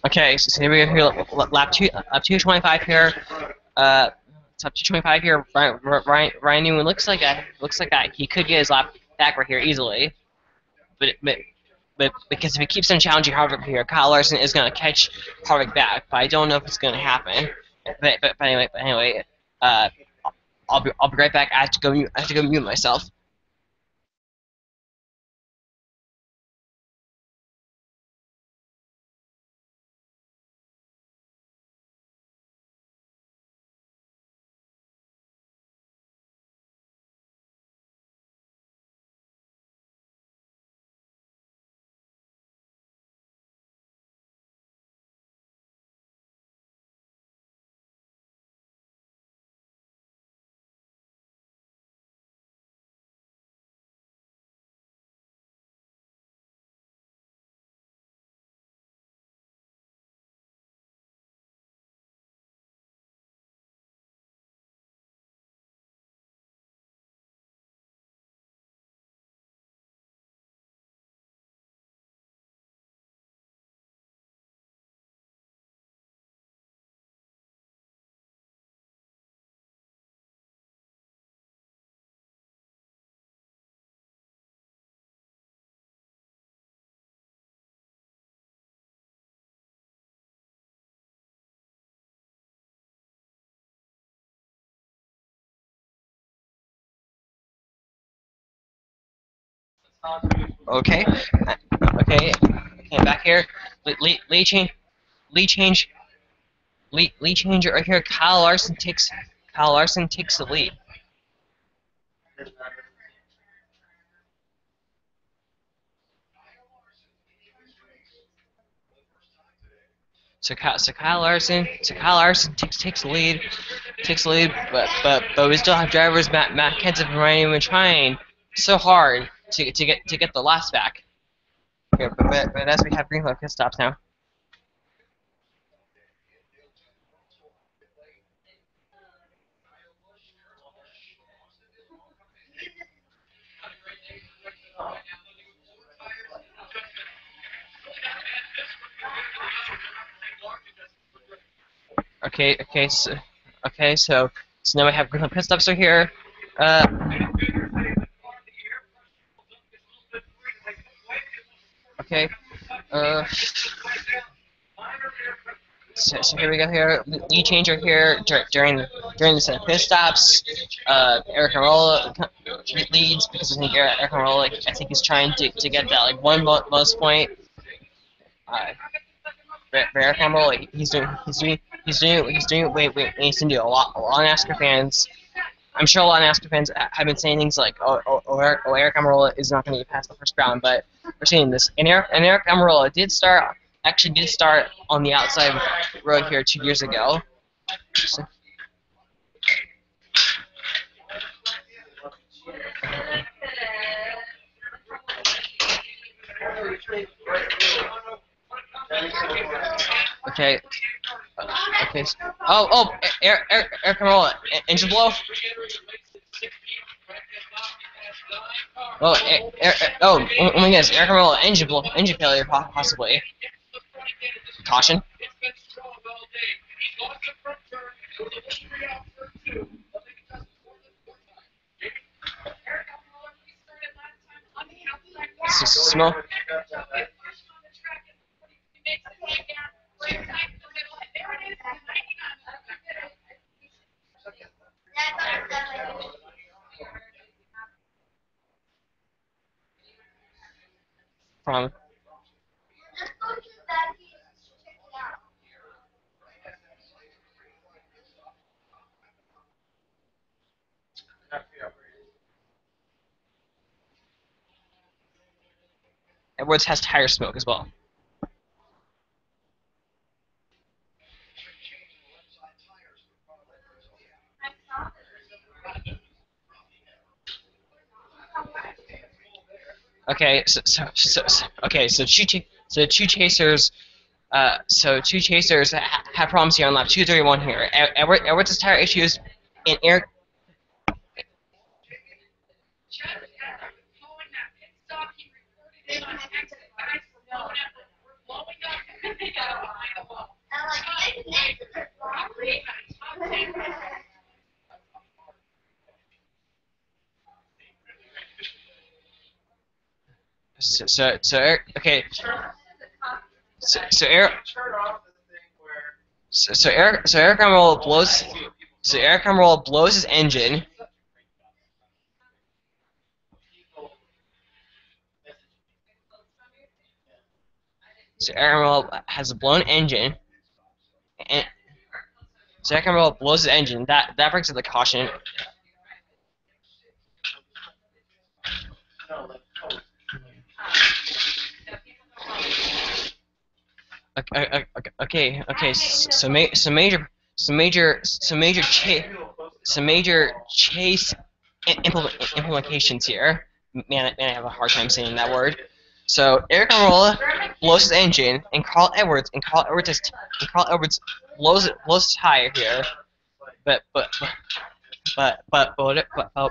Okay, so here we go. Here, lap 225 here. It's up to 25 here. Ryan Newman looks like that. He could get his lap back right here easily, but because if he keeps on challenging Harvick here, Kyle Larson is gonna catch Harvick back. But I don't know if it's gonna happen. But anyway, I'll be right back. I have to go mute myself. Okay, okay, back here. Lead change right here. Kyle Larson takes the lead. So Kyle Larson takes the lead, but we still have drivers Matt Kenseth and Ryan Newman trying so hard to get the last back. Here, but as we have green flag pit stops now. So now we have green flag pit stops right here. Okay. So here we go here. Lead changer here during the set of pit stops. Eric Carolla leads because I think Eric Carolla, I think he's trying to get that like one bonus point. Eric Carolla, he's doing a lot of NASCAR fans. I'm sure a lot of NASCAR fans have been saying things like, Eric Almirola is not going to get past the first round, but we're seeing this. And Eric Almirola did start on the outside road here 2 years ago. So, Okay. Okay. Air control, engine blow. Oh my goodness, air control, engine failure, possibly. Caution. Smell. From. Edwards has tire smoke as well. Okay, so two chasers have problems here on lap 231 here. Edwards' tire issues in air. Okay. Air Emerald blows. So Air Emerald blows his engine. So Air Emerald has a blown engine, and so Air Emerald blows his engine. That brings up the caution. Okay. So major chase implications here. Man, I have a hard time saying that word. So Eric Arola blows his engine, and Carl Edwards blows his tire here. But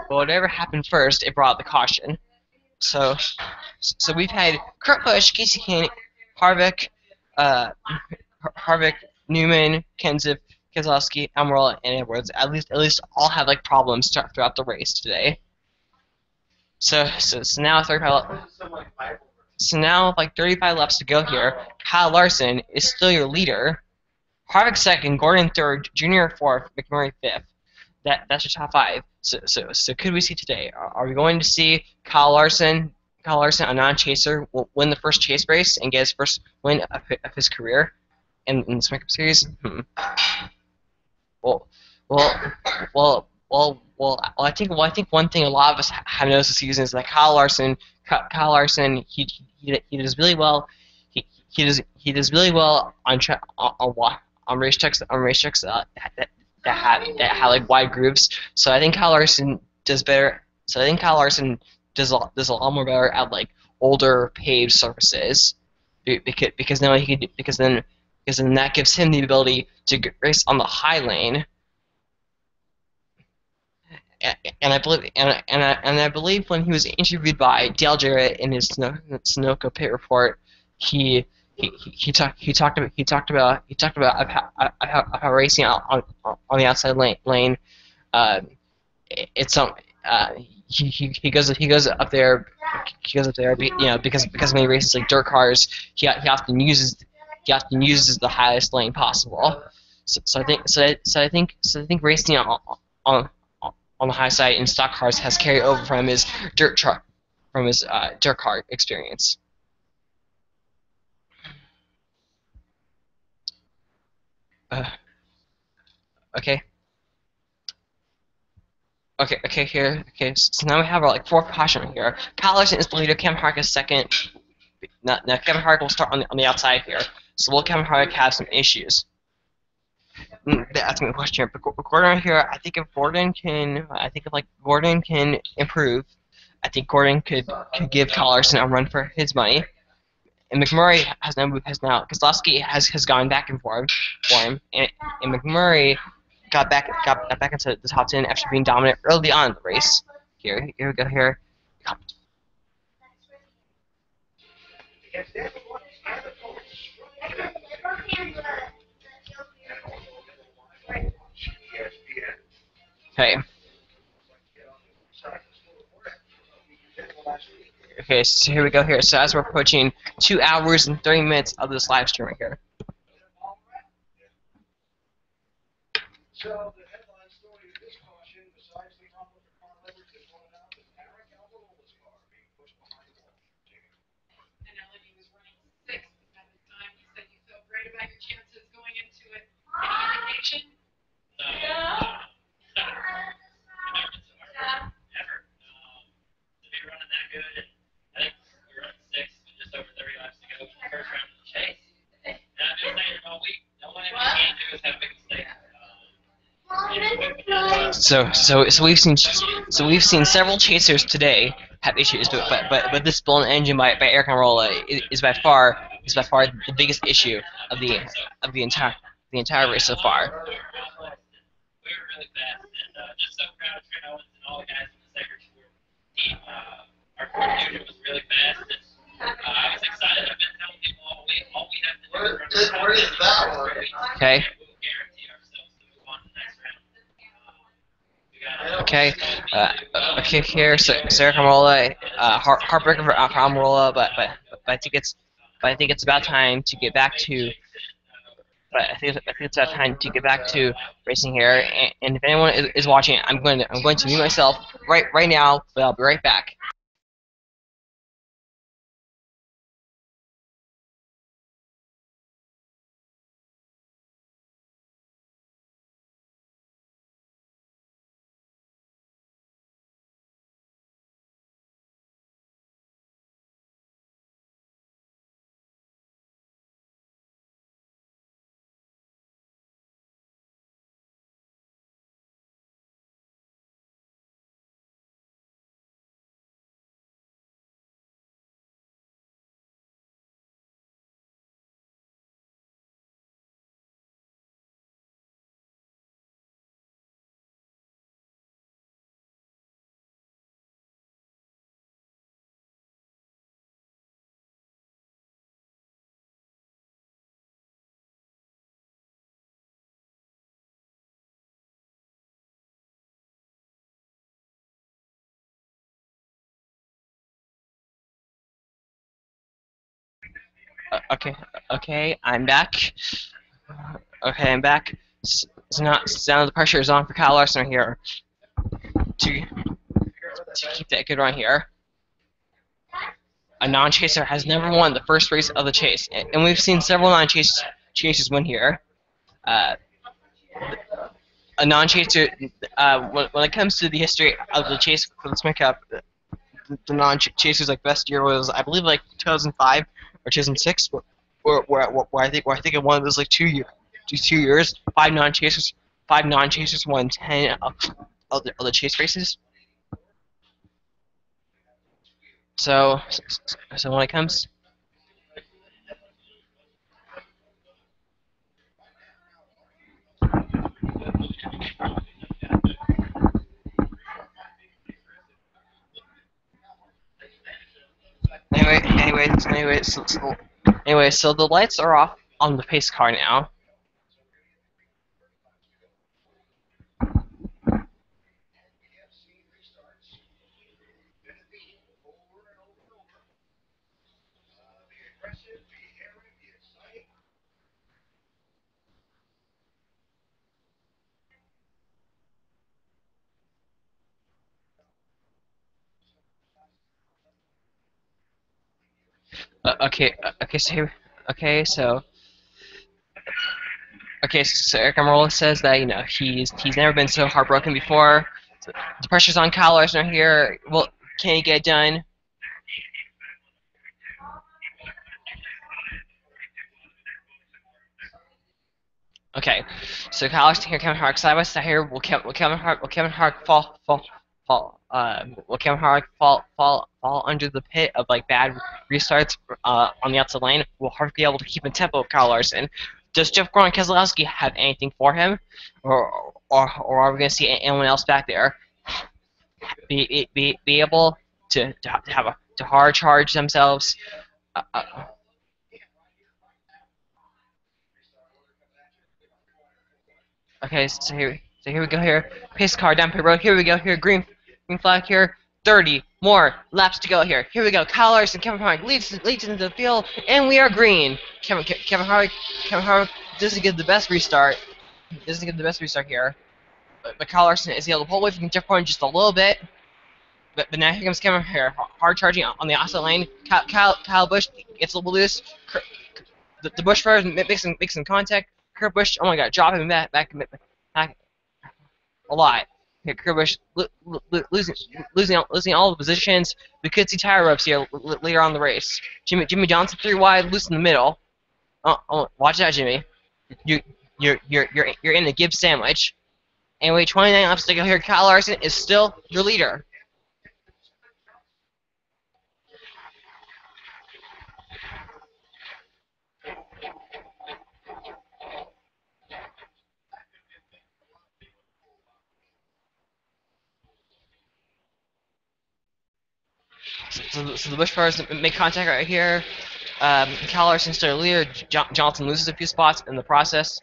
whatever happened first, it brought the caution. So we've had Kurt Busch, Casey Kane, Harvick, Newman, Kenseth, Keselowski, Almirola, and Edwards. At least all have like problems throughout the race today. So now 35. So now with like 35 laps to go here, Kyle Larson is still your leader. Harvick second, Gordon third, Junior fourth, McMurray fifth. That's your top five. So could we see today? Are we going to see Kyle Larson, a non-chaser, will win the first chase race and get his first win of his career in the Smith Cup Series? I think one thing a lot of us have noticed this season is that Kyle Larson, he does really well. He does really well on racetracks that have like wide grooves. So I think Kyle Larson does better. So I think Kyle Larson does a lot more better at like older paved surfaces, because then that gives him the ability to race on the high lane. And I believe when he was interviewed by Dale Jarrett in his Sunoco pit report, he talked about how racing on the outside lane. He goes up there because when he races like dirt cars, he often uses the highest lane possible. So I think racing on the high side in stock cars has carried over from his dirt car experience. Okay. So now we have our like fourth caution here. Kyle Larson is the leader. Kevin Harvick is second. Now Kevin Harvick will start on the outside here. So will Kevin Harvick have some issues? That's my question here. But Gordon here, I think if Gordon can improve, I think Gordon could give Kyle Larson a run for his money. and McMurray has now Kozlowski has gone back and forth for him, and McMurray got back into the top 10 after being dominant early on in the race. Here we go here. Okay. Okay, so here we go here. So as we're approaching 2 hours and 30 minutes of this live stream right here. So the headline story of this caution, besides the problem with the car leverage, they pointed out that Eric Alvarola's car being pushed behind the wall. And Elodie was running sixth at the time. You said you felt great about your chances going into it. Any indication? No. Never been so hard. Ever. To be running that good, and I think we were running sixth with just over 30 laps to go in the first round of the chase. And I've been saying it all week. The only thing we can't do is have a big mistake. So we've seen several chasers today have issues, but this blown engine by Eric Almirola is by far the biggest issue of the entire race so far. We were really fast, and just so proud of Trent Owens and all the guys in the second four team. Our fusion was really fast, and I was excited. I've been telling people all week, all we have to do is run. Where is that one? Okay. We'll guarantee ourselves to move on to the next round. Okay. Okay. Here, so Eric Almirola, heartbreaker for Almirola, but I think it's about time to get back to. But I think it's about time to get back to racing here. And if anyone is watching, I'm going to mute myself right now, but I'll be right back. Okay, I'm back. Okay, I'm back. So now the pressure is on for Kyle Larson right here to keep that good run here. A non-chaser has never won the first race of the chase, and we've seen several non-chasers win here. A non-chaser, when it comes to the history of the chase for the Smith Cup, the non-chasers like best year was, I believe, like 2005 or 2006, where I think it won those like 2 years, five non-chasers won 10 of the chase races. So when it comes. Anyway, so the lights are off on the pace car now. So Eric Almirola says that he's never been so heartbroken before. So the pressure's on Kyle Larson here. Well, can he get it done? Okay, so Kyle Larson here, Kevin Harvick side by side here. Will Kevin Harvick fall will Kevin Harvick fall under the pit of like bad restarts on the outside lane? Will Harvick be able to keep in tempo with Kyle Larson? Does Jeff Gordon Keselowski have anything for him, or are we going to see anyone else back there be able to hard charge themselves? Okay, so here we go here. Pace car down pit road. Here we go here. Green flag here. 30 more laps to go here. Here we go. Kyle Larson, Kevin Harvick leads into the field, and we are green. Kevin Harvick doesn't get the best restart. Doesn't get the best restart here. But Kyle Larson is able to pull away from Jeff Gordon just a little bit. But now here comes Kevin here, hard charging on the opposite lane. Kyle Busch gets a little loose. The Busch first makes some contact. Kurt Busch, oh my god, dropping back a lot. Here, Kurt Busch losing all the positions. We could see tire rubs here later on in the race. Jimmy Johnson 3 wide, loose in the middle. Oh, watch out, Jimmy. You're in the Gibbs sandwich. Anyway, 29 laps to go here. Kyle Larson is still your leader. So the Busch cars make contact right here. Kyle Larson's still leader. Johnson loses a few spots in the process.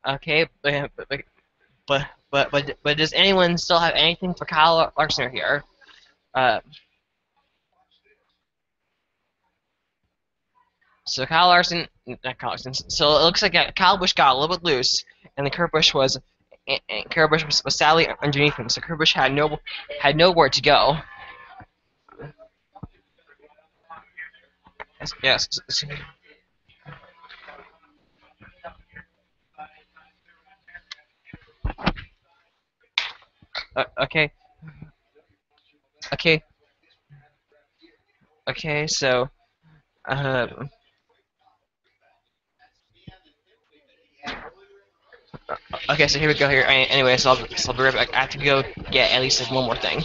Okay, but does anyone still have anything for Kyle Larson here? So Kyle Larson, not Kyle Larson. So it looks like Kyle Busch got a little bit loose, and Kurt Busch was sadly underneath him. So Kurt Busch had nowhere to go. Yes. Okay. So. Okay, so here we go here. Anyway, so I'll be right back. I have to go get at least like one more thing.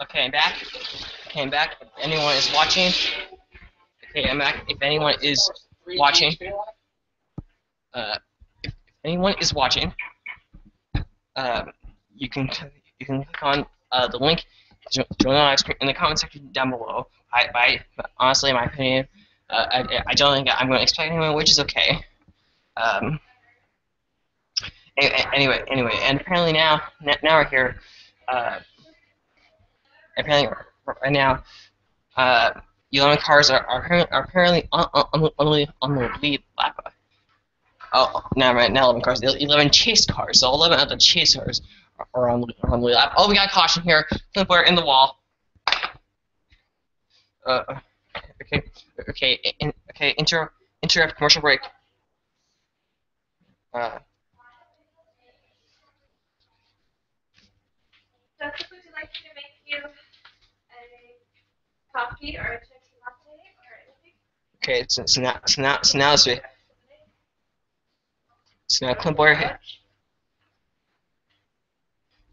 Okay, I'm back. Okay, I'm back. If anyone is watching. Okay, I'm back. If anyone is watching. If anyone is watching, you can click on the link join the live stream in the comment section down below. Honestly, in my opinion, I don't think I'm going to expect anyone, which is okay. Anyway, and apparently now we're here. Apparently right now, 11 cars are apparently on the lead lap. Oh, now 11 cars. 11 chase cars. So 11 of the chase cars are on the lead lap. Oh, we got caution here. Flipper in the wall. Okay. Interrupt commercial break. Jessica, would you like me to make you a coffee or a chicken latte or anything? Okay, so now let's see. So now Clint Boyer hit.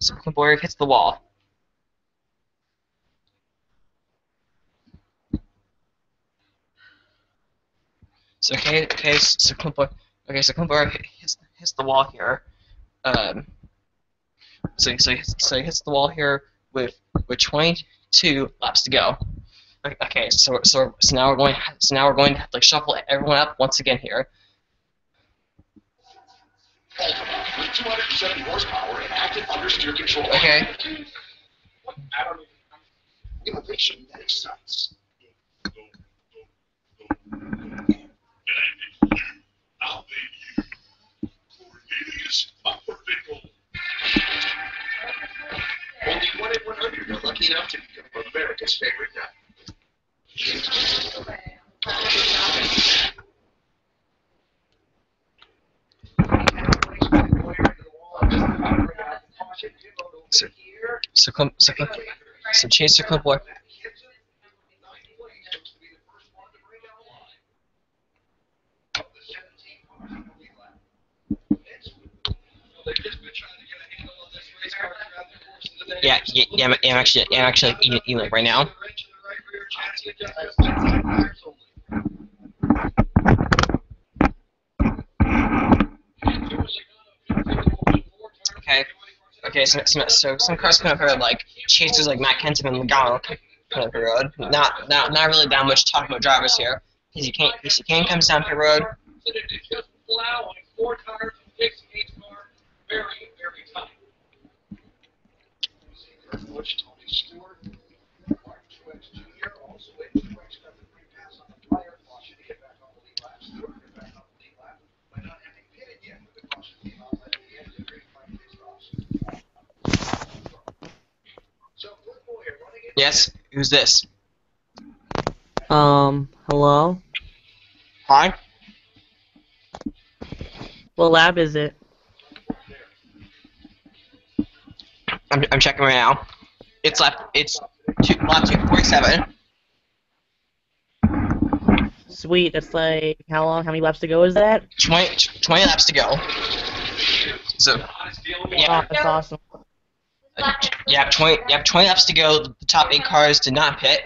So Clint Boyer hits the wall. So so Kumbar hits the wall here. So he hits the wall here with 22 laps to go. Okay, so now we're going to have to like shuffle everyone up once again here. With 270 horsepower and active understeer control. Okay. Innovation that excites. I'll be you. Cornelius Upperbickle. Only 1 in 100 are lucky enough to become America's favorite nut. So Chaser Kumbar. Yeah, I'm actually emailing right now. Okay, so some cars coming up here like chasers like Matt Kenseth and Logano coming up the road. Not really that much talk about drivers here. Casey Kane comes down the road. Just plowing 4 tires and 6 car, very, very tight. Bush, Tony Stewart, Martin Truex Jr. also Truex got the free pass on the prior caution to get back on the lead lap. Stewart get back on the lead lap by not having pitted yet, but the caution came out at the end of the green flag pit stops. So, Cliff Boyer running in. Yes, who's this? Hello? Hi. What lab is it? I'm checking right now. It's lap 247. Sweet, that's like, how long, how many laps to go is that? 20 laps to go. So, yeah. Oh, that's awesome. You have 20 laps to go. The top 8 cars did not pit.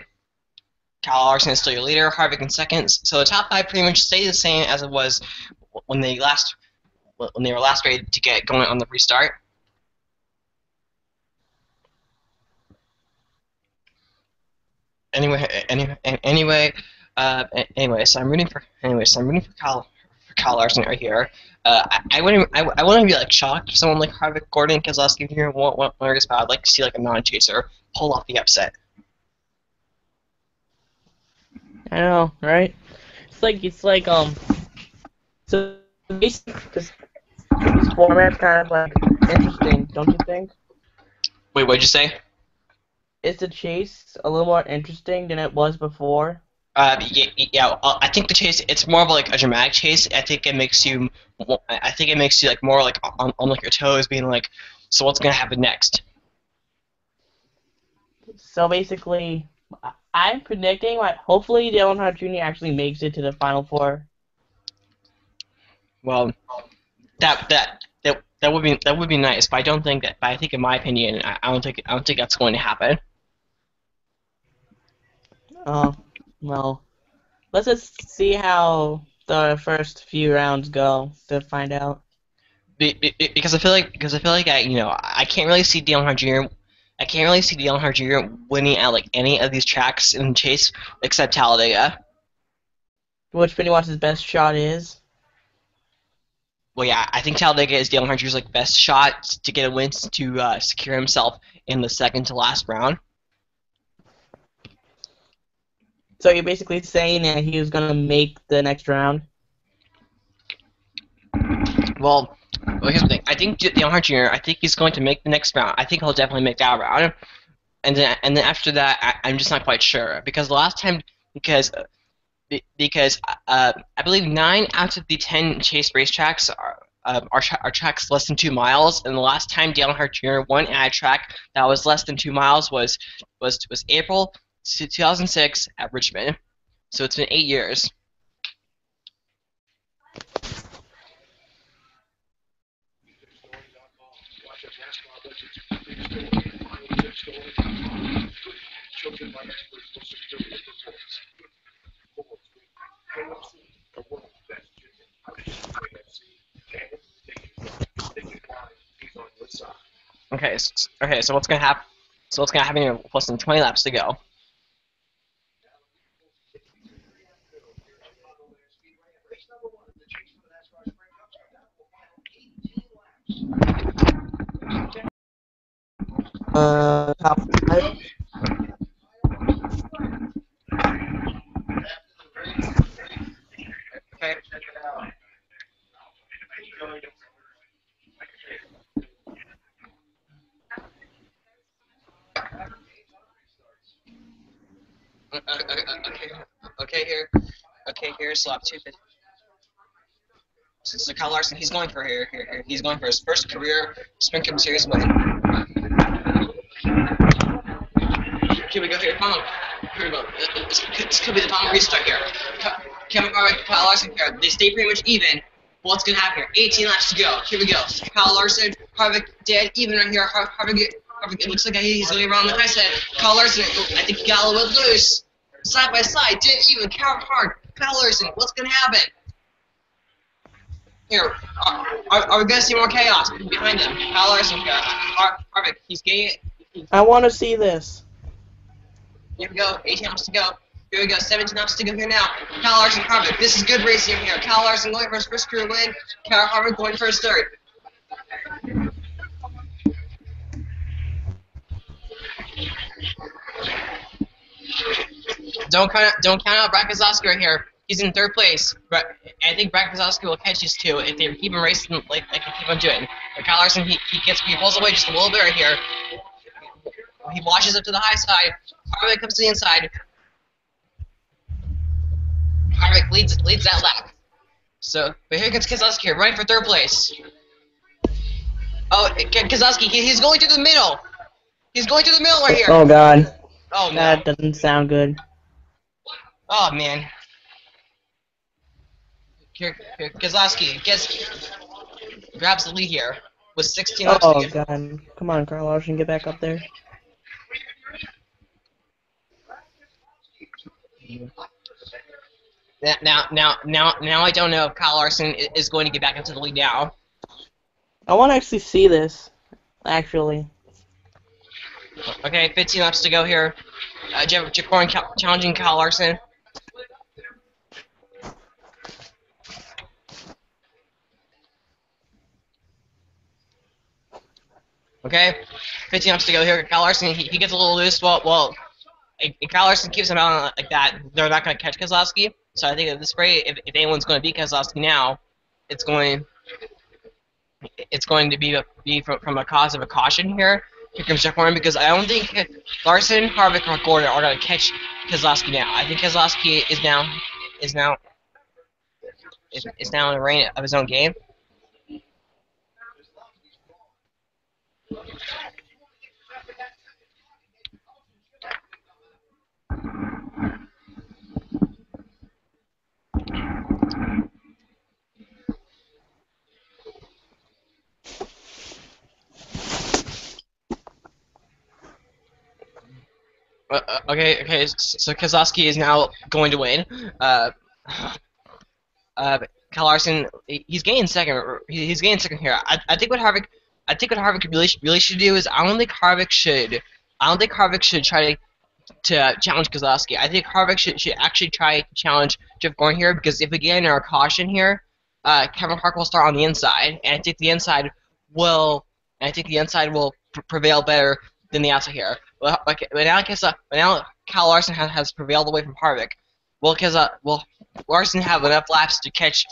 Kyle Larson is still your leader. Harvick in seconds. So the top 5 pretty much stay the same as it was when they were last ready to get going on the restart. Anyway, so I'm rooting for Kyle Larson right here. I wouldn't be like shocked if someone like Harvick, Gordon, Keselowski here won't race, but I'd like to see like a non-chaser pull off the upset. I know, right? It's like so basically this format's kind of like interesting, don't you think? Wait, what'd you say? Is the chase a little more interesting than it was before? Yeah. I think the chase, it's more of like a dramatic chase. I think it makes you like more like on like your toes, being like, so what's gonna happen next? So basically, I'm predicting like hopefully Dale Earnhardt Jr. actually makes it to the Final Four. Well, that would be nice, but I don't think that. But I think, in my opinion, I don't think that's going to happen. Oh, well, let's just see how the first few rounds go to find out. Because I feel like I can't really see Dale Earnhardt Jr. I can't really see Dale Earnhardt Jr. winning at like any of these tracks in the chase except Talladega. Which pretty much his best shot is. Well, yeah, I think Talladega is Dale Earnhardt Jr.'s like best shot to get a win to secure himself in the second to last round. So you're basically saying that he was gonna make the next round? Well, here's the thing. I think Dale Earnhardt Jr. I think he's going to make the next round. I think he'll definitely make that round, and then after that, I'm just not quite sure because the last time I believe 9 out of the 10 chase racetracks are tracks less than 2 miles, and the last time Dale Earnhardt Jr. won at a track that was less than 2 miles was April 2006 at Richmond. So it's been 8 years. Chosen by experts for superior performance. Okay, so what's gonna happen? So what's gonna happen here? Less than 20 laps to go. Top 5. Okay. Okay, here. Okay, here's lap 2. So Kyle Larson, he's going for here. He's going for his first career Sprint Cup Series win. Here we go here. Come on. Here we go. This could be the final restart here. Kevin Harvick, Kyle Larson here. They stay pretty much even. What's gonna happen here? 18 laps to go. Here we go. Kyle Larson, Harvick dead even right here. Harvick, it looks like he's going around. Like I said, Kyle Larson, I think he got a little bit loose. Side by side, dead even. Kyle Larson, what's gonna happen? Here, are we gonna see more chaos behind him? Kyle Larson here. Harvick, he's getting it. I want to see this. Here we go, 18 laps to go. Here we go, 17 laps to go here now. Kyle Larson, Harvick, this is good racing here. Kyle Larson going for his first career win. Kyle Harvick going for his third. Don't count out Brad Keselowski right here. He's in third place, but I think Brad Keselowski will catch these two if they keep him racing like they keep on doing. But Kyle Larson, he pulls away just a little bit right here. He washes up to the high side. Harvick comes to the inside. Harvick leads that lap. So, but here comes Keselowski here, running for third place. Oh, Keselowski, he's going to the middle. He's going to the middle right here. Oh God. Oh no. That doesn't sound good. Oh man. Keselowski grabs the lead here with 16 laps to Oh go. God. Come on, Kyle Larson, get back up there. Now I don't know if Kyle Larson is going to get back into the lead now. I want to actually see this. Actually. Okay, 15 laps to go here. Jeff Gordon challenging Kyle Larson. Okay, 15 laps to go here. Kyle Larson, he gets a little loose. Well, if Kyle Larson keeps him out like that, they're not going to catch Keselowski. So I think at this rate, if anyone's going to beat Keselowski now, it's going to be from a cause of a caution here. Here comes Jeff Gordon, because I don't think Larson, Harvick, or Gordon are going to catch Keselowski now. I think Keselowski is now in the reign of his own game. Okay, so Keselowski is now going to win. Kyle Larson, he's gaining second. He's gaining second here. I think what Harvick really should do is I don't think Harvick should try to challenge Keselowski. I think Harvick should actually try to challenge Jeff Gordon here, because if we get in our caution here, Kevin Harvick will start on the inside, and I think the inside will prevail better than the outside here. But now Kyle Larson has prevailed away from Harvick. Will Larson have enough laps to catch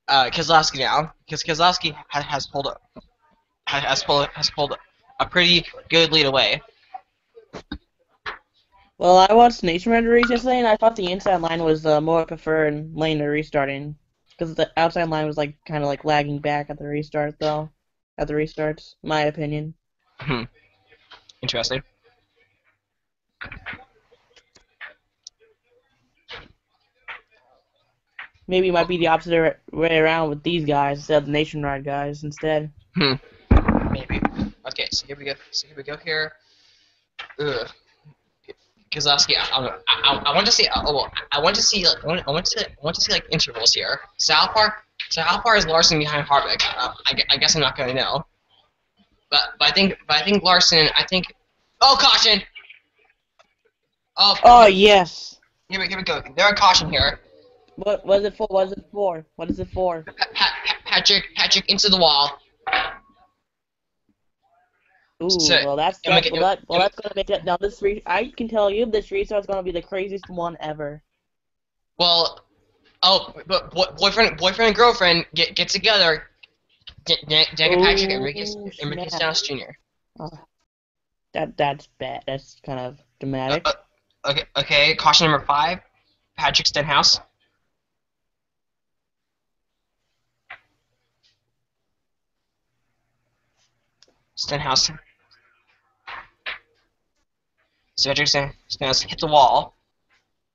Keselowski now? Because Keselowski has pulled a pretty good lead away. Well, I watched Nationwide race yesterday, and I thought the inside line was more preferred lane to restarting, because the outside line was kind of lagging back at the restart, though. At the restarts, my opinion. Interesting. Maybe it might be the opposite way around with these guys instead of the Nationwide guys instead. Maybe. Okay, so here we go here. Ugh. Keselowski, I want to see. I want to see like intervals here. So how far is Larson behind Harvick? I guess I'm not going to know. But I think Larson. Oh, caution! Oh. Oh yes. Here we go. There are caution here. What was it for? What is it for? What is it for? Patrick into the wall. Ooh, So, well that's and we that's get- well, that's gonna make it. Now this I can tell you this restart's gonna be the craziest one ever. Well, but boyfriend and girlfriend get together. Daniel Patrick and Ricky snap. Stenhouse Jr. Oh, that's bad. That's kind of dramatic. Okay. Caution number 5. Patrick Stenhouse. Stenhouse. So Patrick Stenhouse hit the wall.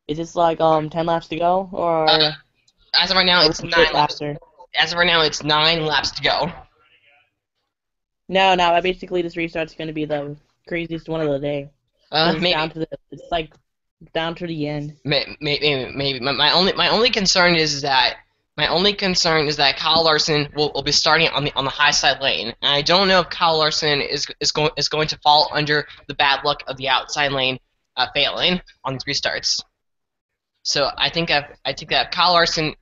Is this like 10 laps to go or As of right now, it's 9 laps. faster? As of right now, it's 9 laps to go. No, basically this restart's gonna be the craziest one of the day. Maybe. It's like down to the end. Maybe. My only concern is that Kyle Larson will be starting on the high side lane, and I don't know if Kyle Larson is going to fall under the bad luck of the outside lane failing on these restarts. So I think that if Kyle Larson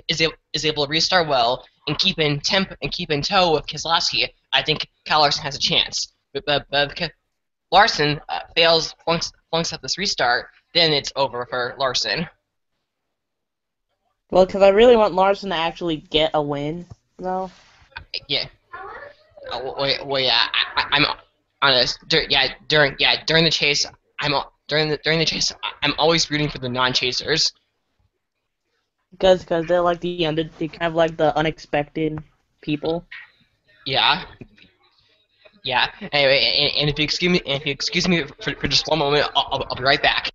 is able to restart well and keep in tow with Keselowski, I think Kyle Larson has a chance. But if Larson flunks up this restart, then it's over for Larson. Well, because I really want Larson to actually get a win, though. Yeah. Well, yeah. I'm honest. During the chase, I'm always rooting for the non-chasers. Because they're like they kind of like the unexpected people. Yeah. Yeah. Anyway, and if you excuse me for just one moment, I'll be right back.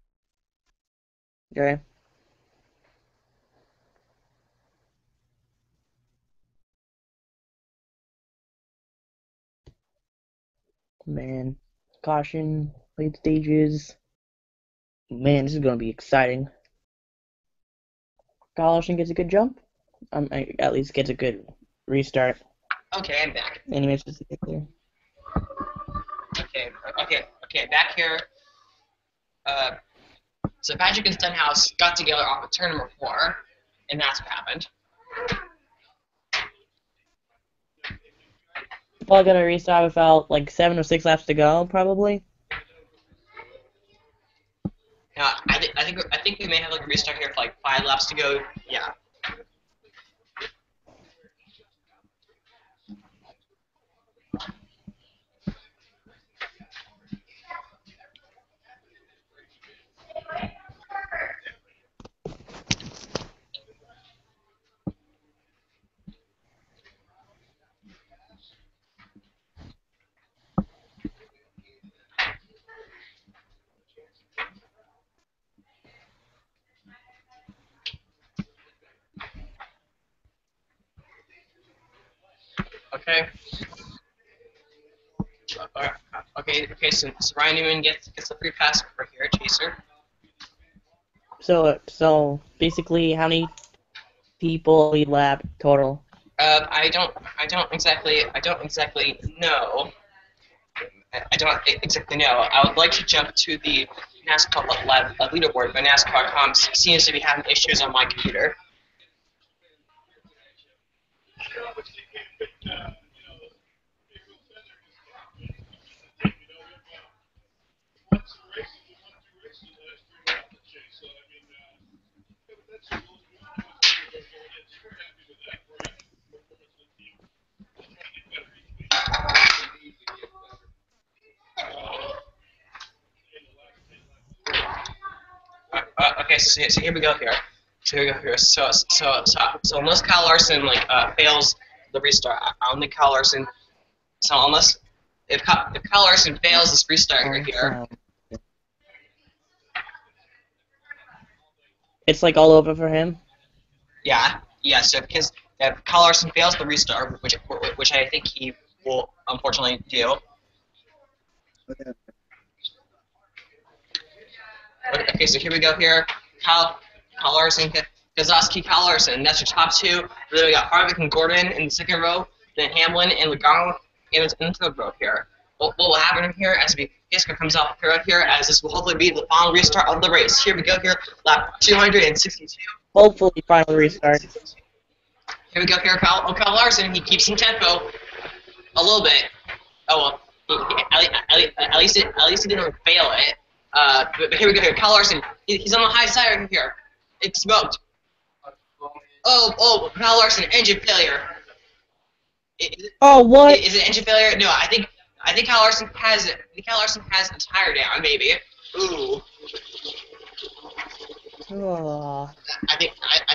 Okay. Man, caution, late stages. Man, this is gonna be exciting. Carlson gets a good jump. At least gets a good restart. Okay, I'm back. Anyways, just to get clear. Okay, back here. So Patrick and Stenhouse got together off of turn number 4, and that's what happened. Probably gonna restart without like 7 or 6 laps to go, probably. Now, I think we may have like a restart here for like 5 laps to go. Yeah. Okay. Okay. So Ryan Newman gets the free pass over here, Chaser. So basically, how many people lead lap total? I don't exactly know. I don't exactly know. I would like to jump to the NASCAR Live leaderboard, but NASCAR.com seems to be having issues on my computer. Okay, so here we go here. So unless Kyle Larson fails the restart, I don't think Kyle Larson. So if Kyle Larson fails this restart right here, it's like all over for him. yeah. So because if Kyle Larson fails the restart, which I think he will unfortunately do. Okay, so here we go here. Kyle Larson, Keselowski, Kyle Larson. That's your top 2. Then we got Harvick and Gordon in the second row. Then Hamlin and Logano into the rope here. What will happen here as Fisker comes off here right here, as this will hopefully be the final restart of the race. Here we go here, lap 262. Hopefully, final restart. Here we go here, Kyle Larson. He keeps in tempo a little bit. Oh well, at least he didn't fail it. But here we go here, Kyle Larson. He's on the high side right here. It's smoked. Oh, Kyle Larson, engine failure. Oh, what? Is it engine failure? No, I think Kyle Larson has it. Kyle Larson has a tire down, maybe. Ooh. Oh. I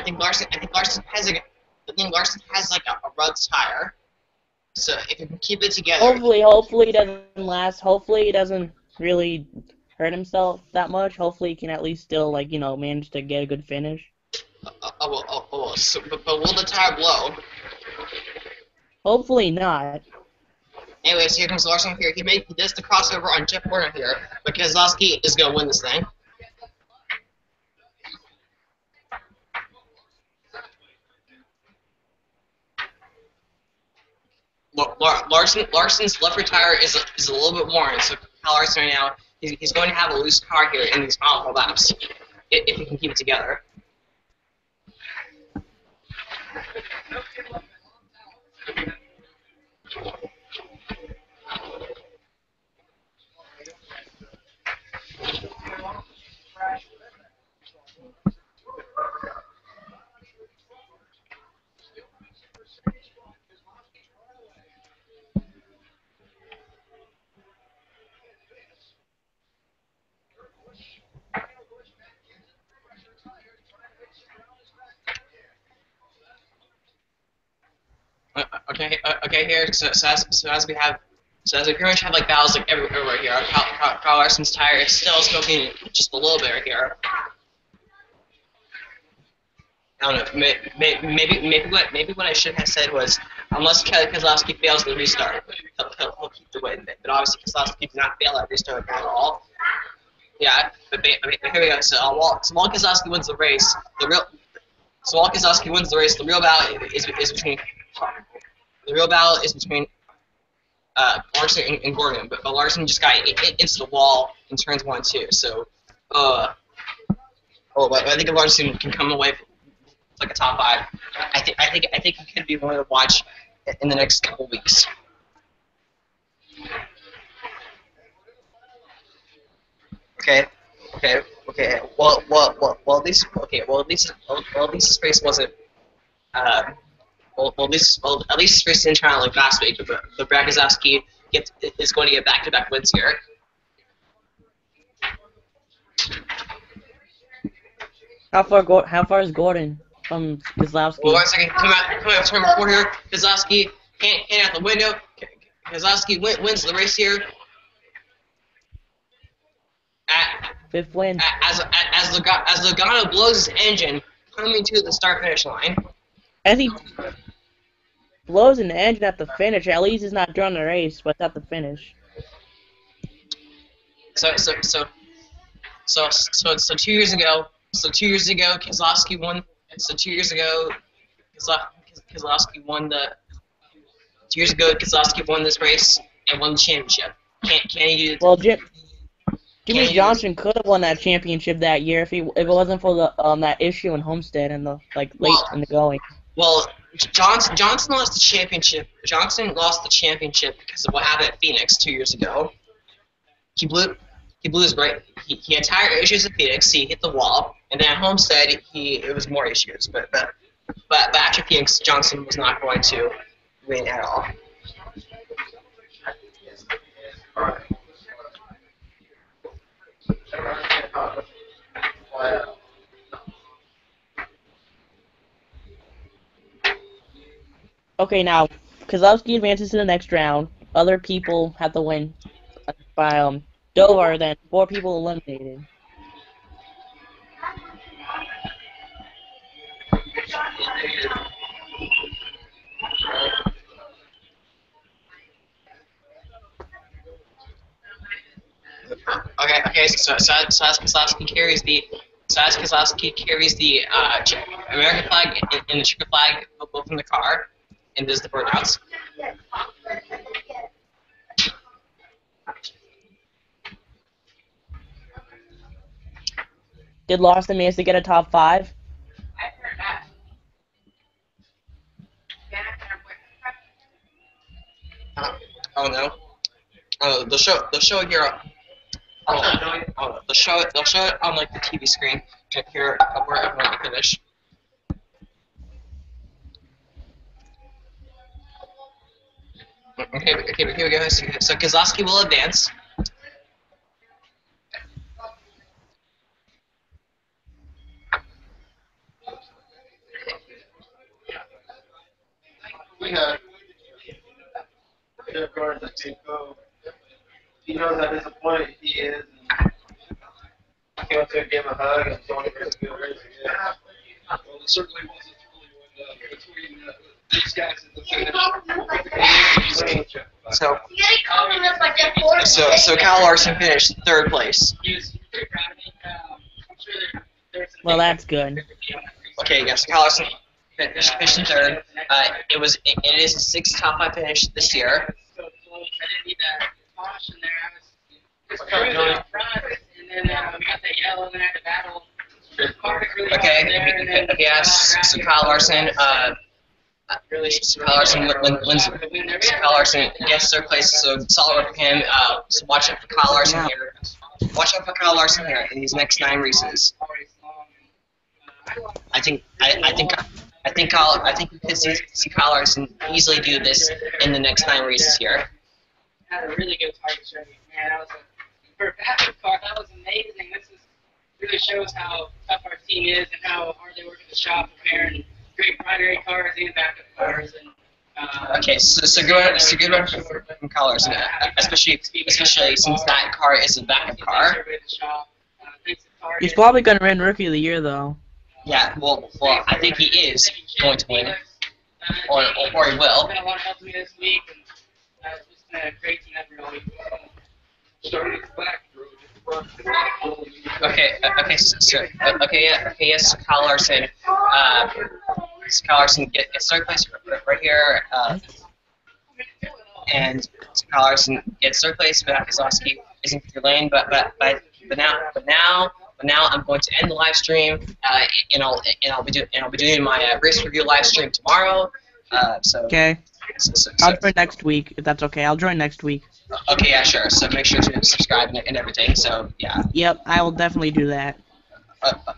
think Larson has like a rug tire. So if you can keep it together. Hopefully it doesn't last. Hopefully he doesn't really hurt himself that much. Hopefully he can at least still, like, you know, manage to get a good finish. But will the tire blow? Hopefully not. Anyways, here comes Larson here. He does the crossover on Jeff Warner here, but Keselowski is going to win this thing. Larson's left rear tire is a little bit worn, so Kyle Larson right now, he's going to have a loose car here in these final laps, if he can keep it together. Okay, here. So as we pretty much have like battles like everywhere here. Kyle Larson's tire is still smoking just a little bit right here. I don't know. Maybe what I should have said was, unless Keselowski fails the restart, he'll keep the win. But obviously Keselowski did not fail that restart at all. Yeah, but here we go. So while Keselowski wins the race, the real battle is between. The real battle is between Larson and Gordon, but Larson just got into the wall in turns 1 and 2. So, I think if Larson can come away with like a top 5, I think he could be one to watch in the next couple weeks. Okay. Well, at least this race wasn't. At least this race didn't turn out like last week, but Brad Keselowski is going to get back-to-back wins here. How far is Gordon from Keselowski? Well, 1 second. Come out, turn 4 here. Keselowski hand out the window. Keselowski wins the race here. Fifth win. As Logano blows his engine coming to the start-finish line. As he blows an engine at the finish, at least he's not drawing the race, but at the finish. So 2 years ago, Keselowski won. So 2 years ago, Keselowski won the. 2 years ago, Keselowski won this race and won the championship. Can he do? Well, Jimmy Johnson could have won that championship that year if it wasn't for the that issue in Homestead and the late in the going. Well, Johnson lost the championship. Johnson lost the championship because of what happened at Phoenix 2 years ago. He blew his brake. He had tire issues at Phoenix. He hit the wall, and then at Homestead it was more issues. But after Phoenix, Johnson was not going to win at all. Okay, now Keselowski advances to the next round. Other people have to win by Dover. Then 4 people eliminated. Okay. So as Keselowski carries the American flag and the Chicago flag both in the car. and this is the birdhouse. Did Larson manage to get a top 5? I've heard that. Oh no. They'll show here. They'll show it on like the TV screen here where everyone will finish. Okay, but here we go. So Kozlowski will advance. We have cars that can go. He knows how disappointed he is. He wants to give him a hug and show him it's a good race again. Well, it certainly wasn't really between these guys and the finish. So Kyle Larson finished 3rd place. Well, that's good. Okay, yes, Kyle Larson finished in 3rd. It is his 6th top 5 finish this year. So close. I didn't need that caution there. I was just cruising up front, and then we got that yellow, and then I had to battle. Park really hard there, and then, Yes. So Kyle Larson, Kyle Larson gets 3rd place. So solid work for him. So watch out for Kyle Larson here. Watch out for Kyle Larson here in these next 9 races. I think we could see Kyle Larson easily do this in the next 9 races here. had a really good target showing. Man, that was for a backup car, that was amazing. This really shows how tough our team is and how hard they work in the shop preparing great primary cars and backup cars. And okay, so good run from Kyle Larson, especially since that car is a backup car. He's probably going to win Rookie of the Year, though. Yeah, well, I think he is going to win, or he will. Been a lot of help to me this week, and it's just been a great team effort all week. Starting back, yes, Kyle Larson. Kyle Larson gets third place right here, and Kyle Larson gets third place, but Kozlowski isn't in your lane. But now I'm going to end the live stream, and I'll be doing my race review live stream tomorrow. Okay. I'll join next week if that's okay. I'll join next week. Okay, yeah, sure. So make sure to subscribe and everything. So yeah. Yep, I will definitely do that.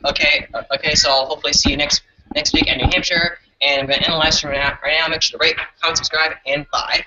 Okay. So I'll hopefully see you next week in New Hampshire. And I'm gonna end the live stream right now. Make sure to rate, comment, subscribe, and bye.